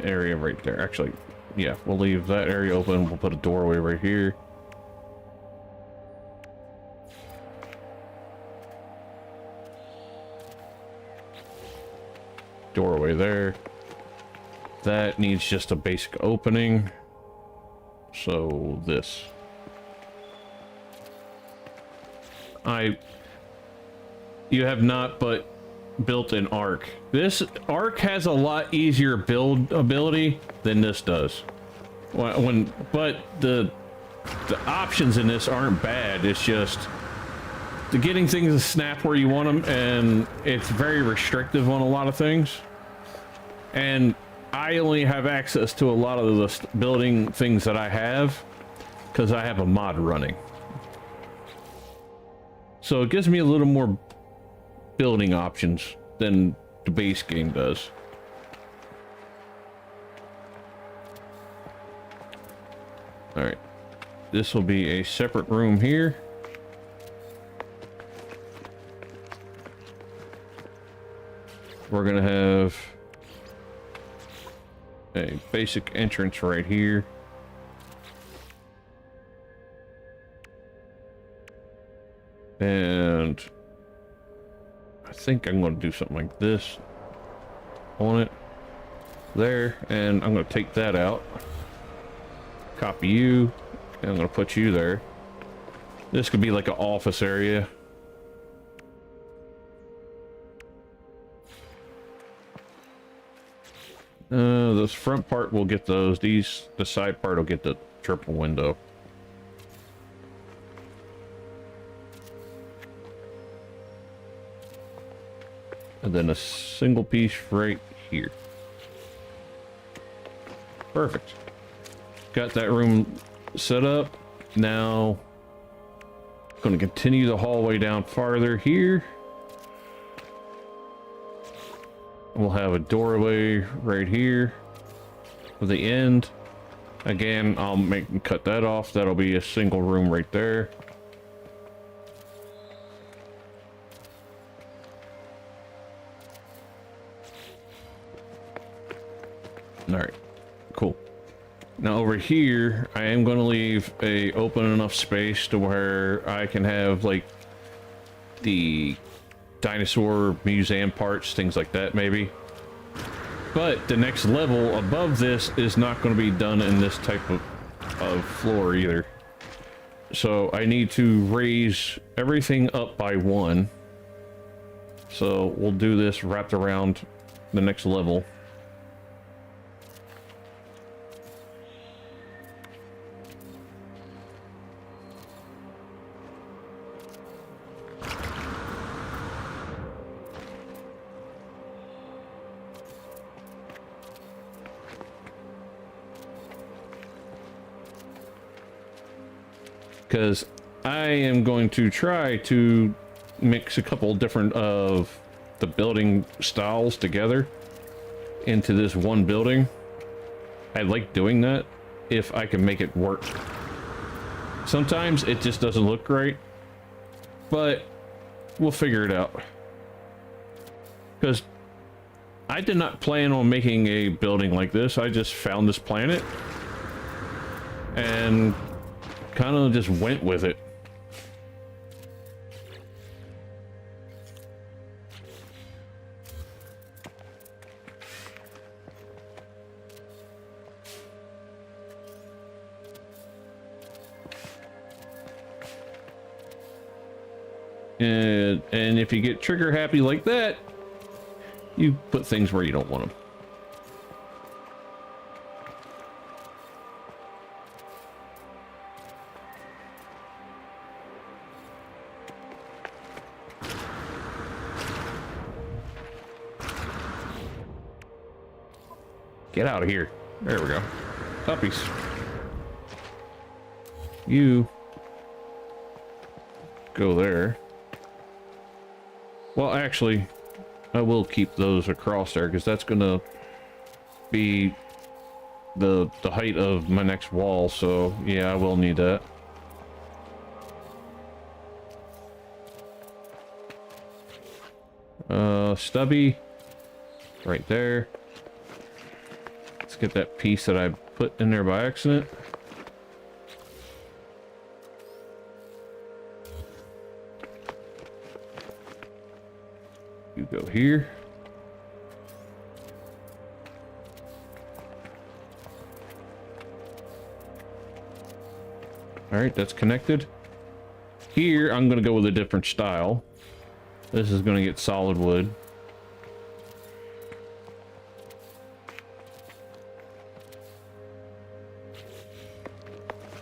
area right there. Actually, yeah, we'll leave that area open. We'll put a doorway right here. Doorway there. That needs just a basic opening. So this. You have not but built an arc. This arc has a lot easier build ability than this does. But the options in this aren't bad. It's just the getting things to snap where you want them, and it's very restrictive on a lot of things. And I only have access to a lot of the building things that I have because I have a mod running. So it gives me a little more building options than the base game does. All right, this will be a separate room here. We're gonna have a basic entrance right here. And I think I'm going to do something like this on it there, and I'm going to take that out, copy you, and I'm going to put you there. This could be like an office area. This front part will get those. The side part will get the triple window. And then a single piece right here. Perfect. Got that room set up. Now, going to continue the hallway down farther here. We'll have a doorway right here for the end. Again, I'll cut that off. That'll be a single room right there. All right, cool. Now over here, I am going to leave a open enough space to where I can have like the dinosaur museum parts, things like that maybe. But the next level above this is not going to be done in this type of floor either. So I need to raise everything up by one. So we'll do this wrapped around the next level. Because I am going to try to mix a couple different of the building styles together into this one building. I like doing that if I can make it work. Sometimes it just doesn't look great, but we'll figure it out. Because I did not plan on making a building like this. I just found this planet and kind of just went with it. And if you get trigger happy like that, you put things where you don't want them. Get out of here. There we go. Puppies. You go there. Well, actually, I will keep those across there because that's gonna be the height of my next wall, so yeah, I will need that. Stubby right there. Let's get that piece that I put in there by accident. You go here. All right, that's connected. Here, I'm going to go with a different style. This is going to get solid wood.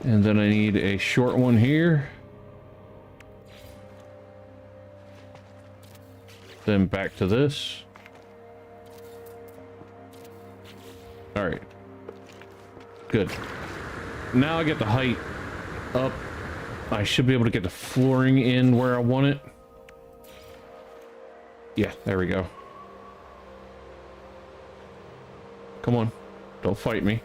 And then I need a short one here. Then back to this. All right. Good. Now I get the height up. I should be able to get the flooring in where I want it. Yeah, there we go. Come on. Don't fight me.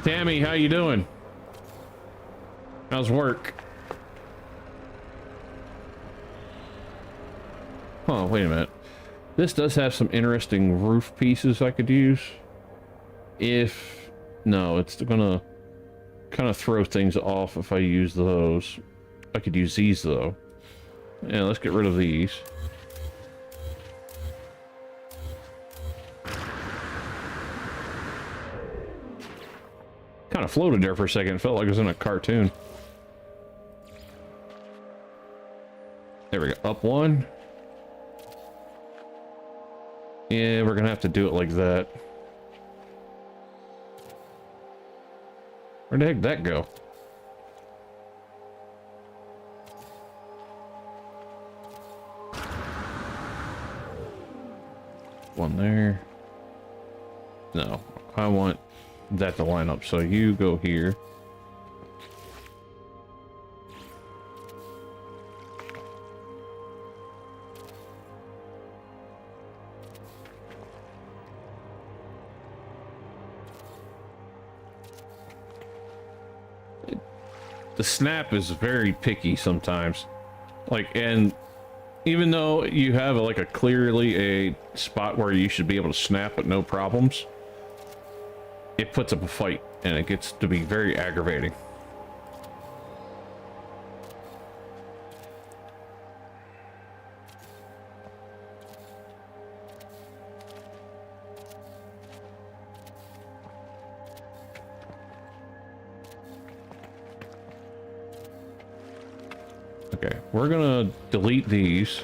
Tammy, how you doing? How's work? Huh, wait a minute. This does have some interesting roof pieces I could use. If... No, it's gonna kind of throw things off if I use those. I could use these, though. Yeah, let's get rid of these. Kind of floated there for a second. It felt like it was in a cartoon. There we go. Up one. Yeah, we're gonna have to do it like that. Where the heck did that go? One there. No, I want that to line up, so you go here. The snap is very picky sometimes. Like, and even though you have like a clearly a spot where you should be able to snap with no problems, it puts up a fight and it gets to be very aggravating. Okay, we're gonna delete these.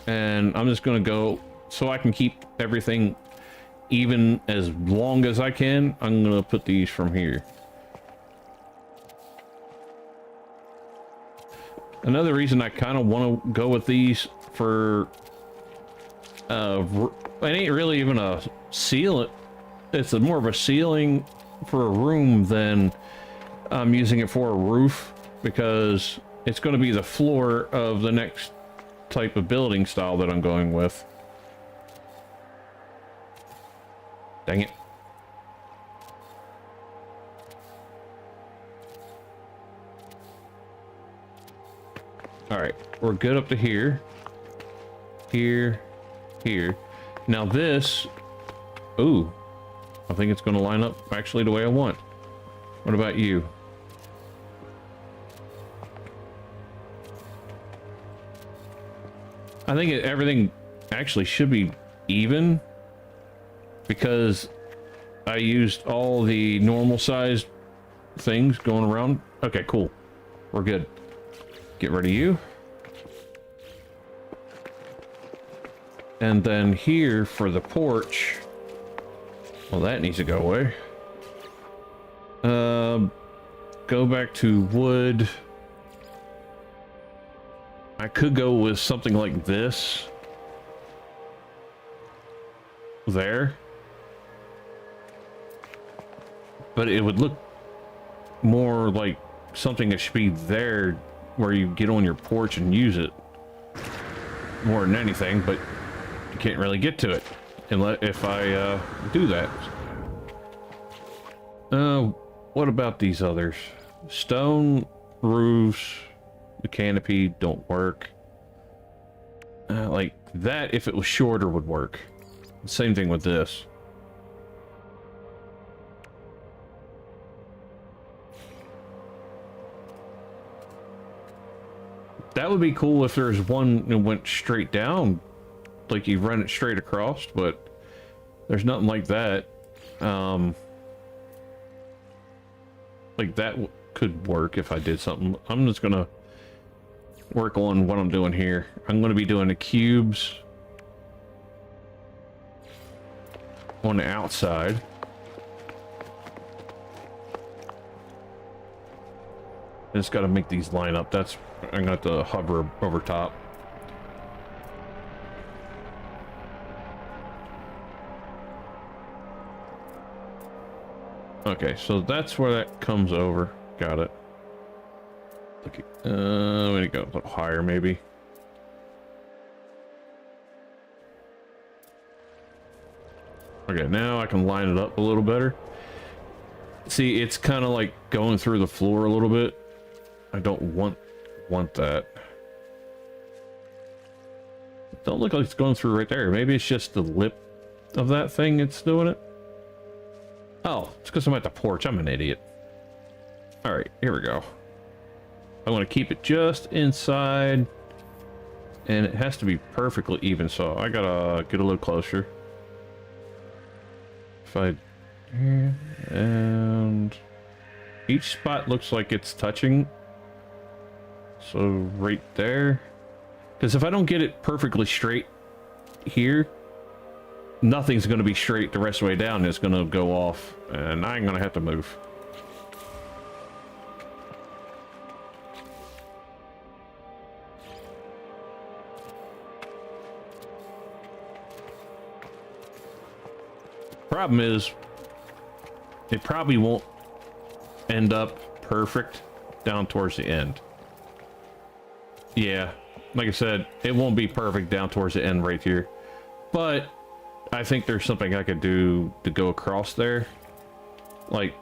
And I'm just gonna go, so I can keep everything even as long as I can, I'm gonna put these from here. Another reason I kind of want to go with these for, it ain't really even a seal, it's more of a ceiling for a room than I'm using it for a roof, because it's going to be the floor of the next type of building style that I'm going with. Dang it. All right, we're good up to here. Here, here. Now this, ooh, I think it's going to line up actually the way I want. What about you? I think everything actually should be even, because I used all the normal sized things going around. Okay, cool. We're good. Get rid of you. And then here for the porch, well, that needs to go away. Go back to wood. I could go with something like this. There. But it would look more like something that should be there where you get on your porch and use it more than anything, but you can't really get to it unless if I do that. What about these others? Stone roofs, the canopy don't work. Like that, if it was shorter, would work. Same thing with this. That would be cool if there's one that went straight down, like you run it straight across, but there's nothing like that. Like that could work if I did something. I'm just gonna work on what I'm doing here. I'm gonna be doing the cubes on the outside. I just got to make these line up. That's I'm gonna have to hover over top. Okay, so that's where that comes over. Got it. Okay, we need to go a little higher, maybe. Okay, now I can line it up a little better. See, it's kind of like going through the floor a little bit. I don't want that. Don't look like it's going through right there. Maybe it's just the lip of that thing that's doing it. Oh, it's because I'm at the porch. I'm an idiot. All right, here we go. I want to keep it just inside, and it has to be perfectly even. So I gotta get a little closer. If I and each spot looks like it's touching. So right there, because if I don't get it perfectly straight here, nothing's going to be straight the rest of the way down. It's going to go off, and I'm going to have to move. Problem is, it probably won't end up perfect down towards the end. Yeah, like I said, it won't be perfect down towards the end right here, but I think there's something I could do to go across there, like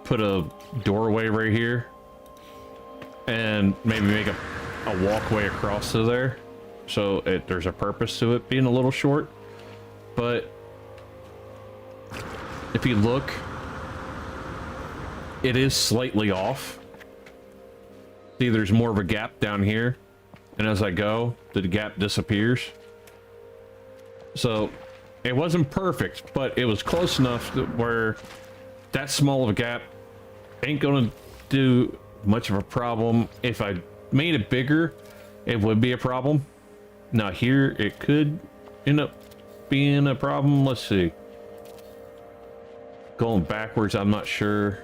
put a doorway right here and maybe make a walkway across to there, so there's a purpose to it being a little short. But if you look, it is slightly off. See, there's more of a gap down here, and as I go, the gap disappears. So it wasn't perfect, but it was close enough that where that small of a gap ain't gonna do much of a problem. If I made it bigger, it would be a problem. Now here, it could end up being a problem. Let's see. Going backwards, I'm not sure.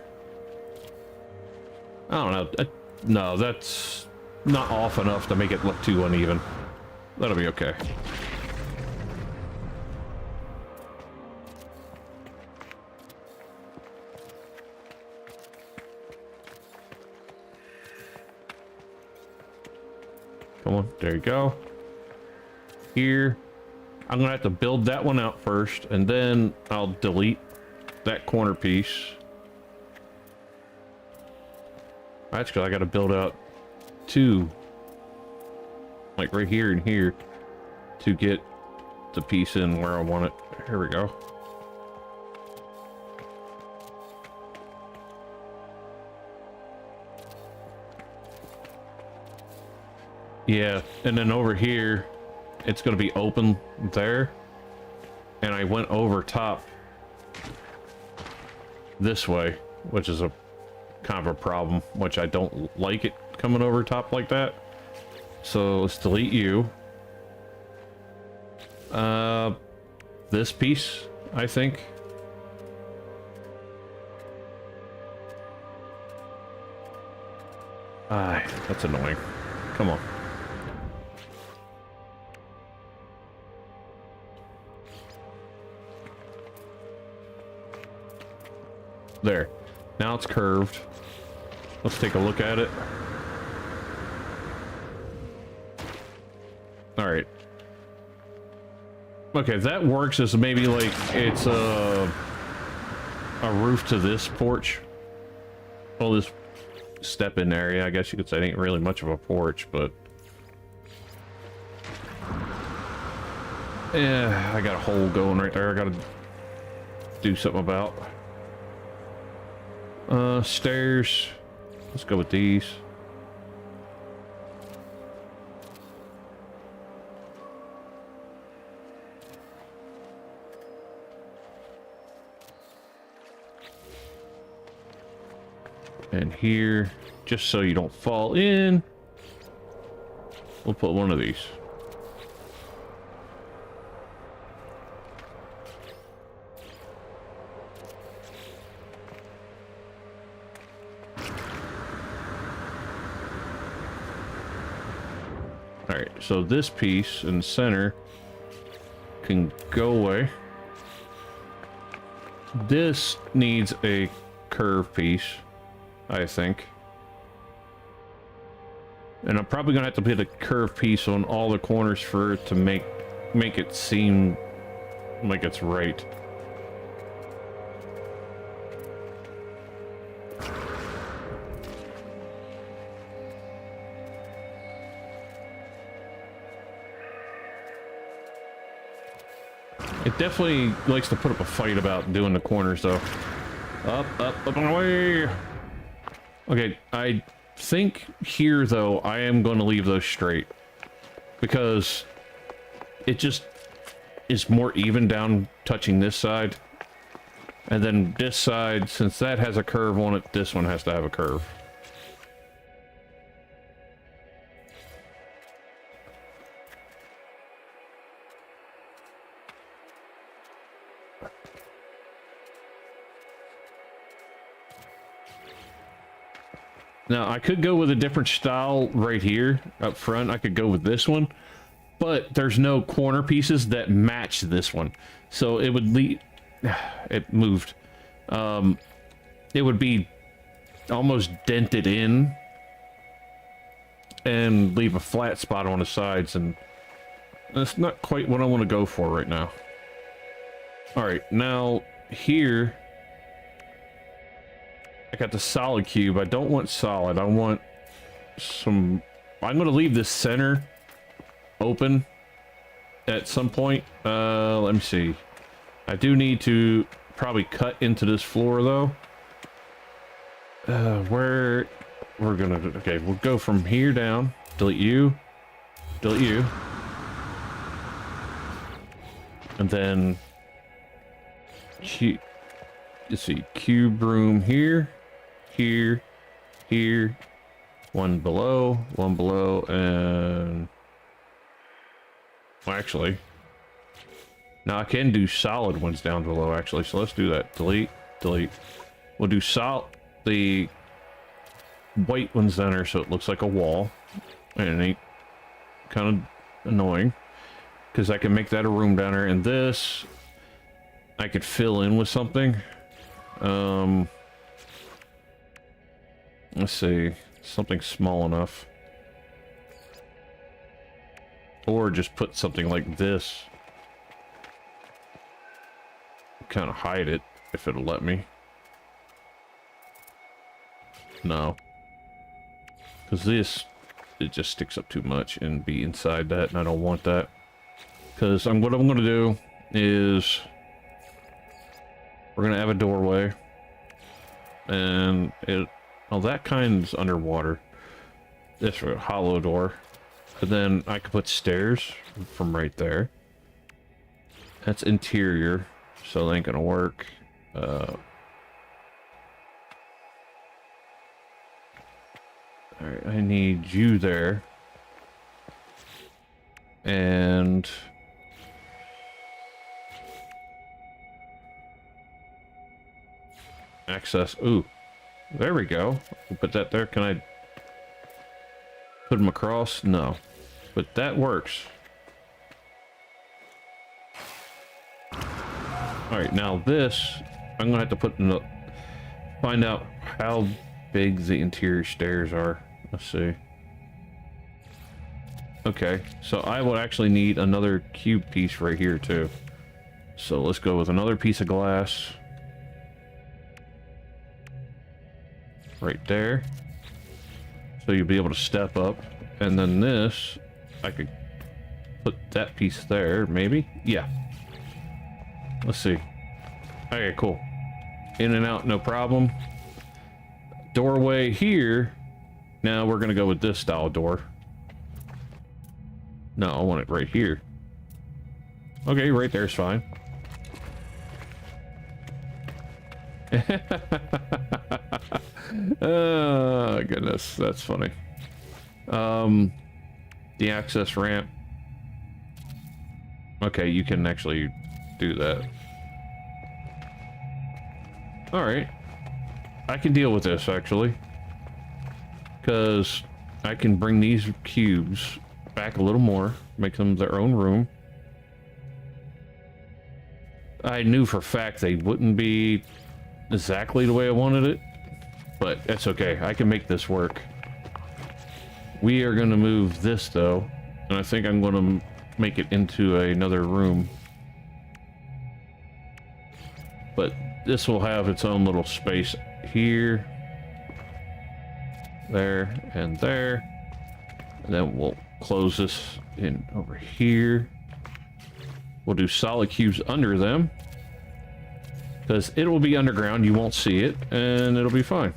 I don't know. No, that's not off enough to make it look too uneven. That'll be okay. Come on, there you go. Here, I'm gonna have to build that one out first, and then I'll delete that corner piece. That's because I got to build out two, like right here and here, to get the piece in where I want it. Here we go. Yeah, and then over here, it's going to be open there, and I went over top this way, which is a kind of a problem, which I don't like it coming over top like that. So let's delete you. This piece, I think. Ah, that's annoying. Come on. There. Now it's curved. Let's take a look at it. All right. Okay, that works as maybe like it's a roof to this porch. Well, this step-in area, I guess you could say, it ain't really much of a porch, but yeah, I got a hole going right there. I gotta do something about. Stairs. Let's go with these. And here, just so you don't fall in, we'll put one of these. All right, so this piece in the center can go away. This needs a curve piece, I think. And I'm probably gonna have to put a curve piece on all the corners for it to make it seem like it's right. It definitely likes to put up a fight about doing the corners, though. Up, and away! Okay, I think here, though, I am going to leave those straight. Because it just is more even down touching this side. And then this side, since that has a curve on it, this one has to have a curve. Now, I could go with a different style right here up front. I could go with this one, but there's no corner pieces that match this one. So it would leave... It moved. It would be almost dented in and leave a flat spot on the sides, and that's not quite what I want to go for right now. All right, now here... I got the solid cube. I don't want solid. I want some... I'm going to leave this center open at some point. Let me see. I do need to probably cut into this floor, though. Where... We're going to... Okay, we'll go from here down. Delete you. Delete you. And then... Let's see. Cube room here. Here, here, one below, and... Well, actually... Now I can do solid ones down below, actually, so let's do that. Delete, delete. We'll do the white ones down there so it looks like a wall. And it ain't kind of annoying. Because I can make that a room down there, and this... I could fill in with something. Let's see, something small enough. Or just put something like this. Kind of hide it, if it'll let me. No. Because this, it just sticks up too much and be inside that, and I don't want that. Because what I'm going to do is... We're going to have a doorway. And it... Oh, that kind's underwater. This a hollow door. And then I could put stairs from right there. That's interior, so that ain't gonna work. Alright, I need you there. And... access. Ooh. There we go. We'll put that there. Can I put them across? No. But that works. Alright, now this, I'm going to have to put in the... Find out how big the interior stairs are. Let's see. Okay, so I will actually need another cube piece right here too. So let's go with another piece of glass. Right there. So you'll be able to step up. And then this, I could put that piece there, maybe? Yeah. Let's see. Okay, cool. In and out, no problem. Doorway here. Now we're gonna go with this style door. No, I want it right here. Okay, right there's fine. Oh, goodness, that's funny. The access ramp. Okay, you can actually do that. Alright. I can deal with this, actually. Because I can bring these cubes back a little more, make them their own room. I knew for a fact they wouldn't be exactly the way I wanted it, but that's okay. I can make this work. We are going to move this, though, and I think I'm going to make it into another room. But this will have its own little space here, there, and there. And then we'll close this in over here. We'll do solid cubes under them, because it will be underground. You won't see it, and it'll be fine.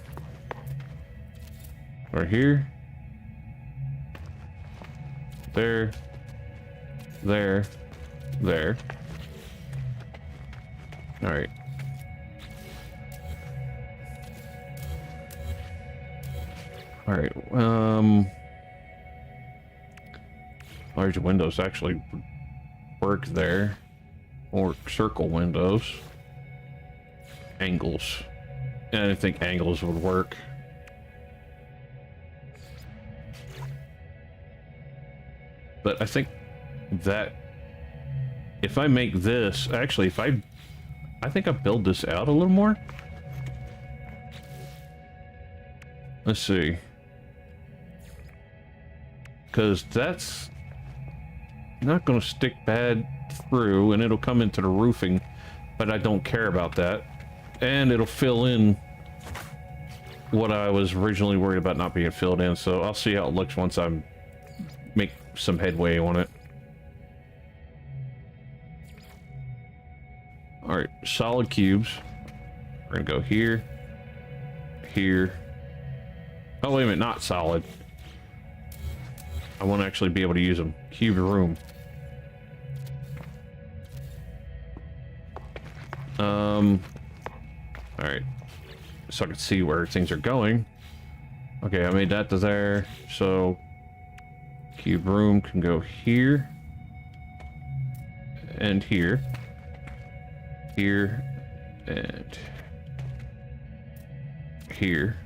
Right here. There. There. There. All right. All right. Large windows actually work there, or circle windows. Angles. And I think angles would work. But I think that if I make this, actually, if I think I build this out a little more. Let's see. Because that's not going to stick bad through, and it'll come into the roofing, but I don't care about that. And it'll fill in what I was originally worried about not being filled in, so I'll see how it looks once I make some headway on it. Alright, solid cubes. We're gonna go here, here. Oh, wait a minute, not solid. I want to actually be able to use them. Cube room. Alright. So I can see where things are going. Okay, I made that to there. So cube room can go here. And here. Here. And here.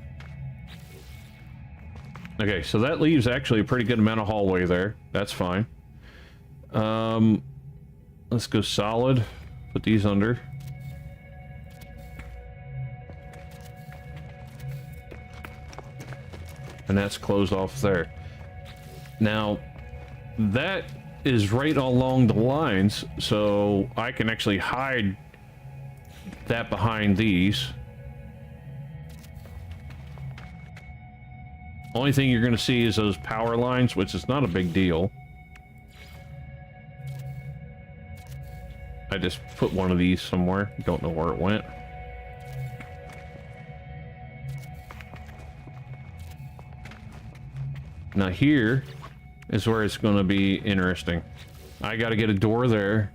Okay, so that leaves actually a pretty good amount of hallway there. That's fine. Let's go solid. Put these under. And that's closed off there. Now, that is right along the lines, so I can actually hide that behind these. Only thing you're going to see is those power lines, which is not a big deal. I just put one of these somewhere. Don't know where it went. Now here is where it's going to be interesting. I got to get a door there.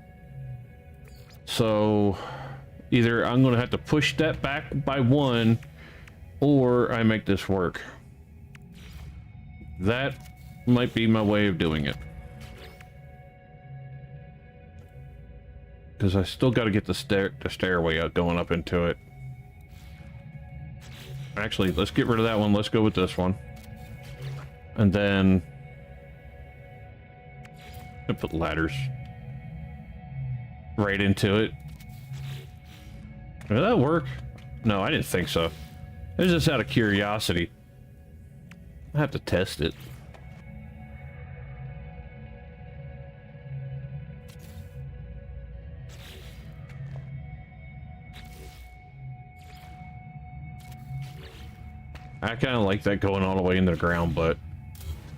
So either I'm going to have to push that back by one, or I make this work. That might be my way of doing it. Because I still got to get the stairway out going up into it. Actually, let's get rid of that one. Let's go with this one. And then I put ladders right into it. Did that work? No, I didn't think so. It's just out of curiosity. I have to test it. I kind of like that going all the way into the ground, but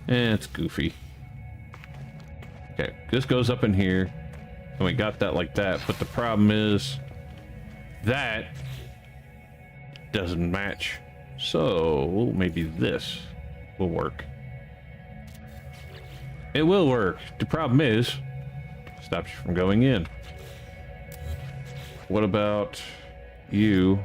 it's goofy. Okay, this goes up in here, and we got that like that, but the problem is that doesn't match. So maybe this will work. It will work. The problem is, stops you from going in. What about you?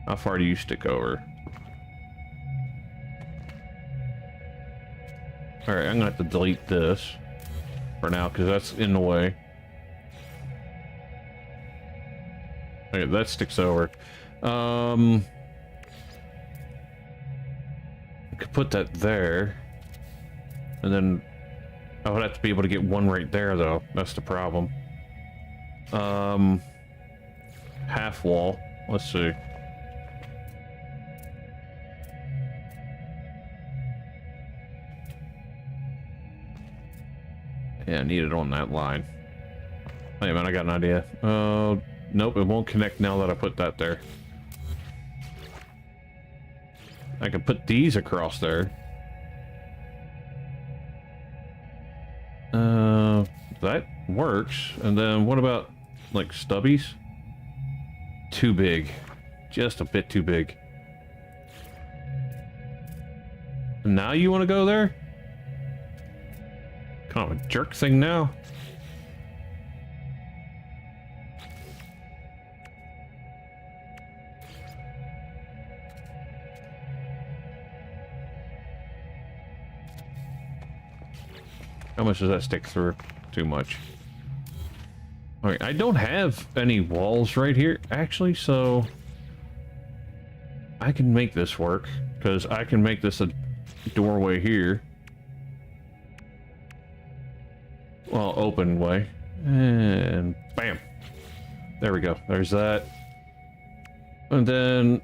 How far do you stick over? Alright, I'm gonna have to delete this for now because that's in the way. Okay, that sticks over. I could put that there. And then I would have to be able to get one right there though. That's the problem. Half wall. Let's see. Yeah, I need it on that line. Wait a minute, I got an idea. Nope, it won't connect now that I put that there. I can put these across there. That works. And then what about, like, stubbies? Too big. Just a bit too big. Now you want to go there? Kind of a jerk thing now. How much does that stick through? Too much. Alright, I don't have any walls right here, actually, so I can make this work, because I can make this a doorway here. Well, open way. And bam. There we go. There's that. And then,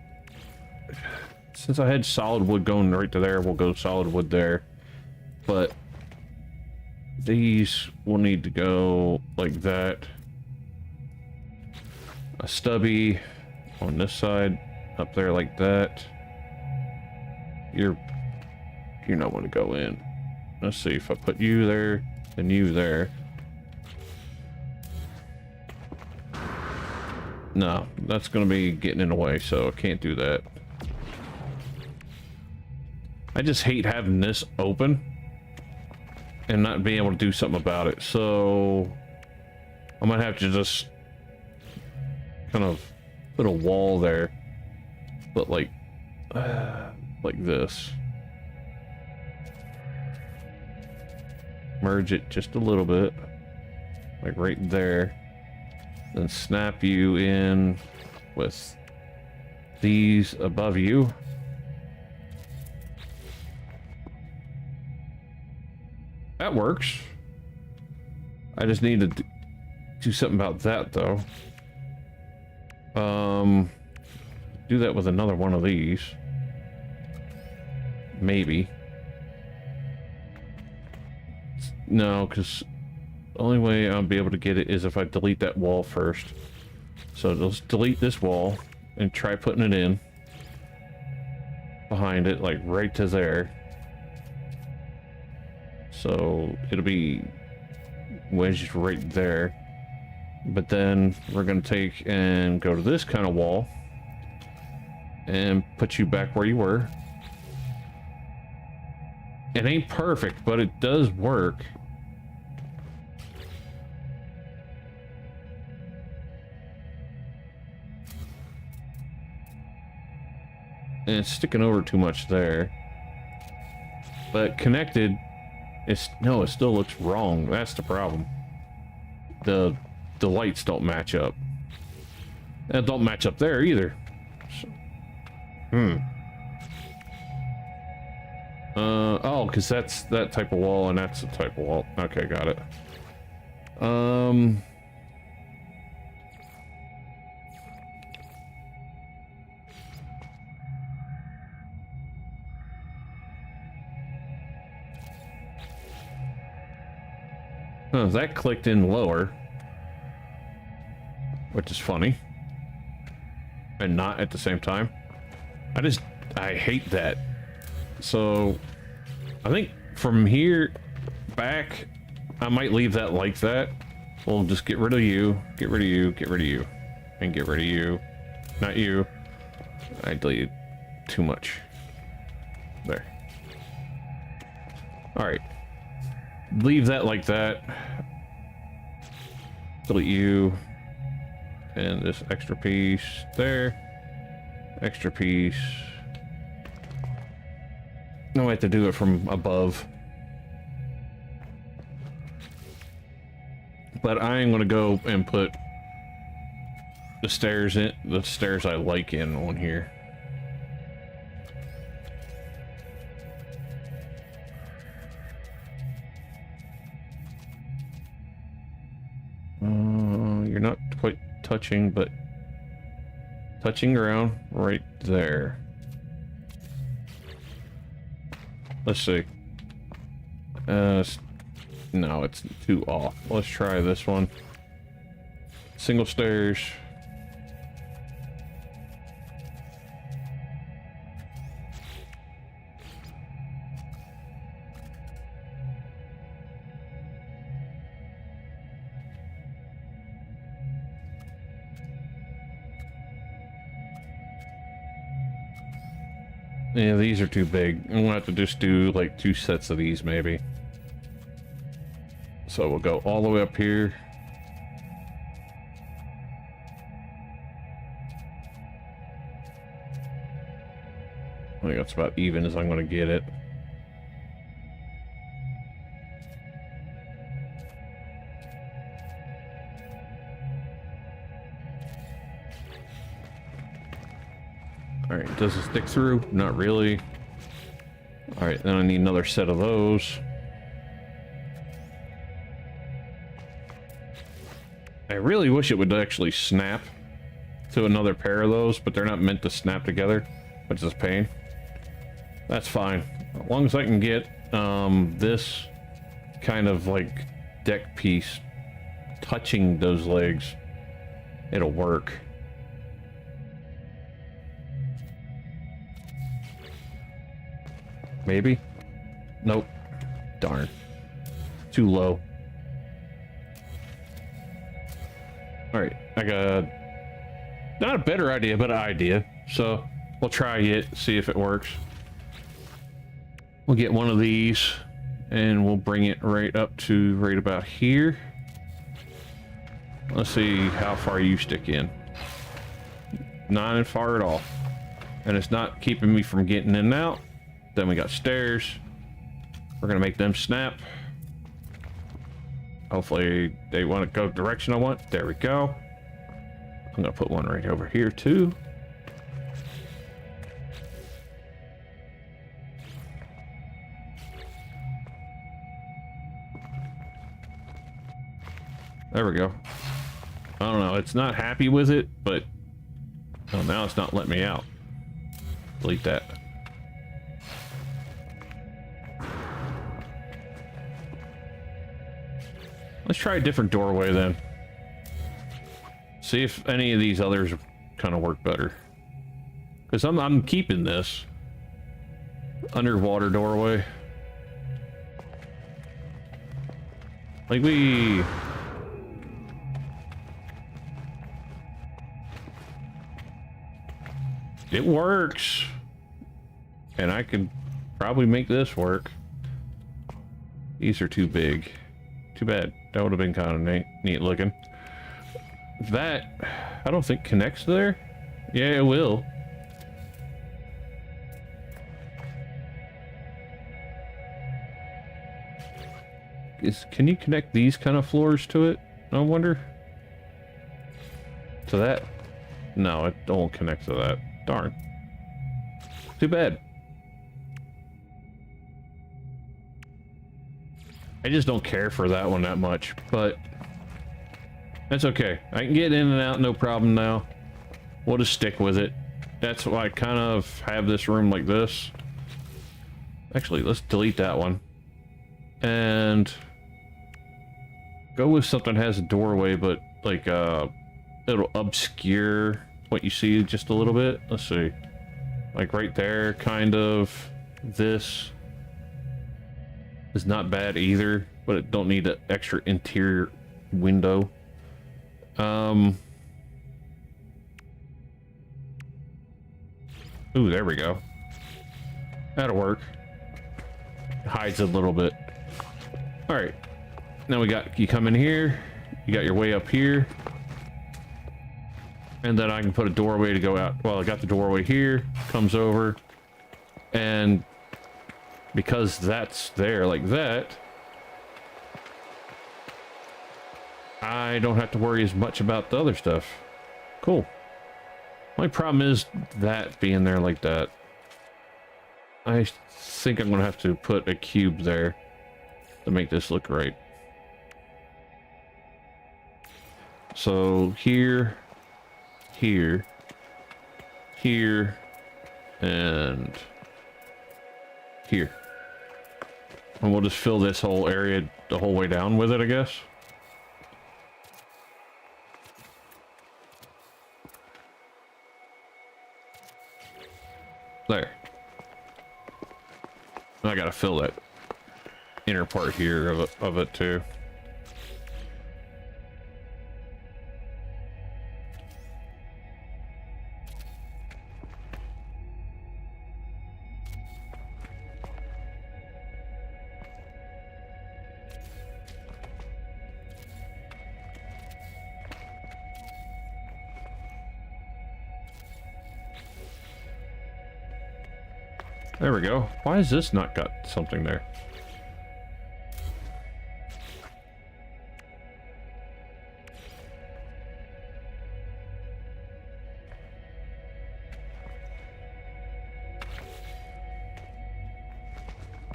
since I had solid wood going right to there, we'll go solid wood there. But these will need to go like that. A stubby on this side, up there like that. You're not going to go in. Let's see if I put you there and you there. No, that's going to be getting in the way, so I can't do that. I just hate having this open and not being able to do something about it. So I might have to just kind of put a wall there, but like this. Merge it just a little bit, like right there. Then snap you in with these above you. That works. I just need to do something about that though. Do that with another one of these. Maybe. No, because the only way I'll be able to get it is if I delete that wall first. So let's delete this wall and try putting it in behind it, like right to there. So it'll be wedged right there. But then we're going to take and go to this kind of wall and put you back where you were. It ain't perfect, but it does work. And it's sticking over too much there. But connected, it still looks wrong. That's the problem. The lights don't match up. And don't match up there either. Oh, because that's that type of wall and that's the type of wall. Okay, got it. Oh, that clicked in lower, which is funny, and not at the same time. I hate that. So I think from here back, I might leave that like that. We'll just get rid of you, get rid of you, get rid of you, and get rid of you. Not you. I deleted too much. There. Alright. Leave that like that. Delete you. And this extra piece there. Extra piece. No, I have to do it from above. But I am going to go and put the stairs I like in on here. You're not quite touching, but touching ground right there. Let's see. No, it's too off. Let's try this one. Single stairs. Yeah, these are too big. I'm gonna have to just do like 2 sets of these maybe. So we'll go all the way up here. I think that's about even as I'm gonna get it. Alright, does it stick through? Not really. Alright, then I need another set of those. I really wish it would actually snap to another pair of those, but they're not meant to snap together, which is a pain. That's fine. As long as I can get this kind of like deck piece touching those legs, it'll work. Maybe? Nope. Darn. Too low. Alright, I got not a better idea, but an idea. So we'll try it, see if it works. We'll get one of these and we'll bring it right up to right about here. Let's see how far you stick in. Not far at all. And it's not keeping me from getting in and out. Then we got stairs. We're gonna make them snap. Hopefully they want to go the direction I want. There we go. I'm gonna put one right over here too. There we go. I don't know, it's not happy with it, but oh, now it's not letting me out. Delete that. Let's try a different doorway then. See if any of these others kind of work better. Because I'm keeping this underwater doorway. Like it works. And I could probably make this work. These are too big. Too bad. That would have been kind of neat looking. That, I don't think connects there. Yeah, it will. Can you connect these kind of floors to it? I wonder. To that? No, it don't connect to that. Darn. Too bad. I just don't care for that one that much, but that's okay. I can get in and out, no problem now. We'll just stick with it. That's why I kind of have this room like this. Actually, let's delete that one. And go with something that has a doorway, but like it'll obscure what you see just a little bit. Let's see, like right there, kind of. This is not bad either, but it don't need an extra interior window. Ooh, there we go. That'll work. Hides it a little bit. All right. Now we got, you come in here, you got your way up here. And then I can put a doorway to go out. Well, I got the doorway here, comes over. And because that's there like that, I don't have to worry as much about the other stuff. Cool. My problem is that being there like that. I think I'm gonna have to put a cube there to make this look right. So here, here, here, and here. And we'll just fill this whole area the whole way down with it, I guess. There. I gotta fill that inner part here of it too. There we go. Why has this not got something there?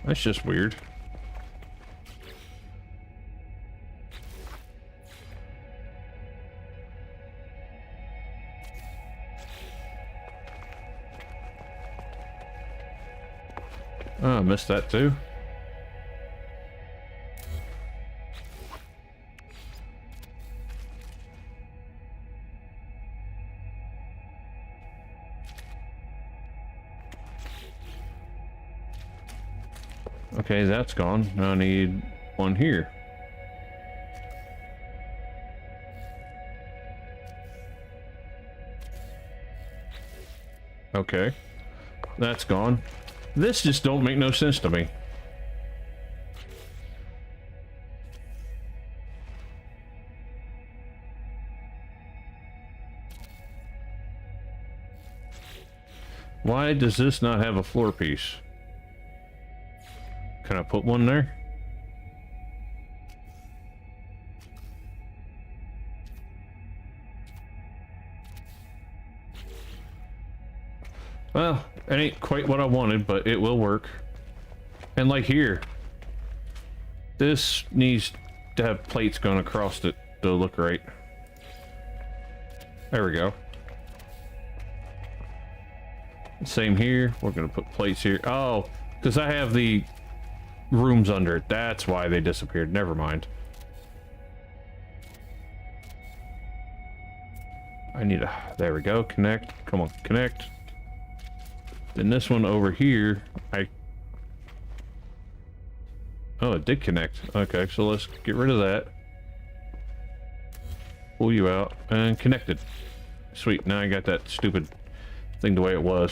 That's just weird. Oh, I missed that too. Okay, that's gone. Now I need one here. Okay, that's gone. This just don't make no sense to me. Why does this not have a floor piece? Can I put one there? Well, it ain't quite what I wanted, but it will work. And like here, this needs to have plates going across it to look right. There we go. Same here. We're gonna put plates here. Oh, because I have the rooms under it. That's why they disappeared. Never mind. I need a... There we go. Connect. Come on, connect. Then this one over here, oh, it did connect. Okay, so let's get rid of that. Pull you out and connect it. Sweet, now I got that stupid thing the way it was.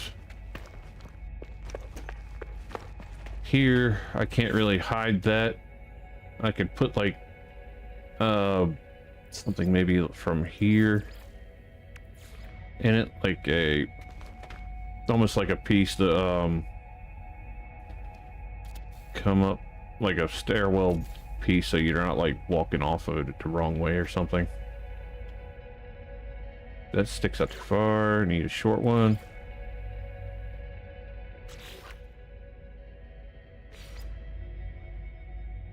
Here, I can't really hide that. I could put like, something maybe from here in it, like a... almost like a piece to come up like a stairwell piece so you're not like walking off of it the wrong way or something. That sticks out too far. Need a short one.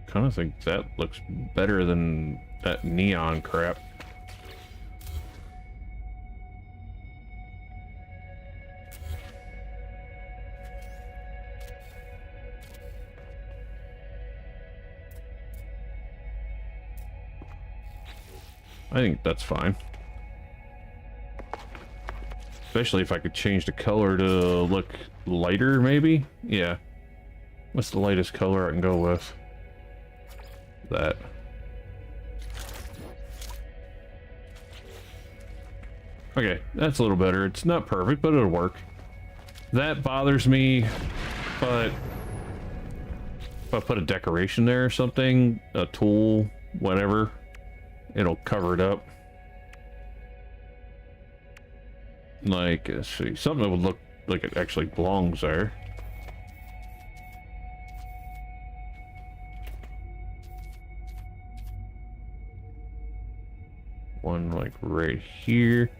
Kind of think that looks better than that neon crap. I think that's fine. Especially if I could change the color to look lighter, maybe? Yeah. What's the lightest color I can go with? That. Okay, that's a little better. It's not perfect, but it'll work. That bothers me, but if I put a decoration there or something, a tool, whatever, it'll cover it up. Like, let's see, something that would look like it actually belongs there. One like right here.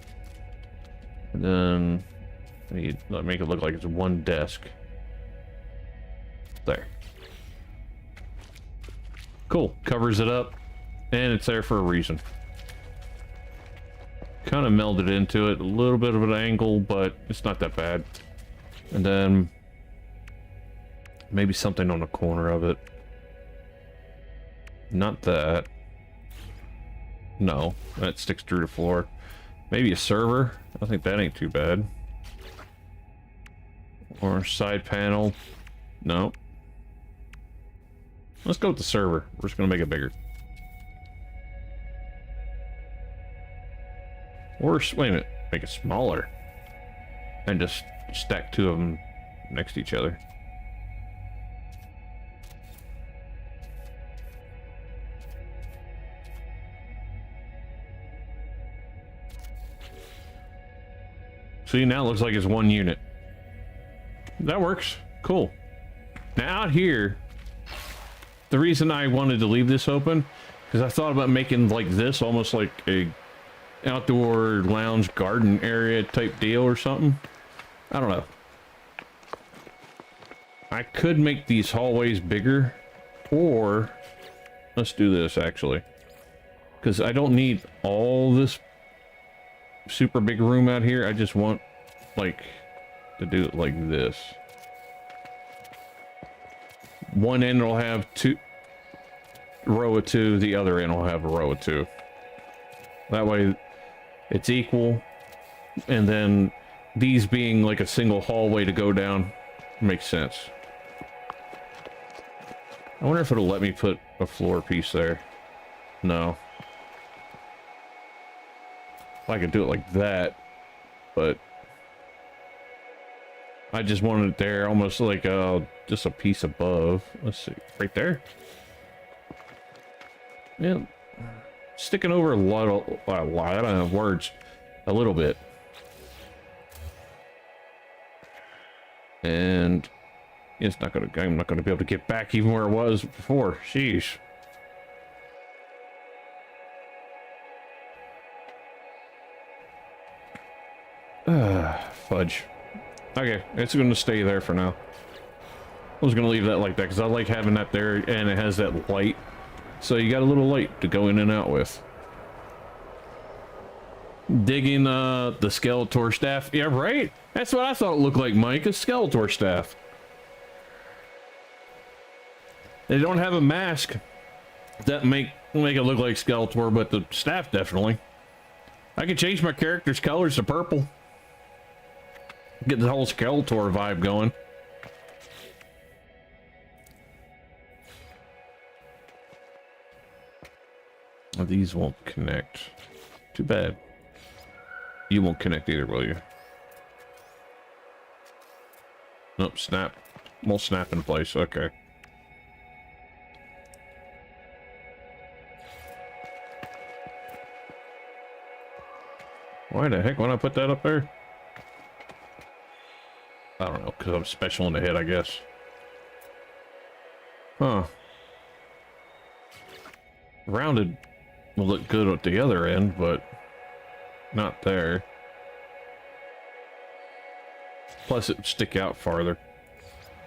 And then make it look like it's one desk. There. Cool. Covers it up. And it's there for a reason. Kind of melded into it. A little bit of an angle, but it's not that bad. And then maybe something on the corner of it. Not that. No, that sticks through the floor. Maybe a server. I think that ain't too bad. Or a side panel. No. Let's go with the server. We're just gonna make it bigger. Or, wait a minute, make it smaller. And just stack two of them next to each other. See, now it looks like it's one unit. That works. Cool. Now out here, the reason I wanted to leave this open, because I thought about making like this almost like a outdoor lounge garden area type deal or something. I don't know. I could make these hallways bigger, or let's do this actually, because I don't need all this super big room out here. I just want like to do it like this. One end will have row of two, the other end will have a row of two. That way it's equal, and then these being like a single hallway to go down makes sense. I wonder if it'll let me put a floor piece there. No. I could do it like that, but I just wanted it there almost like just a piece above. Let's see, right there. Yeah, sticking over a lot, I don't have words, a little bit. And it's not gonna, I'm not gonna be able to get back even where it was before. Sheesh. Fudge. Okay, it's gonna stay there for now. I was gonna leave that like that because I like having that there, and it has that light, so you got a little light to go in and out with. Digging the Skeletor staff. Yeah, right? That's what I thought it looked like, Mike, a Skeletor staff. They don't have a mask that make it look like Skeletor, but the staff definitely. I could change my character's colors to purple. Get the whole Skeletor vibe going. Oh, these won't connect. Too bad. You won't connect either, will you? Nope, snap. We'll snap in place. Okay. Why the heck would I put that up there? I don't know, because I'm special in the head, I guess. Huh. Rounded will look good at the other end, but not there. Plus, it would stick out farther.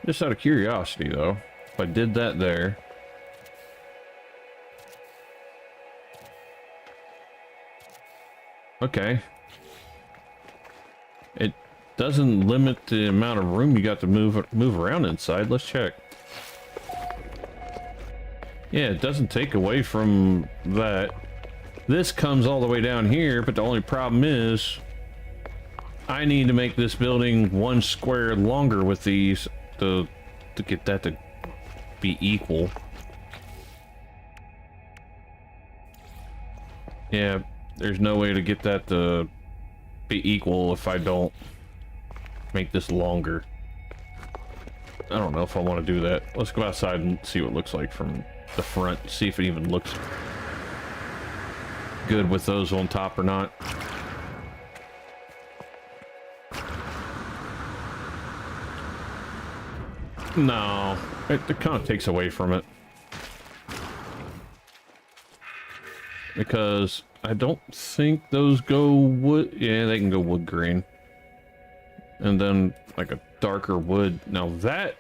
Just out of curiosity, though, if I did that there. Okay. It doesn't limit the amount of room you got to move around inside. Let's check. Yeah, it doesn't take away from that. this comes all the way down here, but the only problem is I need to make this building 1 square longer with these to get that to be equal. Yeah, there's no way to get that to be equal if I don't make this longer. I don't know if I want to do that. Let's go outside and see what it looks like from the front. See if it even looks good with those on top or not. No, it kind of takes away from it. Because I don't think those go wood. Yeah, they can go wood grain. And then like a darker wood. Now that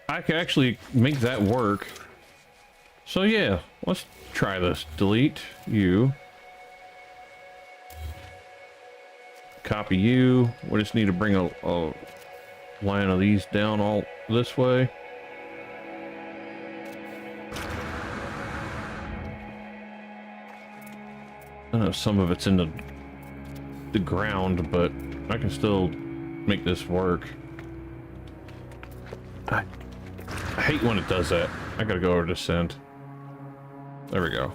I can actually make that work. So yeah, let's try this. Delete you. Copy you. We just need to bring a line of these down all this way. I know some of it's in the ground, but I can still make this work. I hate when it does that. I gotta go over to send. There we go.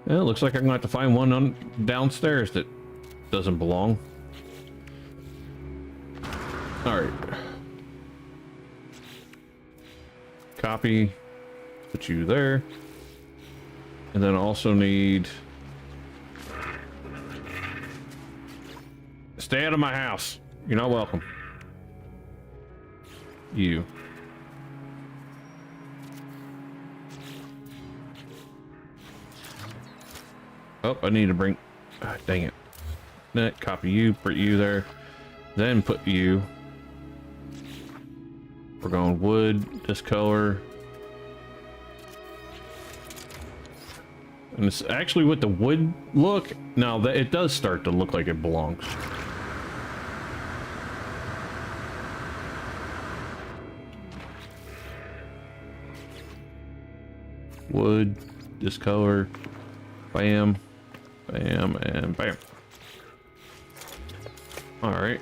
Yeah, it looks like I'm gonna have to find one downstairs that doesn't belong. All right. Copy. Put you there. And then also need... Stay out of my house. You're not welcome. You. Oh, I need to bring... Ah, dang it. Net, copy you, put you there. Then put you. We're going wood, this color. And it's actually with the wood look. Now that it does start to look like it belongs. Wood, this color. Bam, bam, and bam. All right.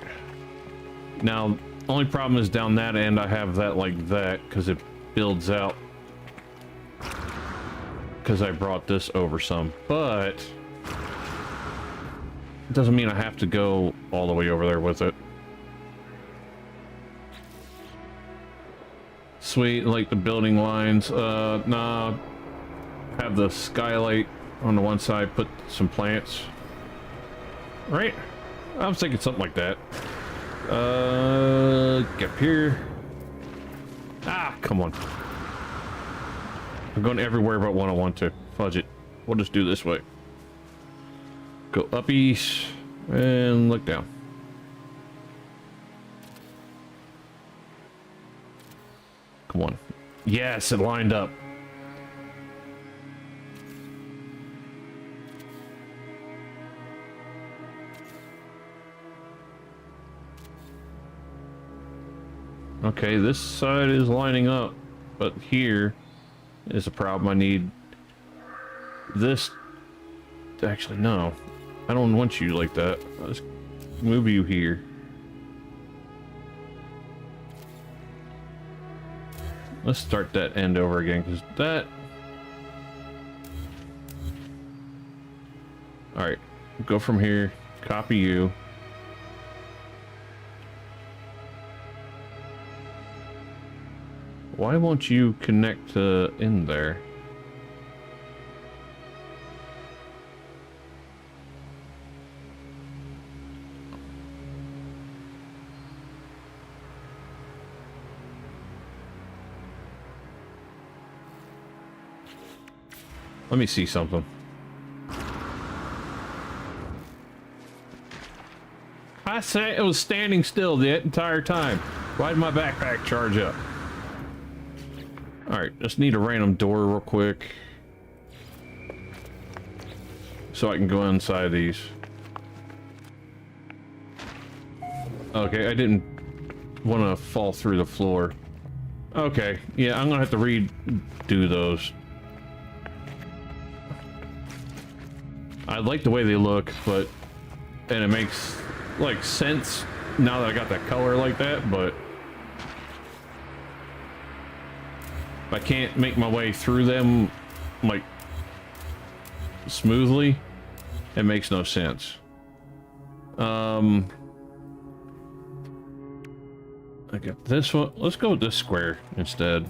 Now, only problem is down that end. I have that like that because it builds out. Because I brought this over some, but it doesn't mean I have to go all the way over there with it. Sweet, like the building lines. Nah. Have the skylight on the one side, put some plants. Right? I was thinking something like that. Get up here. Ah, come on. I'm going everywhere but one I want to. Fudge it. We'll just do this way. Go up east and look down. Come on. Yes, it lined up. Okay, this side is lining up, but here is a problem. I need this. Actually, no. I don't want you like that. I'll just move you here. Let's start that end over again, because that... Alright, go from here, copy you. Why won't you connect in there? Let me see something. I say it was standing still the entire time. Why did my backpack charge up? Alright, just need a random door real quick. So I can go inside these. Okay, I didn't want to fall through the floor. Okay, yeah, I'm gonna have to redo those. I like the way they look, but and it makes like sense now that I got that color like that, but I can't make my way through them like smoothly. It makes no sense. I got this one. Let's go with this square instead.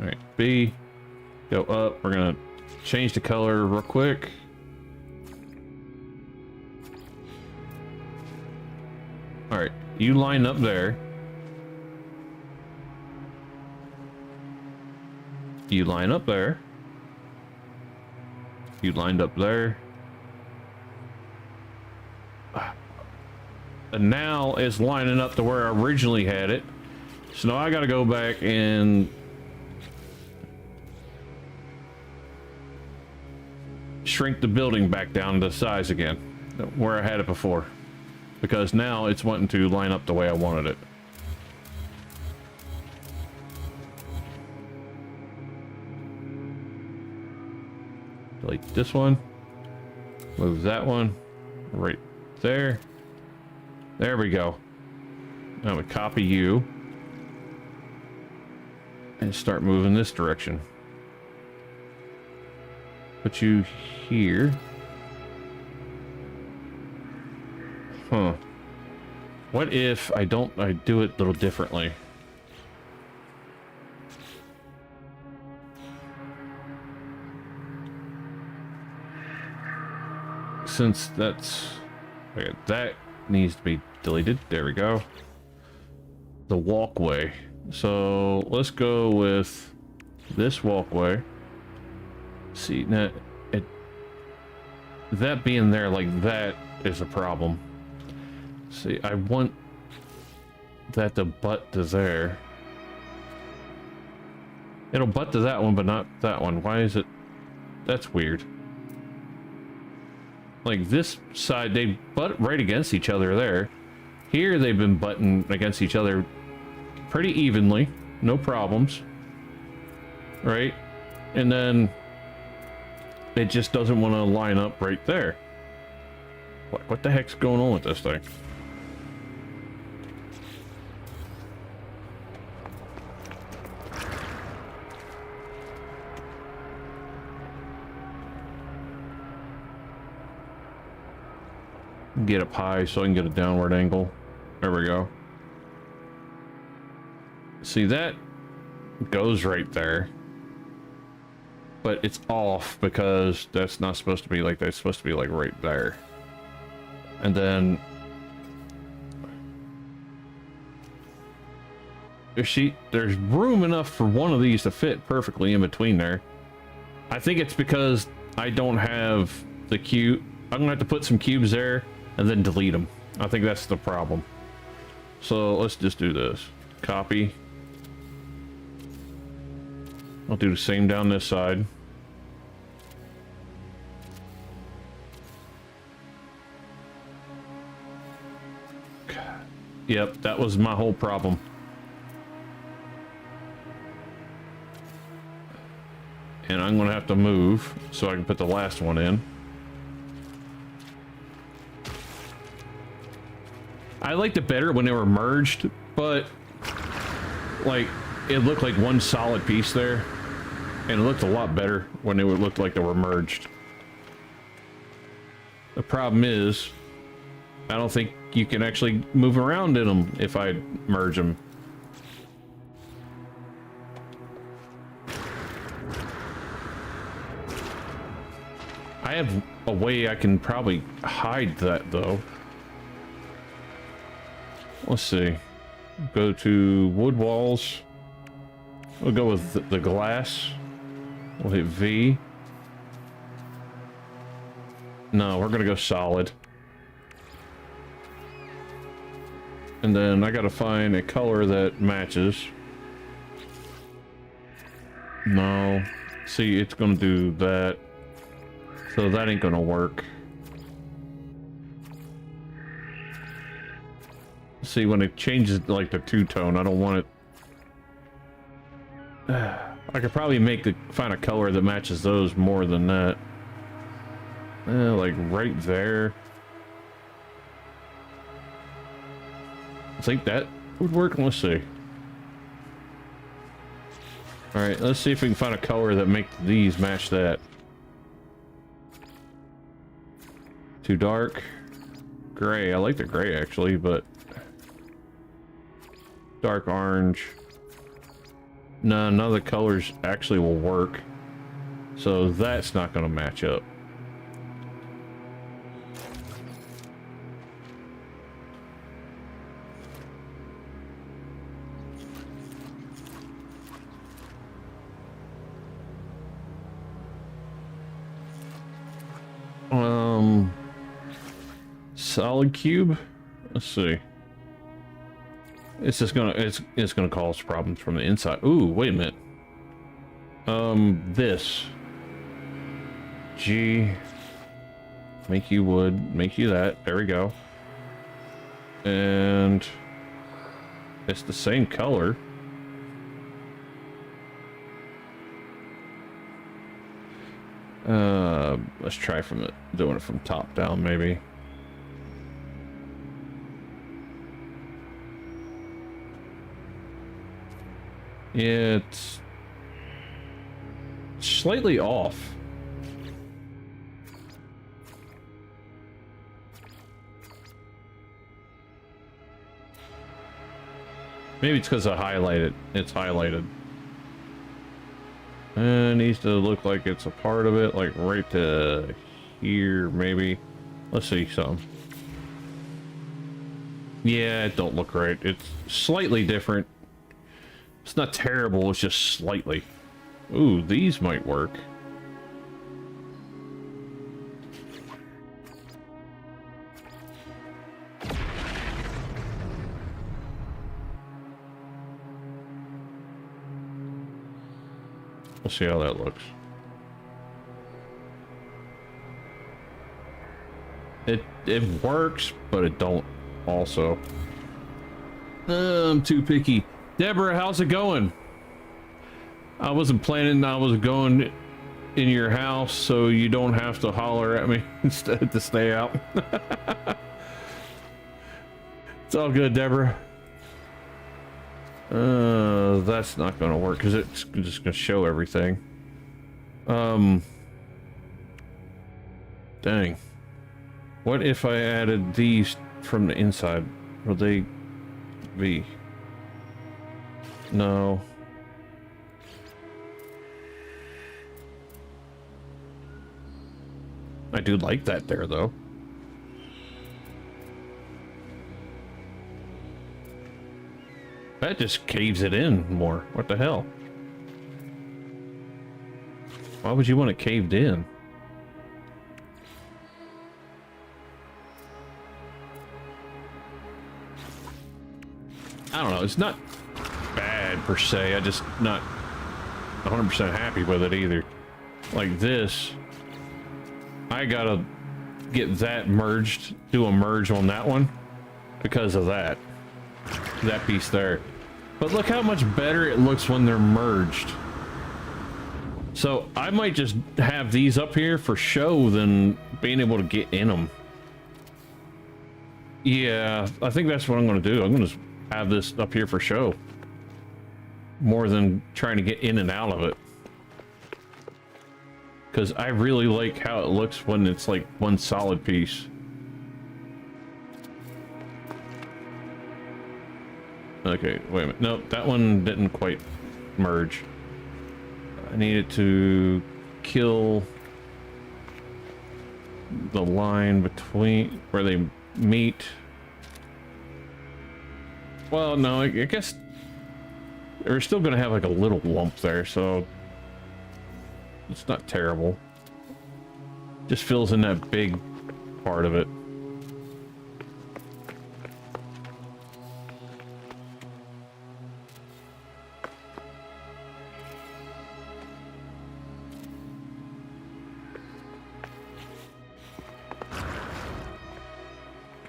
All right, B, go up. We're gonna change the color real quick. All right, you line up there. You line up there. You lined up there. And now it's lining up to where I originally had it. So now I gotta go back and shrink the building back down to size again, where I had it before. Because now it's wanting to line up the way I wanted it. Delete this one. Move that one right there. There we go. Now we copy you and start moving this direction. Put you here. Huh. What if I do it a little differently? Since that's okay, that needs to be deleted. There we go. The walkway. So let's go with this walkway. See, now that being there like that is a problem. See, I want that to butt to there. It'll butt to that one, but not that one. Why is it? That's weird. Like this side, they butt right against each other there. Here, they've been butting against each other pretty evenly. No problems. Right? And then it just doesn't want to line up right there. What the heck's going on with this thing? Get up high so I can get a downward angle. There we go. See, that goes right there. But it's off because that's not supposed to be like that. It's supposed to be like right there. And then there's room enough for one of these to fit perfectly in between there. I think it's because I don't have the cube. I'm gonna have to put some cubes there and then delete them. I think that's the problem. So let's just do this. Copy. I'll do the same down this side. Yep, that was my whole problem. And I'm gonna have to move so I can put the last one in. I liked it better when they were merged, but like it looked like one solid piece there, and it looked a lot better when they looked like they were merged. The problem is, I don't think you can actually move around in them if I merge them. I have a way I can probably hide that though. Let's see. Go to wood walls. We'll go with the glass. We'll hit V. No, we're gonna go solid. And then I gotta find a color that matches. No. See, it's gonna do that. So that ain't gonna work. See, when it changes like the two-tone, I don't want it. I could probably find a color that matches those more than that. Like right there. I think that would work. Let's see. All right, let's see if we can find a color that makes these match that. Too dark. Gray. I like the gray actually, but dark orange. No, none of the colors actually will work. So that's not going to match up. Solid cube. Let's see. It's just gonna it's gonna cause problems from the inside. Ooh, wait a minute. This G, make you wood, make you that. There we go. And it's the same color. Let's try doing it from top down, maybe. Yeah, it's slightly off. Maybe it's because I highlighted. It's highlighted. It needs to look like it's a part of it, like right to here, maybe. Let's see something. Yeah, it don't look right. It's slightly different. It's not terrible, it's just slightly. Ooh, these might work. We'll see how that looks. It works, but it don't also. I'm too picky. Deborah, how's it going? I wasn't planning I was going in your house, so you don't have to holler at me instead to stay out. It's all good, Deborah. That's not gonna work because it's just gonna show everything. Dang. What if I added these from the inside? Would they be? No. I do like that there, though. That just caves it in more. What the hell? Why would you want it caved in? I don't know. It's not bad per se. I just not 100% happy with it either. Like this, I gotta get that merged, do a merge on that one because of that piece there. But look how much better it looks when they're merged. So I might just have these up here for show than being able to get in them. Yeah, I think that's what I'm going to do. I'm going to have this up here for show more than trying to get in and out of it. Because I really like how it looks when it's like one solid piece. Okay, wait a minute. Nope, that one didn't quite merge. I needed to kill the line between where they meet. Well, no, I guess we're still gonna have like a little lump there, so it's not terrible. Just fills in that big part of it.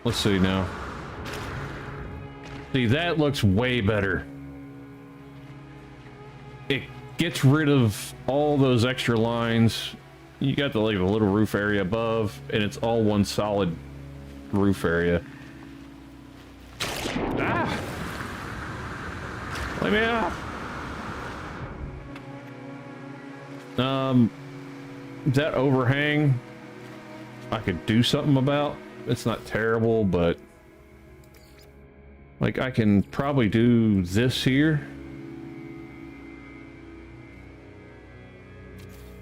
Let's see now. See, that looks way better. It gets rid of all those extra lines. You got the like the little roof area above, and it's all one solid roof area. Ah! Let me off. That overhang, I could do something about. It's not terrible, but like I can probably do this here.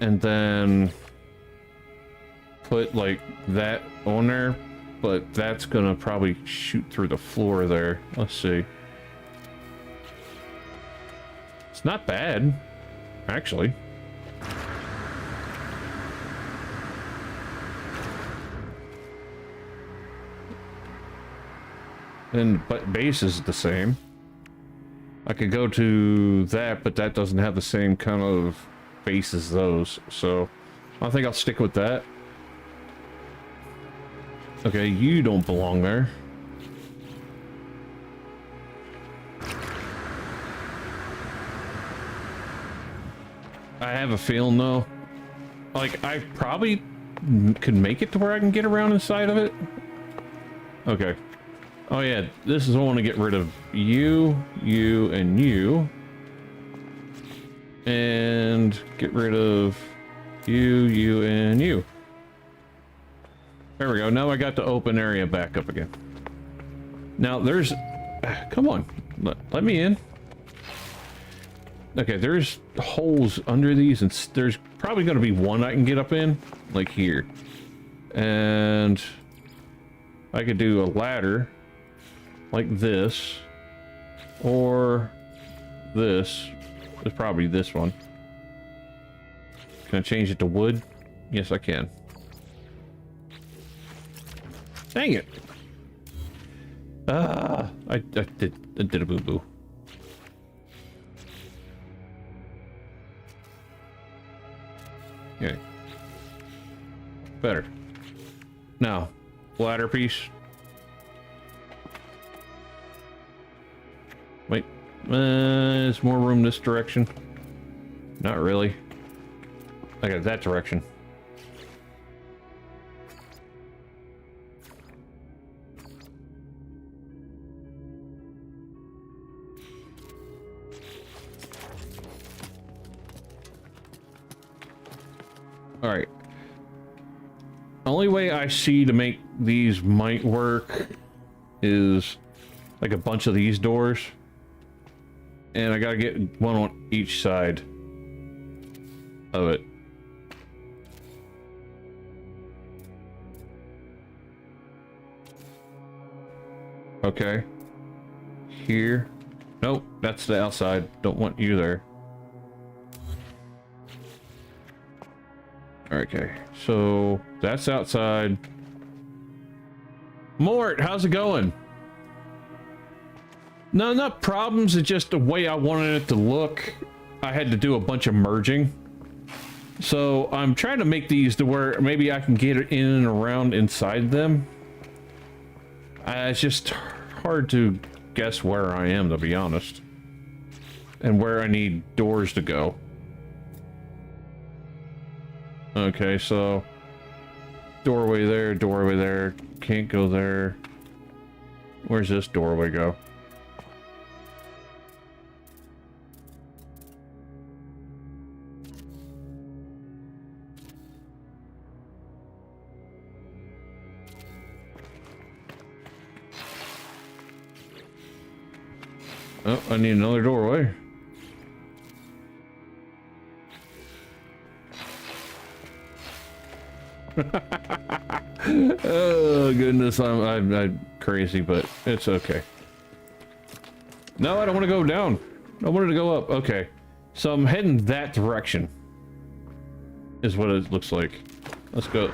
And then put like that on there, but that's gonna probably shoot through the floor there. Let's see. It's not bad, actually. And but base is the same. I could go to that, but that doesn't have the same kind of base as those, so I think I'll stick with that. Okay, you don't belong there. I have a feeling though, like I probably could make it to where I can get around inside of it. Okay. Oh yeah, this is I want to get rid of you, you, and you. And get rid of you, you, and you. There we go. Now I got the open area back up again. Now there's... Come on. Let me in. Okay, there's holes under these, and there's probably going to be one I can get up in. Like here. And... I could do a ladder. Like this. Or... this. It's probably this one. Can I change it to wood? Yes, I can. Dang it! Ah, I did a boo-boo. Okay. Better. Now, ladder piece. Wait. There's more room this direction. Not really. I got that direction. All right. Only way I see to make these might work is like a bunch of these doors. And I gotta get one on each side of it. Okay. Here. Nope, that's the outside. Don't want you there. Okay, so that's outside. Mort, how's it going? No, not problems. It's just the way I wanted it to look. I had to do a bunch of merging. So I'm trying to make these to where maybe I can get it in and around inside them. It's just hard to guess where I am, to be honest. And where I need doors to go. Okay, so... doorway there. Can't go there. Where's this doorway go? Oh, I need another doorway. Oh goodness, I'm crazy, but it's okay. No, I don't want to go down. I wanted to go up. Okay, so I'm heading that direction. Is what it looks like. Let's go.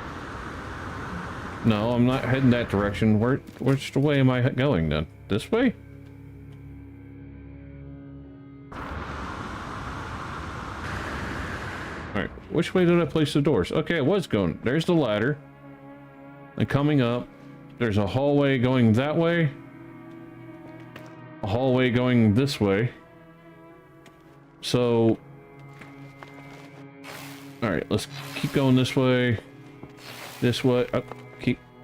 No, I'm not heading that direction. Which way am I going then? This way? Alright, which way did I place the doors? Okay, I was going. There's the ladder. And coming up, there's a hallway going that way. A hallway going this way. So, All right, let's keep going this way. This way. Oh,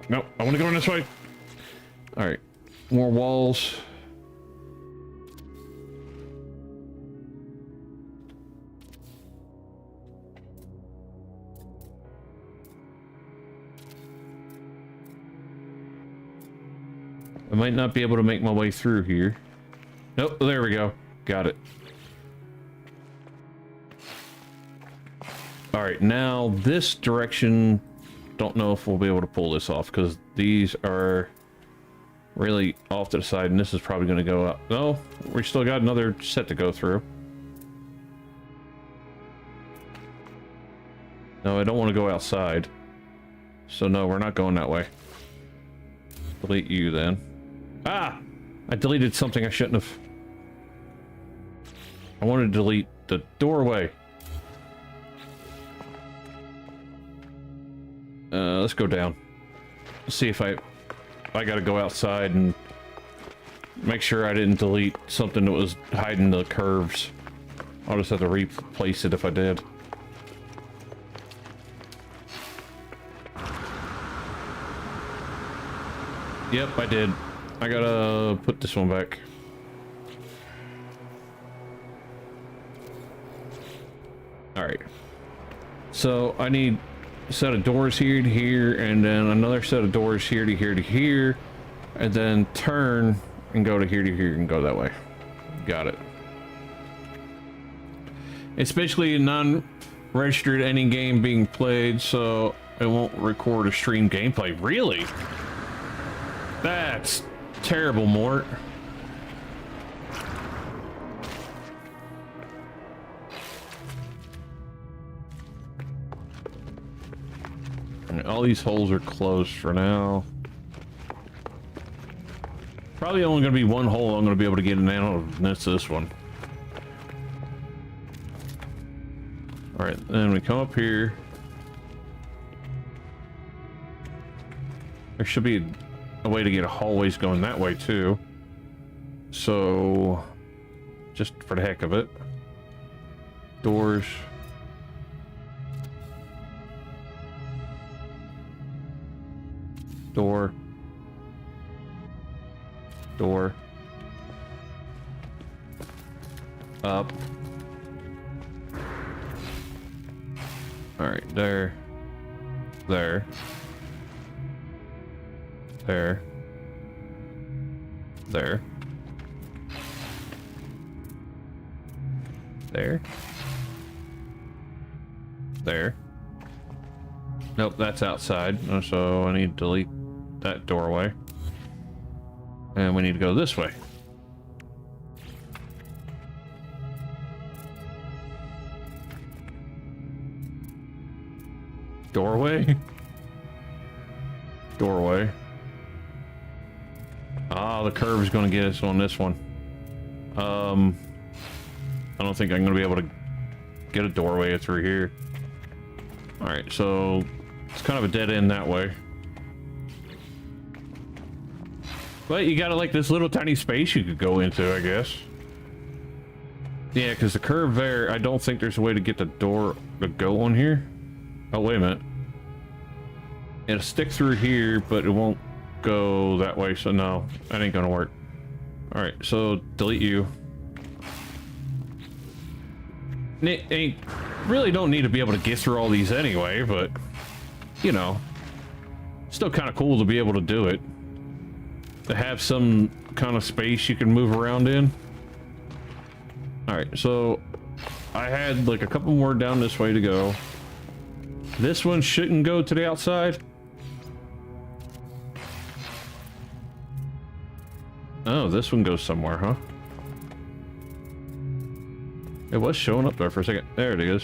no, I want to go in this way. All right, more walls. I might not be able to make my way through here. Nope, there we go. Got it. All right, now this direction, don't know if we'll be able to pull this off because these are really off to the side and this is probably going to go up. No, we still got another set to go through. No, I don't want to go outside. So no, we're not going that way. Delete you then. Ah! I deleted something I shouldn't have. I wanted to delete the doorway. Let's go down. Let's see if I gotta go outside and make sure I didn't delete something that was hiding the curves. I'll just have to replace it if I did. Yep, I did. I gotta put this one back. Alright. So I need a set of doors here to here, and then another set of doors here to here to here, and then turn and go to here to here and go that way. Got it. It's basically a non-registered any game being played, so it won't record or stream gameplay. Really? That's terrible, Mort. And all these holes are closed for now. Probably only going to be one hole I'm going to be able to get in out of, and that's this one. Alright, then we come up here. There should be a way to get hallways going that way too. So, just for the heck of it. Doors. Door. Door. Up. Alright, there. There. There. There. There. There. Nope, that's outside. So I need to delete that doorway. And we need to go this way. Doorway? Doorway. Ah, the curve is going to get us on this one. I don't think I'm going to be able to get a doorway through here. Alright, so it's kind of a dead end that way. But you got like this little tiny space you could go into, I guess. Yeah, because the curve there, I don't think there's a way to get the door to go on here. Oh, wait a minute. It'll stick through here, but it won't go that way, so no, that ain't gonna work. Alright, so delete you. Ain't really don't need to be able to get through all these anyway, but you know, still kind of cool to be able to do it. To have some kind of space you can move around in. Alright, so I had like a couple more down this way to go. This one shouldn't go to the outside. Oh, this one goes somewhere, huh? It was showing up there for a second. There it is.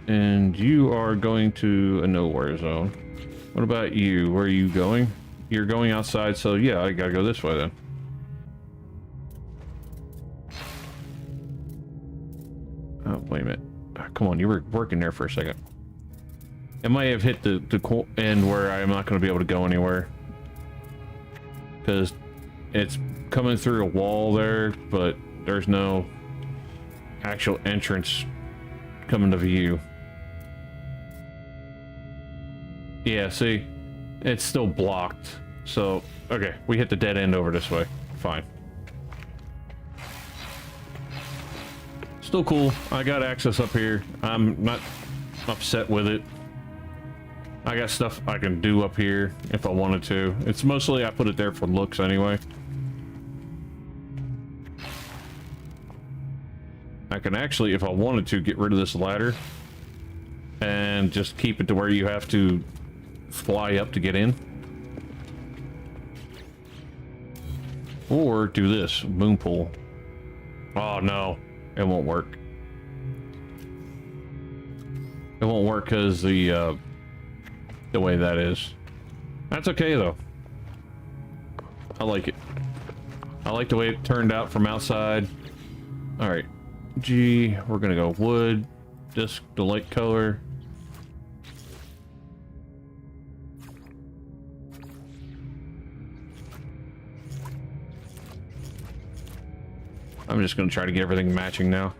And you are going to a nowhere zone. What about you? Where are you going? You're going outside, so yeah, I gotta go this way then. Oh, wait a minute. Come on, you were working there for a second. It might have hit the end where I'm not going to be able to go anywhere. Because it's coming through a wall there, but there's no actual entrance come into view. Yeah, see? It's still blocked. So, okay, we hit the dead end over this way. Fine. Still cool. I got access up here. I'm not upset with it. I got stuff I can do up here if I wanted to. It's mostly I put it there for looks anyway. I can actually, if I wanted to, get rid of this ladder and just keep it to where you have to fly up to get in. Or do this, moon pool. Oh no, it won't work. It won't work because the way that is. That's okay though. I like it. I like the way it turned out from outside. All right, G, we're gonna go wood, disc, the light color. I'm just gonna try to get everything matching now.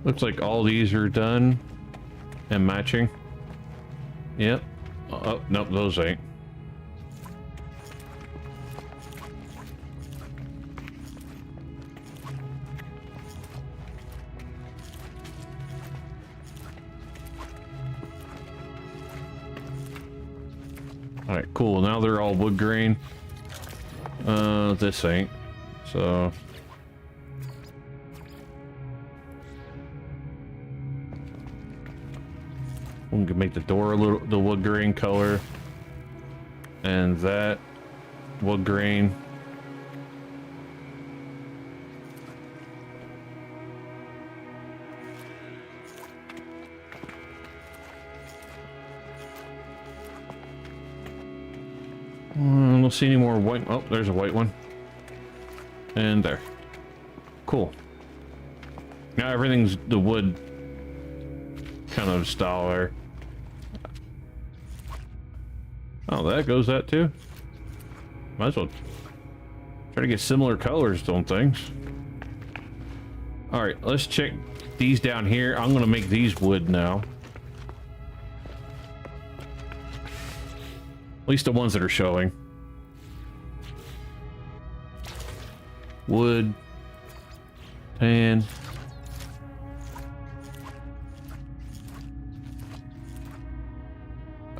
Looks like all these are done and matching. Yep. Oh, nope, those ain't. Alright, cool. Now they're all wood grain. This ain't. So... we can make the door a little, the wood grain color. And that wood grain. I don't see any more white. Oh, there's a white one. And there. Cool. Now everything's the wood kind of style there. Oh, that goes that too. Might as well try to get similar colors on things. All right, let's check these down here. I'm gonna make these wood now. At least the ones that are showing. Wood. Tan.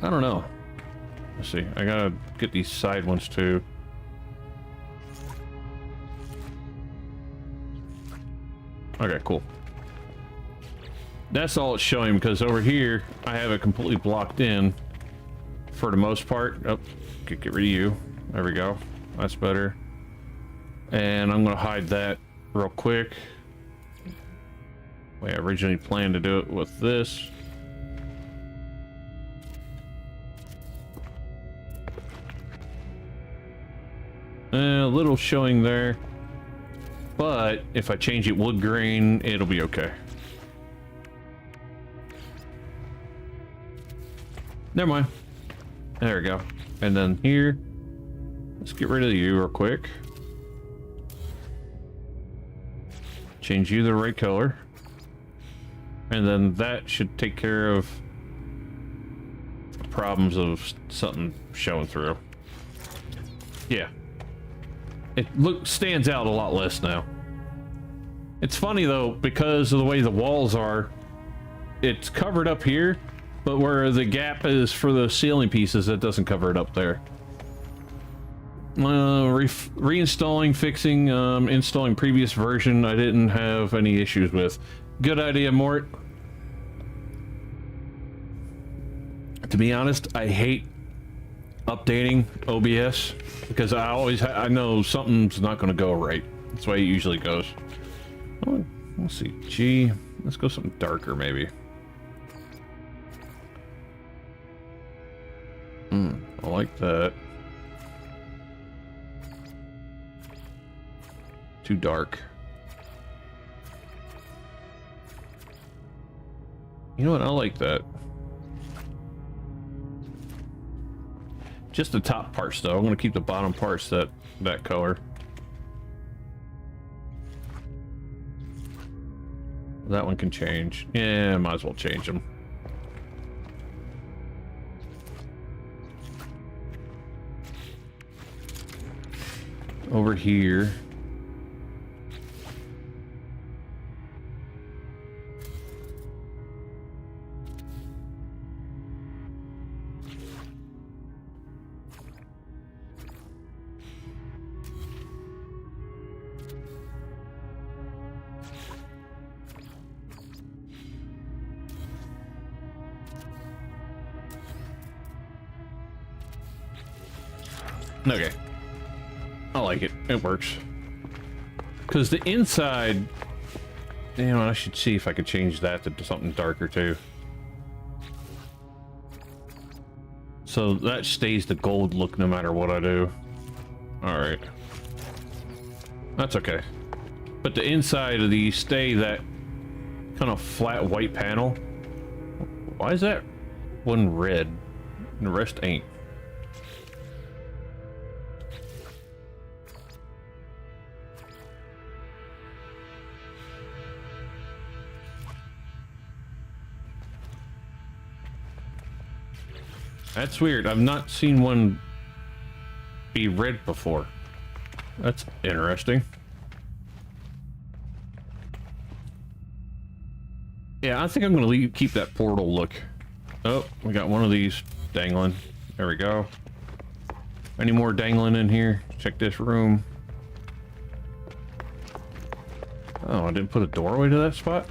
I don't know. Let's see. I gotta get these side ones too. Okay, cool. That's all it's showing because over here I have it completely blocked in for the most part. Oh, get rid of you. There we go. That's better. And I'm gonna hide that real quick. I originally planned to do it with this. A little showing there, but if I change it wood grain, it'll be okay. Never mind. There we go. And then here, let's get rid of you real quick. Change you the right color. And then that should take care of problems of something showing through. Yeah. It stands out a lot less now. It's funny though, because of the way the walls are, it's covered up here, but where the gap is for the ceiling pieces, it doesn't cover it up there. Reinstalling, fixing, installing previous version, I didn't have any issues with. Good idea, Mort. To be honest, I hate updating OBS because I know something's not going to go right. That's the way it usually goes. Oh, let's see. G. Let's go something darker, maybe. I like that. Too dark. You know what? I like that. Just the top parts, though. I'm going to keep the bottom parts that color. That one can change. Yeah, might as well change them. Over here. Okay. I like it. It works. Because the inside... You know, I should see if I could change that to something darker, too. So that stays the gold look no matter what I do. Alright. That's okay. But the inside of these stay that kind of flat white panel. Why is that one red and the rest ain't? That's weird. I've not seen one be red before. That's interesting. Yeah, I think I'm going to keep that portal look. Oh, we got one of these dangling. There we go. Any more dangling in here? Check this room. Oh, I didn't put a doorway to that spot?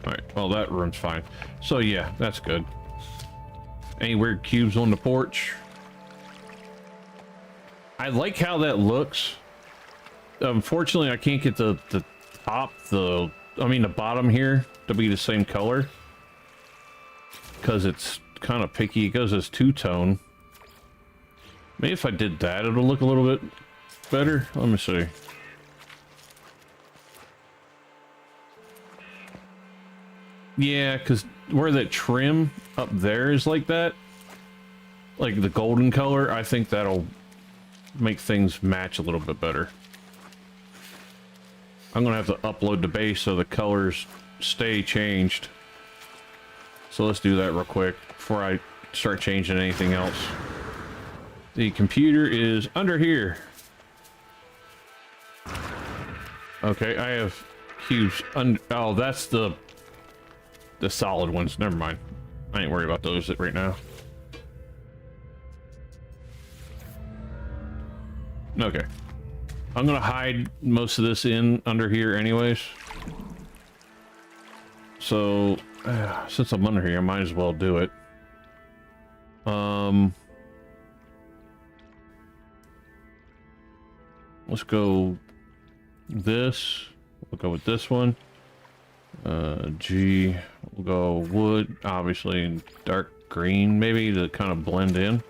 Alright, well that room's fine. So yeah, that's good. Any weird cubes on the porch? I like how that looks. Unfortunately, I can't get the top, the bottom here to be the same color. Because it's kind of picky. It goes as two-tone. Maybe if I did that, it'll look a little bit better. Let me see. Yeah, because where that trim up there is like that, like the golden color, I think that'll make things match a little bit better. I'm gonna have to upload the base so the colors stay changed. So let's do that real quick before I start changing anything else. The computer is under here. Okay, I have cubes oh, that's the solid ones. Never mind. I ain't worried about those right now. Okay. I'm gonna hide most of this in under here anyways. So, since I'm under here, I might as well do it. Let's go this. We'll go with this one. G, we'll go wood, obviously, and dark green, maybe, to kind of blend in.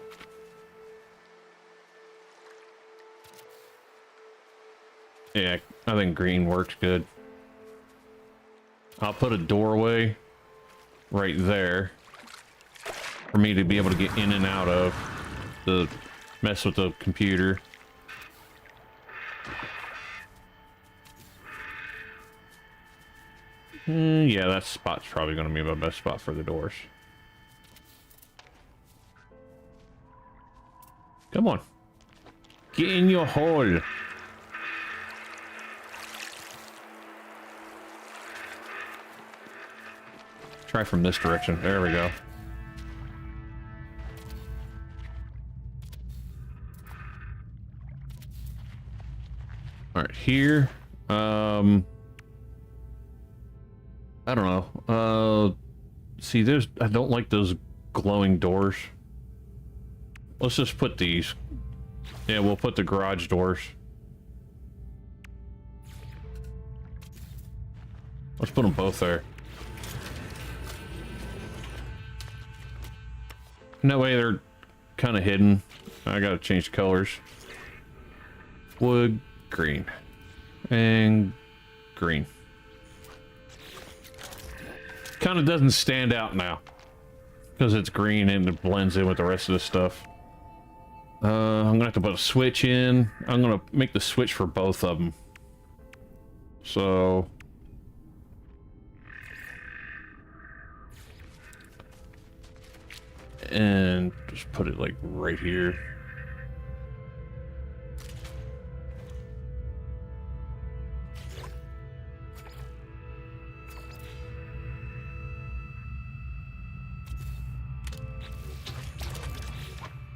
Yeah, I think green works good. I'll put a doorway right there for me to be able to get in and out of to mess with the computer. Yeah, that spot's probably going to be my best spot for the doors. Come on. Get in your hole. Try from this direction. There we go. All right, here. I don't know. See, I don't like those glowing doors. Let's just put these. Yeah, we'll put the garage doors. Let's put them both there. And that way they're kind of hidden. I gotta change the colors. Wood, green. And green. kind of doesn't stand out now because it's green and it blends in with the rest of the stuff. I'm gonna have to put a switch in. I'm gonna make the switch for both of them. So and just put it like right here.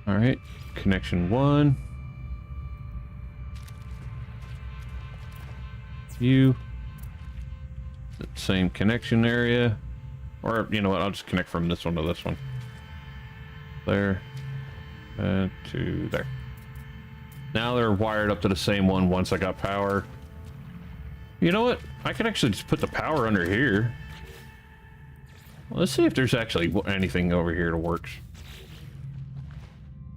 All right, connection 1. You. Same connection area. Or, you know what, I'll just connect from this one to this one. There. And to there. Now they're wired up to the same one once I got power. You know what? I can actually just put the power under here. Let's see if there's actually anything over here that works.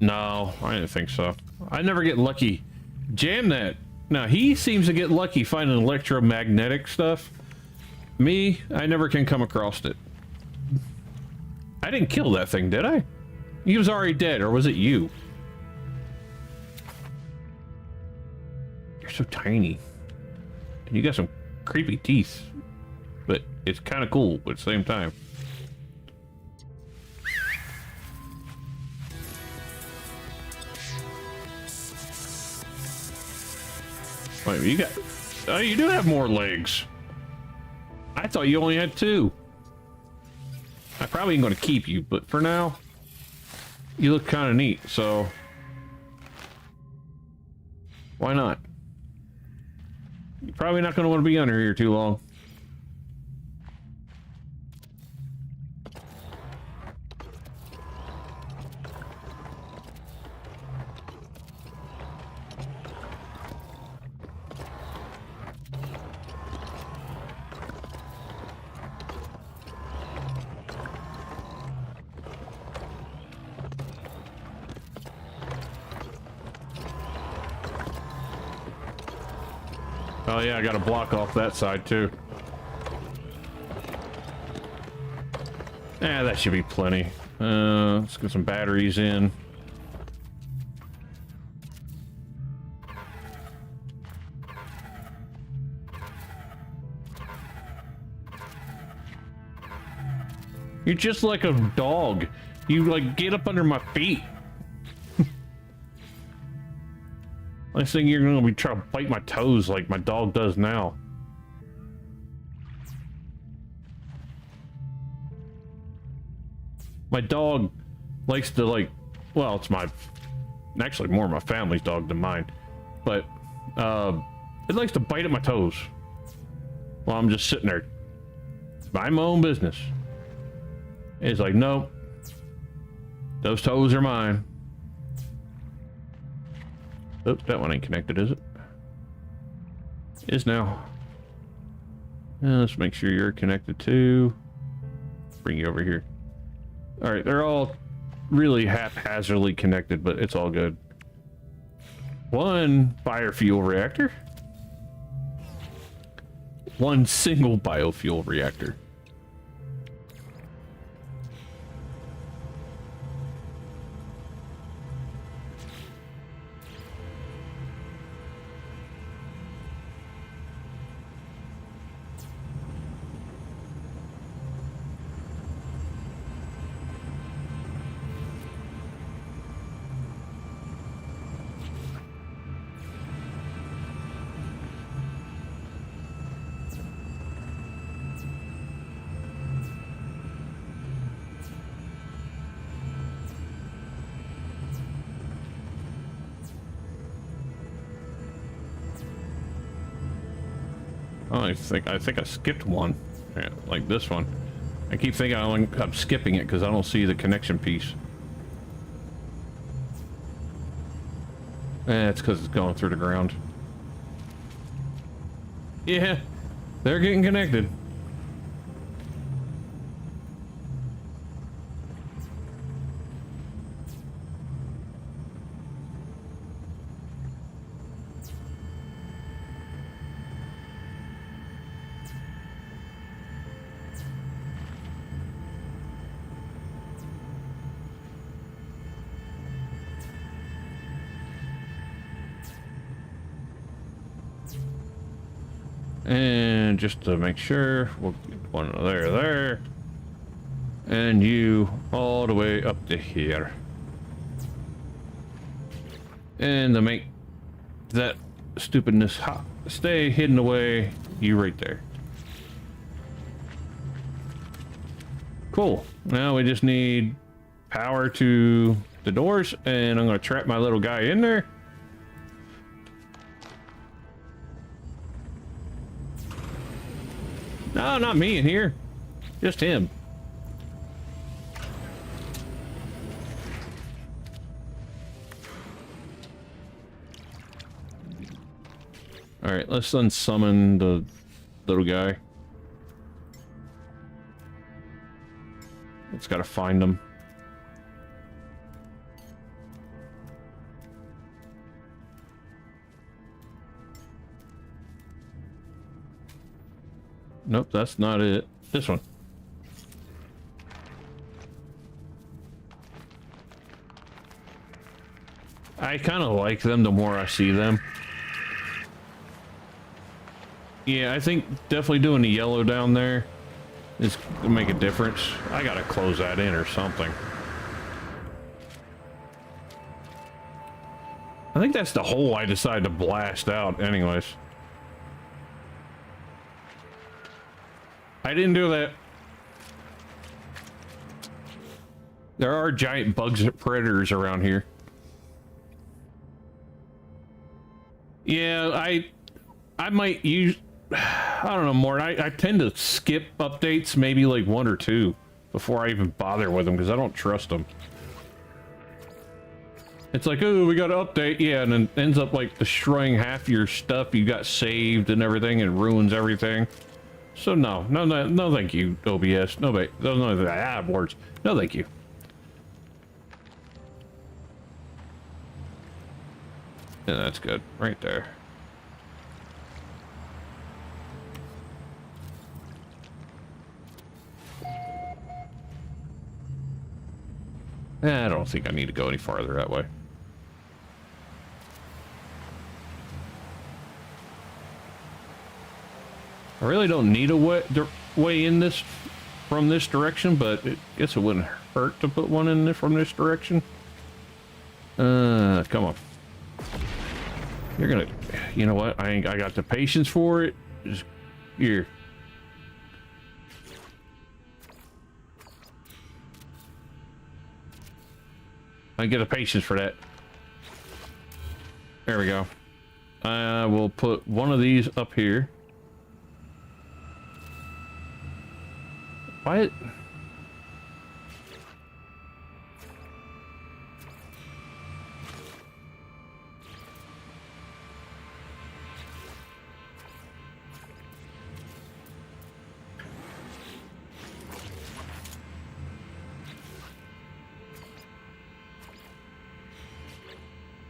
No, I didn't think so. I never get lucky. Jam that. Now, he seems to get lucky finding electromagnetic stuff. Me, I never can come across it. I didn't kill that thing, did I? He was already dead, or was it you? You're so tiny. And you got some creepy teeth. But it's kind of cool at the same time. Wait, you got... Oh, you do have more legs. I thought you only had 2. I probably ain't gonna keep you, but for now, you look kind of neat, so... Why not? You're probably not gonna want to be under here too long. Oh yeah, I got to block off that side too. Yeah, that should be plenty. Let's get some batteries in. You're just like a dog. You like get up under my feet. Next thing you're gonna be trying to bite my toes like my dog does now. My dog likes to like, well, it's actually more my family's dog than mine, but it likes to bite at my toes while I'm just sitting there, mind my own business. It's like, nope, those toes are mine. Oh, that one ain't connected, is it? Is now. Let's make sure you're connected too. Bring you over here. All right, they're all really haphazardly connected, but it's all good. One biofuel reactor. One single biofuel reactor. Oh, I think I skipped one. Yeah, like this one. I keep thinking I'm skipping it because I don't see the connection piece. It's because it's going through the ground. Yeah, they're getting connected. And just to make sure, we'll get one there. And you all the way up to here. And to make that stupidness stay hidden away, you right there. Cool. Now we just need power to the doors, and I'm going to trap my little guy in there. No, not me in here. Just him. Alright, let's unsummon the little guy. Let's gotta find him. Nope, that's not it. This one. I kind of like them the more I see them. Yeah, I think definitely doing the yellow down there is gonna make a difference. I gotta close that in or something. I think that's the hole I decided to blast out anyways. I didn't do that. There are giant bugs and predators around here. Yeah, I might use, I don't know, more. I tend to skip updates, maybe like 1 or 2 before I even bother with them because I don't trust them. It's like, oh, we got an update, yeah, and then ends up like destroying half your stuff you got saved and everything, and ruins everything. So no, thank you, OBS. No, words. No, thank you. Yeah, that's good, right there. I don't think I need to go any farther that way. I really don't need a way in this from this direction, but I guess it wouldn't hurt to put one in from this direction. Come on. You're gonna, you know what? I got the patience for it. Just here. I get the patience for that. There we go. I will put one of these up here. Why?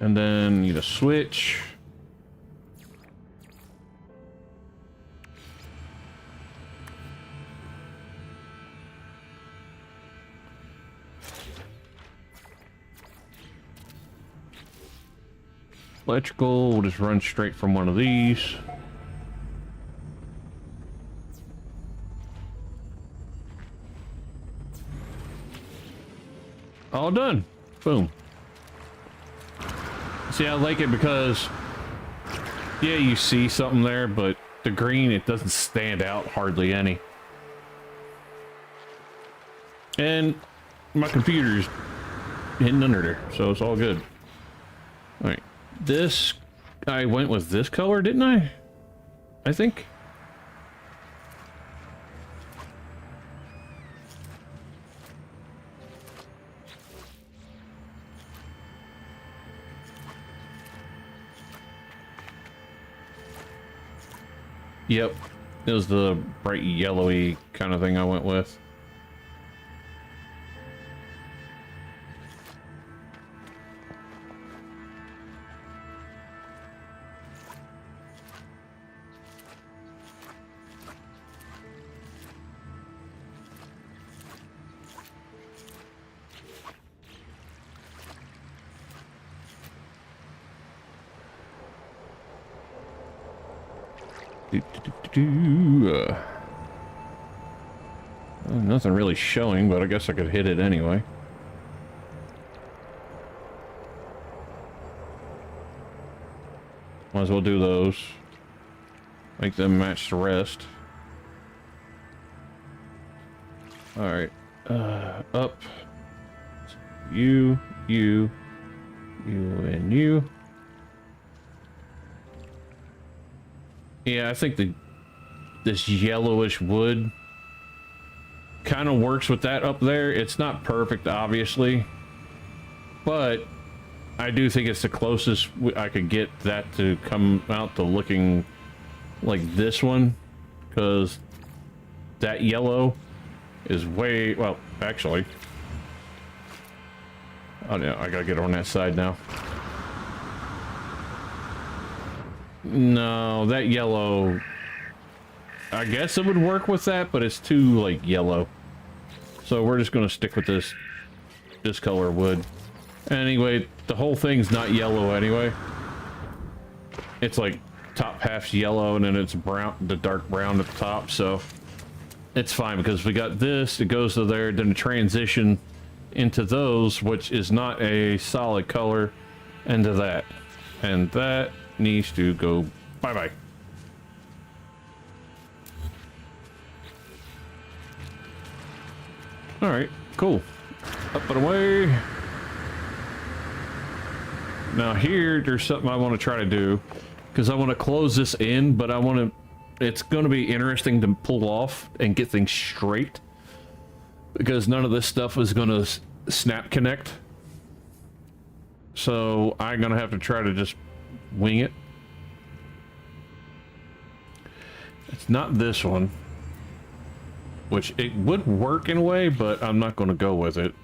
And then need a switch. Electrical, we'll just run straight from one of these. All done. Boom. See, I like it because, yeah, you see something there, but the green, it doesn't stand out hardly any. And my computer's hidden under there, so it's all good. All right. This, I went with this color, didn't I? I think. Yep. It was the bright yellowy kind of thing I went with. Nothing really showing, but I guess I could hit it anyway. Might as well do those. Make them match the rest. Alright. Up. You, and you. Yeah, I think this yellowish wood kind of works with that up there. It's not perfect, obviously, but I do think it's the closest I could get that to come out to looking like this one, because that yellow is way, well, actually, oh no, I gotta get on that side now. No, that yellow, I guess it would work with that, but it's too, like, yellow. So we're just gonna stick with this color wood. Anyway, the whole thing's not yellow anyway. It's like top half's yellow and then it's brown, the dark brown at the top, so it's fine because we got this, it goes to there, then the transition into those, which is not a solid color, into that. And that needs to go bye-bye. Alright, cool. Up and away. Now here, there's something I want to try to do, because I want to close this in, but I want to, it's going to be interesting to pull off and get things straight, because none of this stuff is going to snap connect. So I'm going to have to try to just wing it. It's not this one, which it would work in a way, but I'm not going to go with it.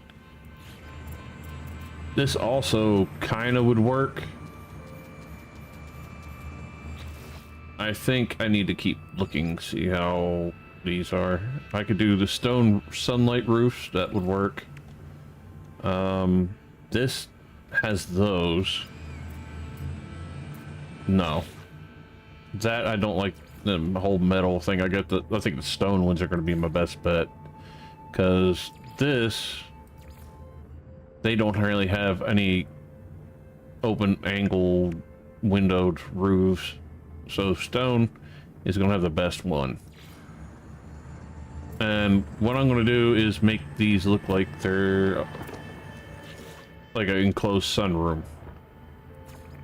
This also kind of would work. I think I need to keep looking, see how these are. I could do the stone sunlight roofs, that would work. This has those. No. That, I don't like the whole metal thing. I think the stone ones are going to be my best bet. Because this, they don't really have any open angle windowed roofs. So stone is going to have the best one. And what I'm going to do is make these look like they're like an enclosed sunroom.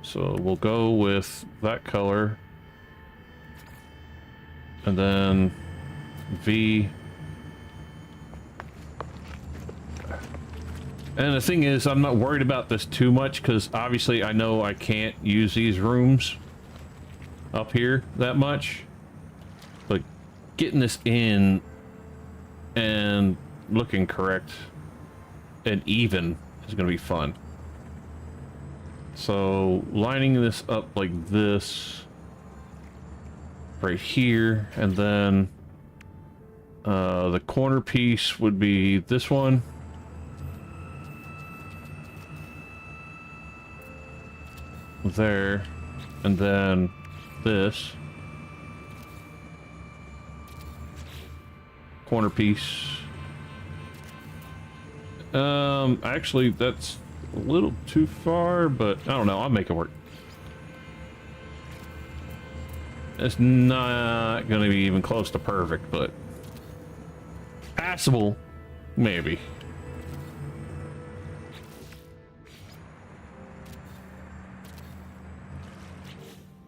So we'll go with that color. And then V. And the thing is, I'm not worried about this too much, because obviously I know I can't use these rooms up here that much. But getting this in and looking correct and even is going to be fun. So lining this up like this right here, and then the corner piece would be this one. There, and then this corner piece. Actually, that's a little too far, but I don't know, I'll make it work. It's not gonna be even close to perfect, but passable, maybe.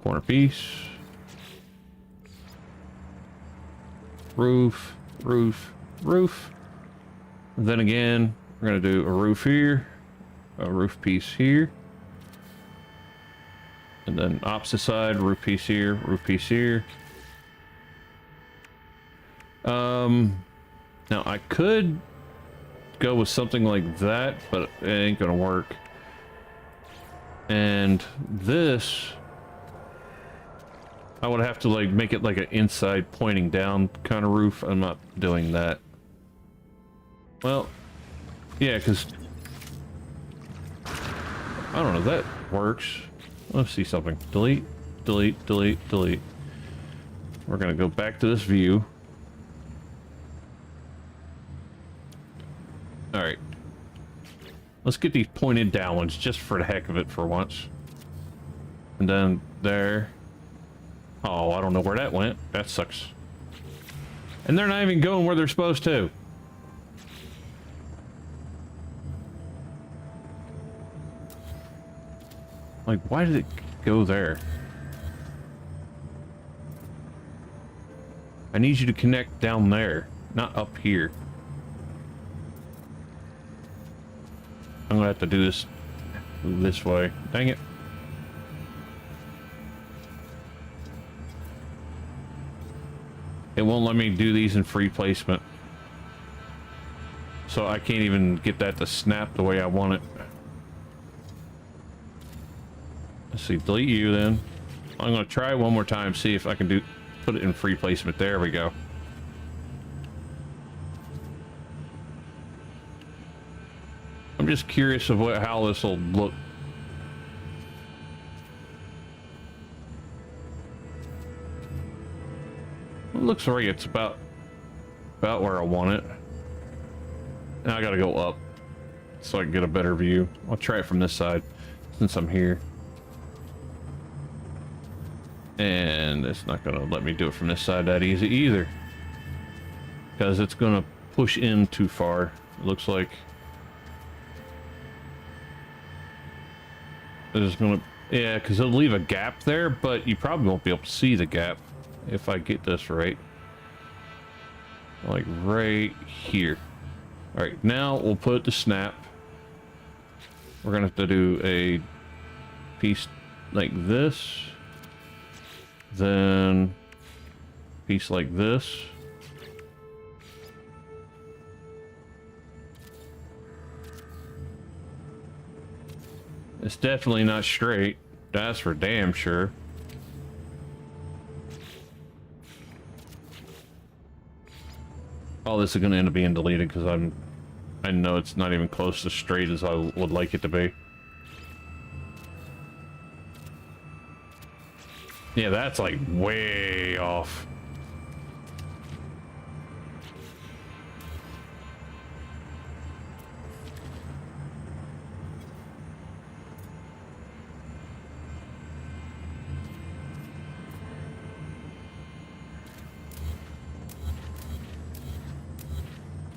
Corner piece. Roof, roof, roof. And then again, we're gonna do a roof here, a roof piece here. And then opposite side, roof piece here, roof piece here. Now I could go with something like that, but it ain't gonna work. And this, I would have to like make it like an inside pointing down kind of roof. I'm not doing that. Well, yeah, because I don't know, that works. Let's see something. Delete, delete, delete, delete. we're gonna go back to this view. All right. Let's get these pointed down ones just for the heck of it for once. And then there. Oh, I don't know where that went. That sucks. And they're not even going where they're supposed to. Like, why did it go there? I need you to connect down there, not up here. I'm gonna have to do this way. Dang it. It won't let me do these in free placement. So I can't even get that to snap the way I want it. Let's see, delete you then. I'm gonna try it one more time, see if I can put it in free placement. There we go. I'm just curious of how this will look. It looks like it's about where I want it. Now I gotta go up so I can get a better view. I'll try it from this side since I'm here. And it's not gonna let me do it from this side that easy either, because it's gonna push in too far. It looks like it's gonna, yeah, because it'll leave a gap there, but you probably won't be able to see the gap if I get this right. Like right here. All right, now we'll put the snap. We're gonna have to do a piece like this. Then piece like this. It's definitely not straight. That's for damn sure. Oh, this is gonna end up being deleted because I know it's not even close to straight as I would like it to be. Yeah, that's like way off.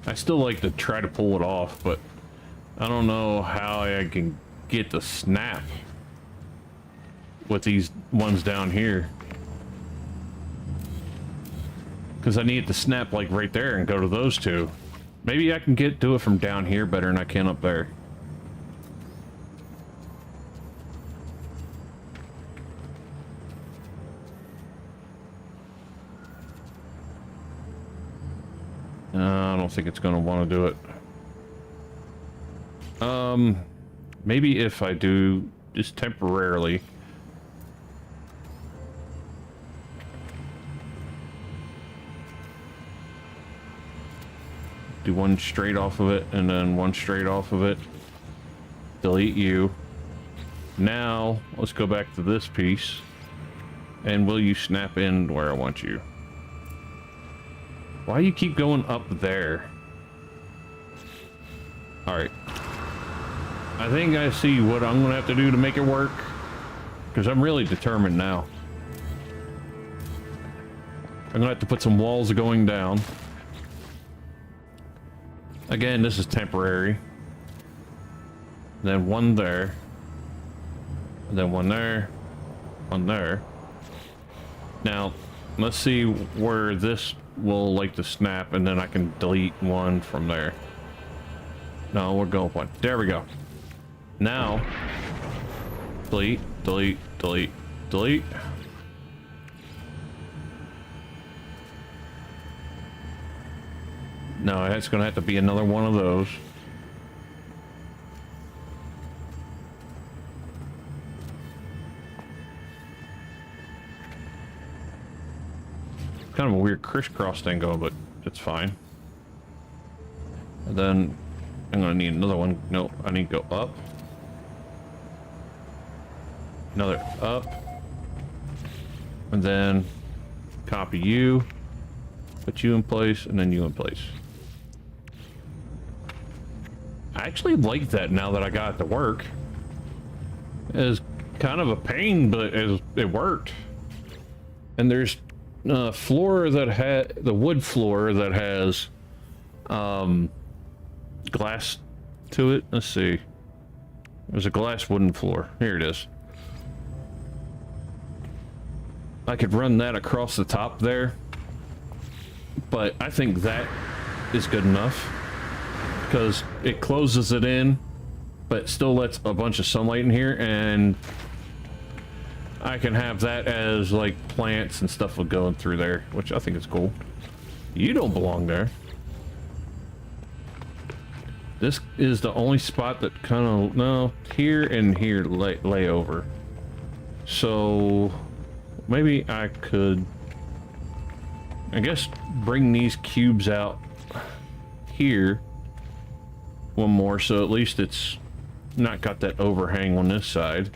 I still like to try to pull it off, but I don't know how I can get the snap with these ones down here, because I need it to snap like right there and go to those two. Maybe I can do it from down here better than I can up there. I don't think it's gonna want to do it. Maybe if I do just temporarily. Do one straight off of it and then one straight off of it. Delete you. Now let's go back to this piece, and will you snap in where I want you? Why do you keep going up there? All right, I think I see what I'm gonna have to do to make it work, because I'm really determined now. I'm gonna have to put some walls going down. Again, this is temporary. Then one there. And then one there. One there. Now, let's see where this will like to snap, and then I can delete one from there. No, we're going one. There we go. Now, delete, delete, delete, delete. No, it's gonna have to be another one of those. Kind of a weird crisscross thing going, but it's fine. And then I'm gonna need another one. No, I need to go up. Another up. And then copy you, put you in place, and then you in place. I actually like that now that I got it to work. It's kind of a pain, but it worked. And there's floor that had the wood floor that has glass to it. Let's see. There's a glass wooden floor. Here it is. I could run that across the top there, but I think that is good enough because it closes it in, but still lets a bunch of sunlight in here, and I can have that as like plants and stuff going through there, which I think is cool. You don't belong there. This is the only spot that kind of, no, here and here lay over. So maybe I could, I guess, bring these cubes out here one more, so at least it's not got that overhang on this side.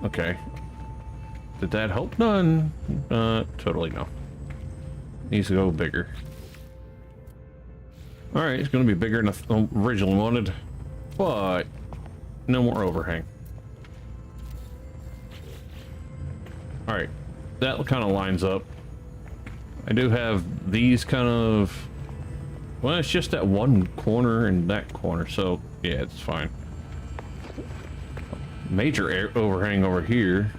Okay. Did that help? None. Totally no. Needs to go bigger. Alright, it's going to be bigger than I originally wanted, but no more overhang. Alright, that kind of lines up. I do have these kind of... Well, it's just that one corner and that corner, so yeah, it's fine. Major overhang over here.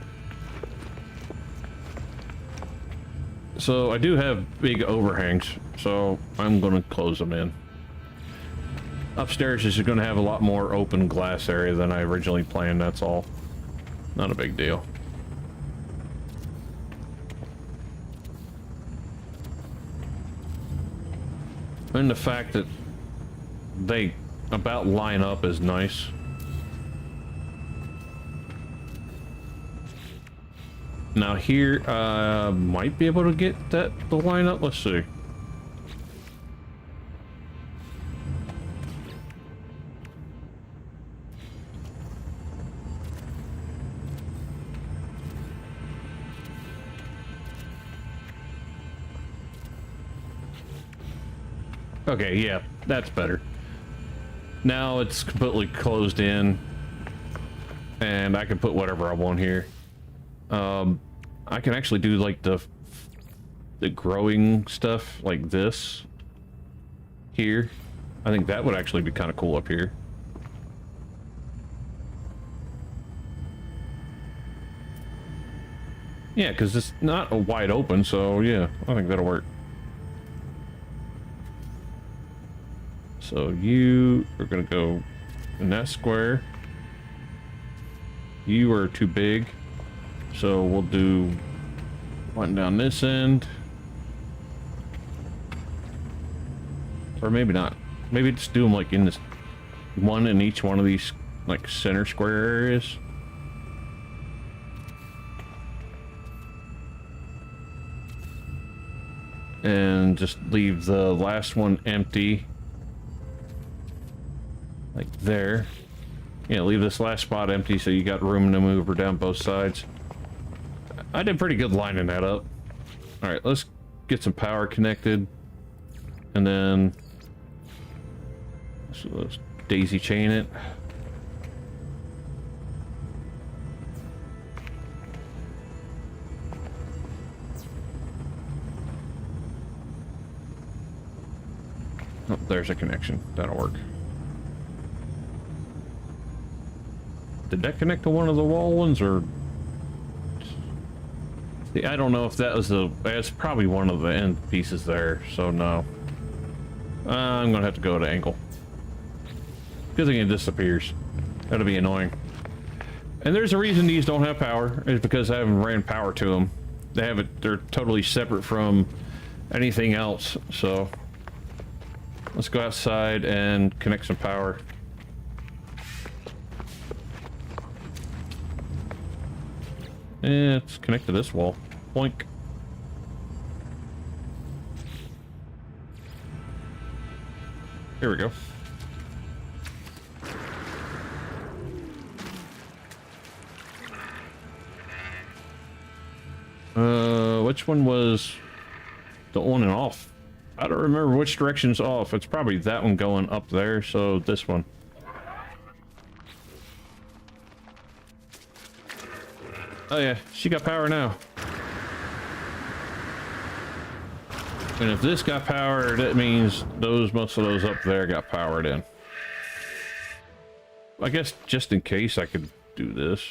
So I do have big overhangs, so I'm going to close them in. Upstairs is going to have a lot more open glass area than I originally planned, that's all. Not a big deal. And the fact that they about line up is nice. Now here, might be able to get that to line up. Let's see. Okay, yeah, that's better. Now it's completely closed in, and I can put whatever I want here. I can actually do like the growing stuff like this here. I think that would actually be kind of cool up here. Yeah, because it's not a wide open, so yeah, I think that'll work. So you are gonna go in that square. You are too big. So we'll do one down this end. Or maybe not. Maybe just do them like in this one in each one of these like center square areas. And just leave the last one empty. Like there. Yeah, leave this last spot empty so you got room to move her down both sides. I did pretty good lining that up. Alright, let's get some power connected. And then let's daisy chain it. Oh, there's a connection. That'll work. Did that connect to one of the wall ones, or... See, I don't know if that was the... That's probably one of the end pieces there, so no. I'm gonna have to go to angle. Good thing it disappears. That'll be annoying. And there's a reason these don't have power, is because I haven't ran power to them. They have it, they're totally separate from anything else, so... Let's go outside and connect some power. It's connect to this wall. Boink. Here we go. which one was the on and off? I don't remember which direction's off. It's probably that one going up there, so this one. Oh yeah, she got power now. And if this got powered, that means most of those up there got powered in. I guess just in case I could do this.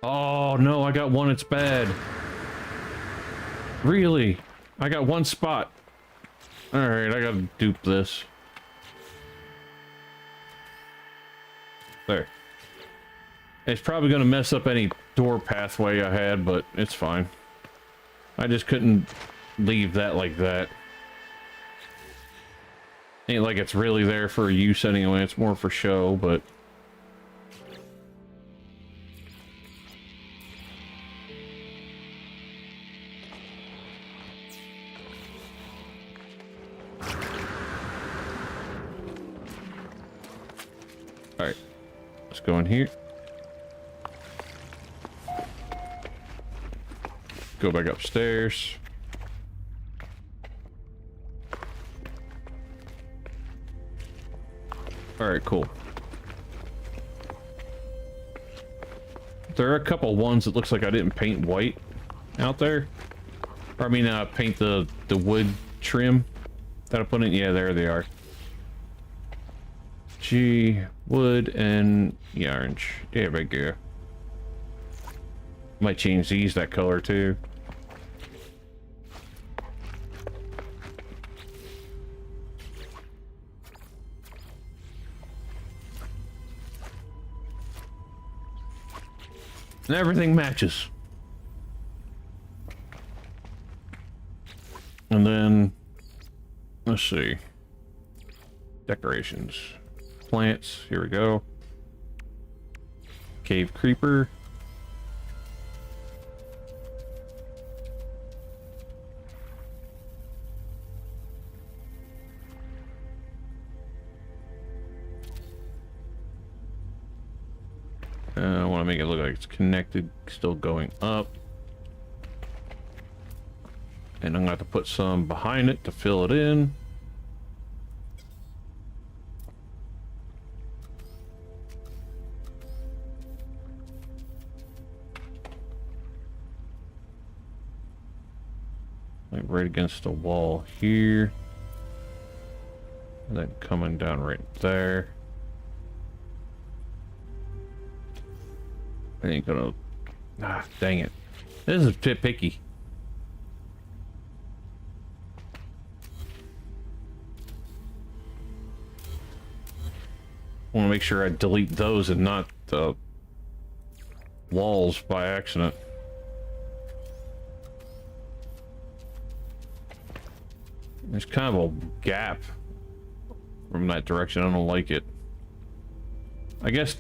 Oh no, I got one, it's bad. Really? I got one spot. Alright, I gotta dupe this. There. It's probably gonna mess up any door pathway I had, but it's fine. I just couldn't leave that like that. Ain't like it's really there for use anyway, it's more for show, but... Alright, let's go in here. Go back upstairs. Alright, cool. There are a couple ones that looks like I didn't paint white out there. Or I mean, paint the wood trim that I put in. Yeah, there they are. G, wood, and yarn. There we go. Might change these that color too. And everything matches. And then, let's see. Decorations. Plants, here we go. Cave creeper. I want to make it look like it's connected, still going up. And I'm going to have to put some behind it to fill it in. Like right against the wall here. And then coming down right there. I ain't gonna... Ah, dang it. This is a bit picky. I want to make sure I delete those and not the walls by accident. There's kind of a gap from that direction. I don't like it. I guess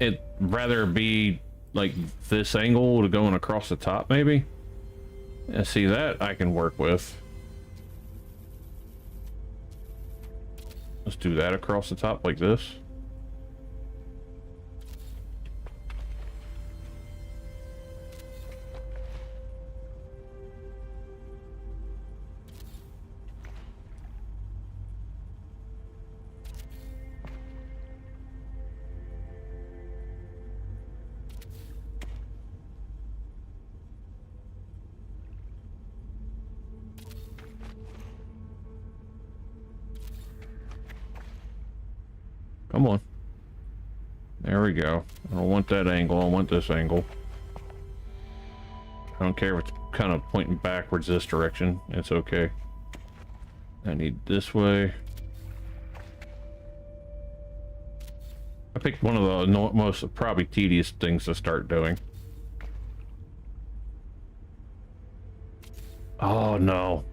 it'd rather be like this angle to going across the top, maybe. And see, that I can work with. Let's do that across the top like this. Come on. There we go. I don't want that angle. I want this angle. I don't care if it's kind of pointing backwards this direction. It's okay. I need this way. I picked one of the most probably tedious things to start doing. Oh no.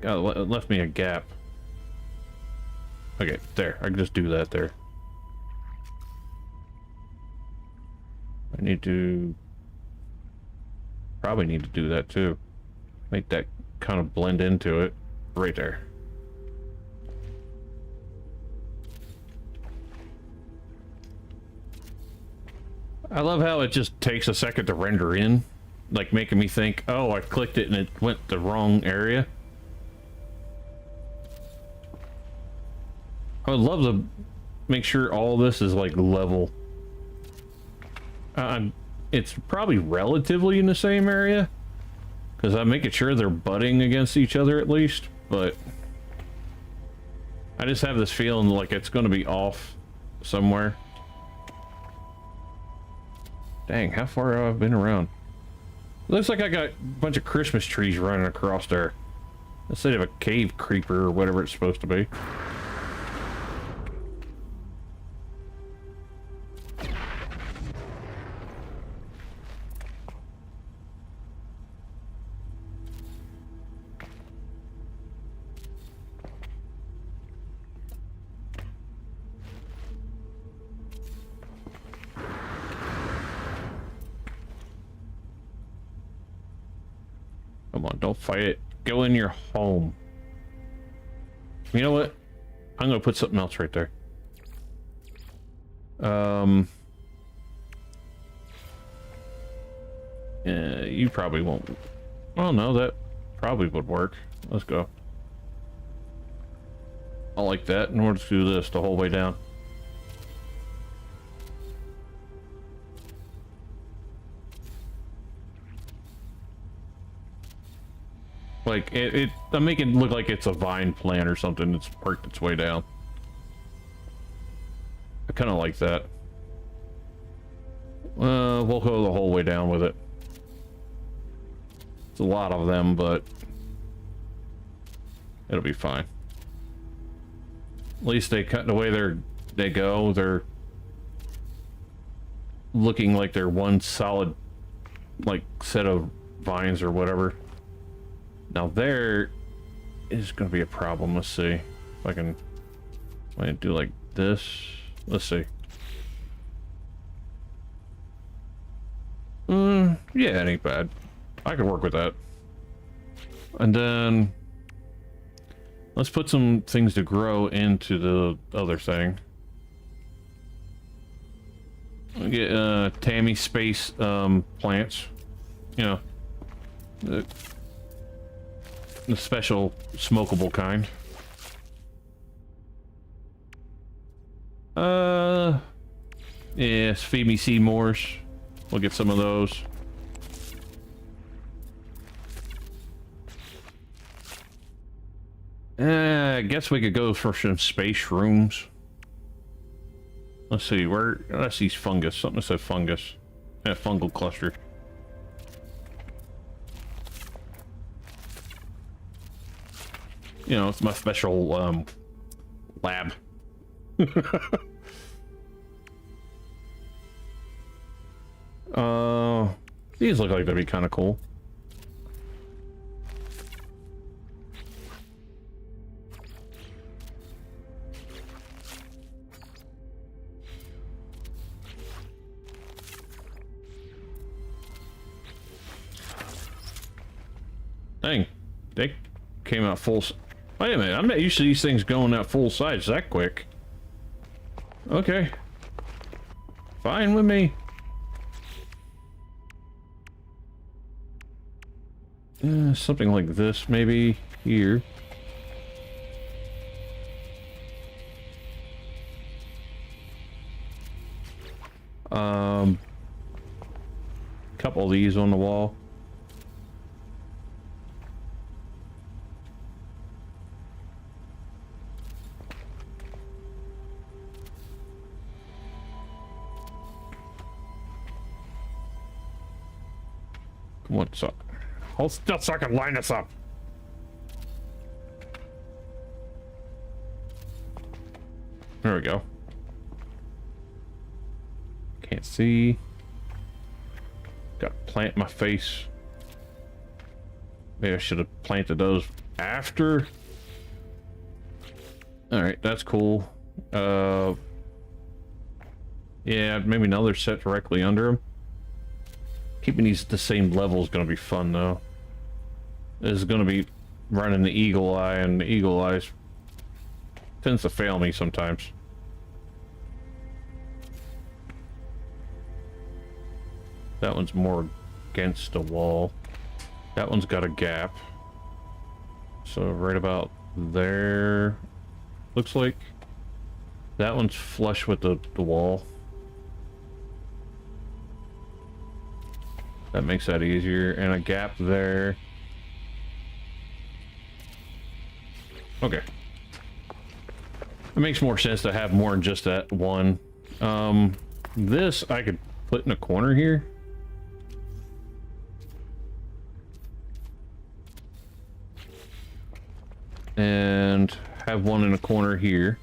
It left me a gap. Okay, there. I can just do that there. I need to... Probably need to do that too. Make that kind of blend into it. Right there. I love how it just takes a second to render in, like making me think, oh, I clicked it and it went the wrong area. I would love to make sure all this is like level. It's probably relatively in the same area because I'm making sure they're butting against each other at least, but I just have this feeling like it's going to be off somewhere. Dang, how far have I been around? Looks like I got a bunch of Christmas trees running across there instead of a cave creeper or whatever it's supposed to be. Come on, don't fight it. Go in your home. You know what? I'm gonna put something else right there. You probably won't. Oh no, that probably would work. Let's go. I like that, and we'll just do this the whole way down. Like, I'm making it look like it's a vine plant or something that's worked its way down. I kind of like that. We'll go the whole way down with it. It's a lot of them, but it'll be fine. At least they cut the way they go. They're looking like they're one solid, like, set of vines or whatever. Now there is going to be a problem. Let's see if I can do like this. Let's see. Yeah, it ain't bad. I can work with that. And then let's put some things to grow into the other thing. We'll get Tammy space plants. You know, the special smokable kind. Yes, feed me Seymours. We'll get some of those. I guess we could go for some space rooms. Let's see, where, let's see, fungus. Something that said fungus. Yeah, fungal cluster. You know, it's my special lab. These look like they'd be kind of cool. Dang, they came out full. Wait a minute, I'm not used to these things going out full size that quick. Okay. Fine with me. Something like this, maybe here. Couple of these on the wall. Come on, so hold still so I can line this up. There we go. Can't see. Got to plant my face. Maybe I should have planted those after. All right, that's cool. Yeah, maybe another set directly under them. Keeping these at the same level is going to be fun, though. This is going to be running the eagle eye, and the eagle eye tends to fail me sometimes. That one's more against the wall. That one's got a gap. So right about there, looks like. That one's flush with the wall. That makes that easier. And a gap there. Okay. It makes more sense to have more than just that one. This I could put in a corner here. And have one in a corner here.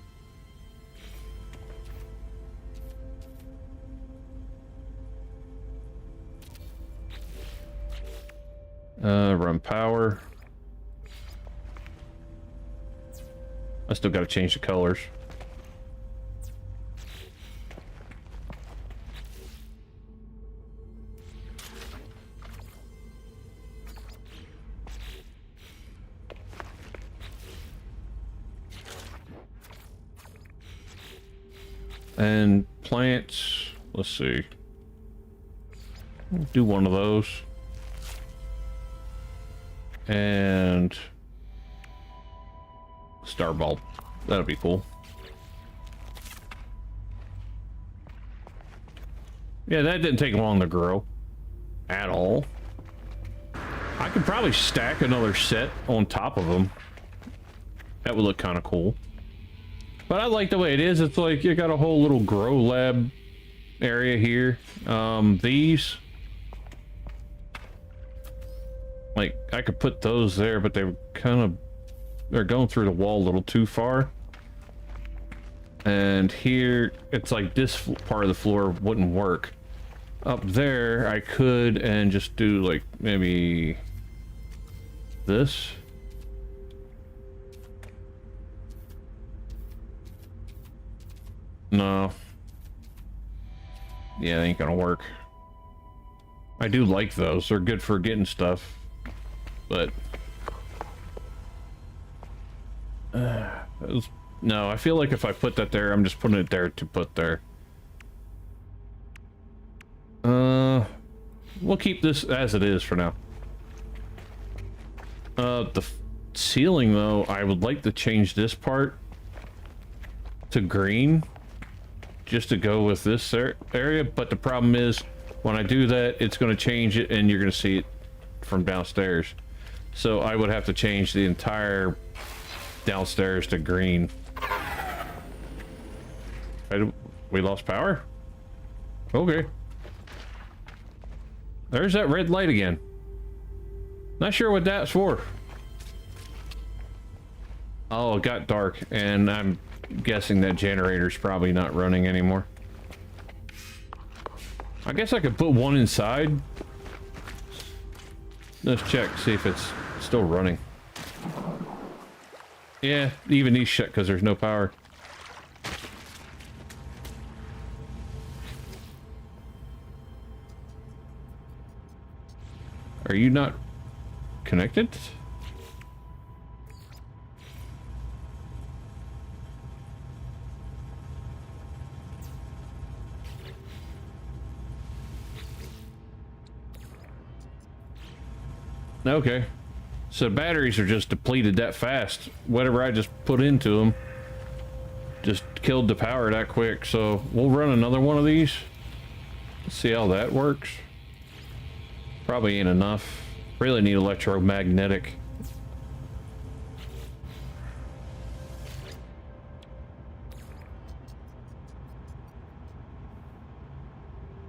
Run power. I still got to change the colors. And plants, let's see. Do one of those. And star bulb. That'll be cool. Yeah, that didn't take long to grow at all. I could probably stack another set on top of them. That would look kind of cool. But I like the way it is. It's like you got a whole little grow lab area here. These, like, I could put those there, but they were they're going through the wall a little too far. And here, it's like this part of the floor wouldn't work. Up there, I could and just do like maybe this. No. Yeah, it ain't gonna work. I do like those. They're good for getting stuff. But... no, I feel like if I put that there, I'm just putting it there to put there. We'll keep this as it is for now. The ceiling, though, I would like to change this part to green. Just to go with this area, but the problem is when I do that, it's going to change it and you're going to see it from downstairs. So I would have to change the entire downstairs to green. We lost power? Okay. There's that red light again. Not sure what that's for. Oh, it got dark and I'm guessing that generator's probably not running anymore. I guess I could put one inside. Let's check, see if it's still running. Yeah, even these shut because there's no power. Are you not connected? Okay, so batteries are just depleted that fast. Whatever I just put into them just killed the power that quick. So we'll run another one of these. Let's see how that works. Probably ain't enough. Really need electromagnetic.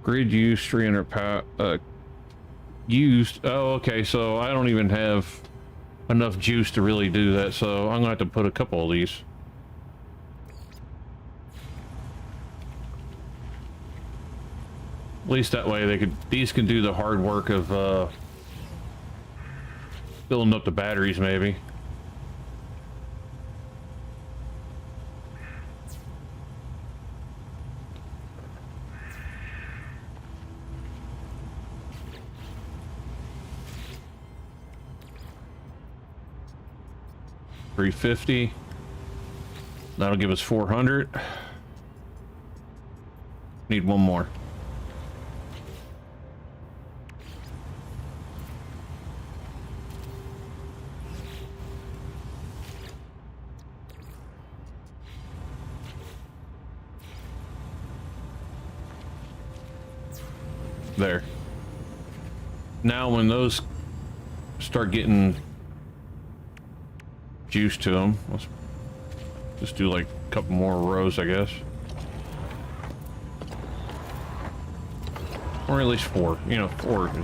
Grid use 300 power. Used. Oh, okay, so I don't even have enough juice to really do that, so I'm gonna have to put a couple of these. At least that way these can do the hard work of filling up the batteries maybe. $350. That'll give us 400. Need one more. there. Now when those start getting juice to them, let's just do like a couple more rows, I guess. Or at least 4. You know, 4 is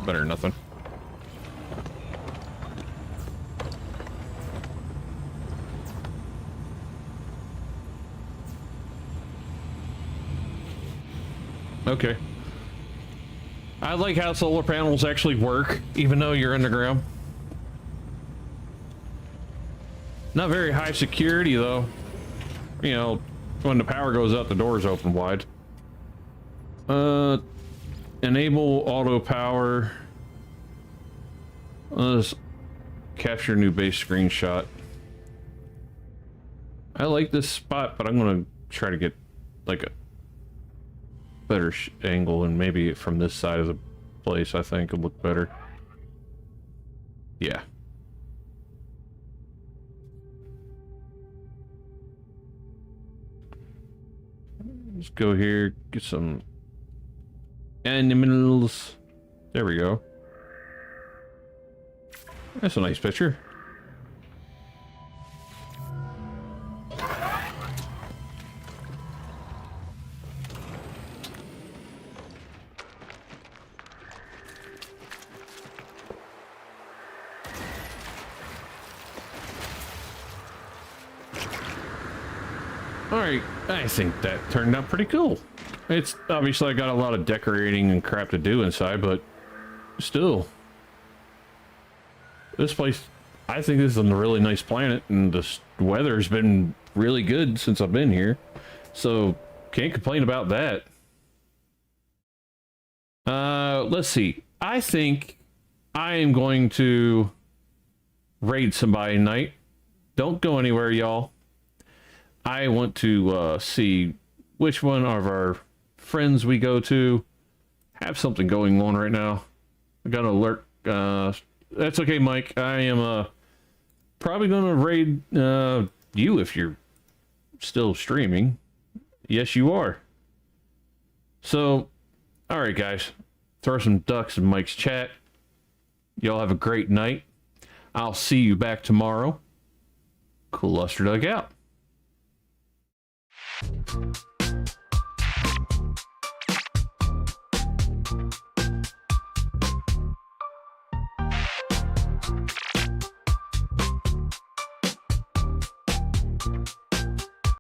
better than nothing. Okay. I like how solar panels actually work, even though you're underground. Not very high security, though. You know, when the power goes out, the doors open wide. Enable auto power. Let's capture new base screenshot. I like this spot, but I'm gonna try to get like a better angle, and maybe from this side of the place I think it'll look better. Yeah. Let's go here, get some animals. There we go. That's a nice picture. Alright, I think that turned out pretty cool. It's obviously I got a lot of decorating and crap to do inside, but still. This place, I think this is a really nice planet, and the weather's been really good since I've been here. So, can't complain about that. Let's see. I think I am going to raid somebody tonight. Don't go anywhere, y'all. I want to see which one of our friends we go to have something going on right now. I got an alert. That's okay, Mike. I am probably going to raid you if you're still streaming. Yes, you are. So, all right, guys. Throw some ducks in Mike's chat. Y'all have a great night. I'll see you back tomorrow. Cool Luster Dug out.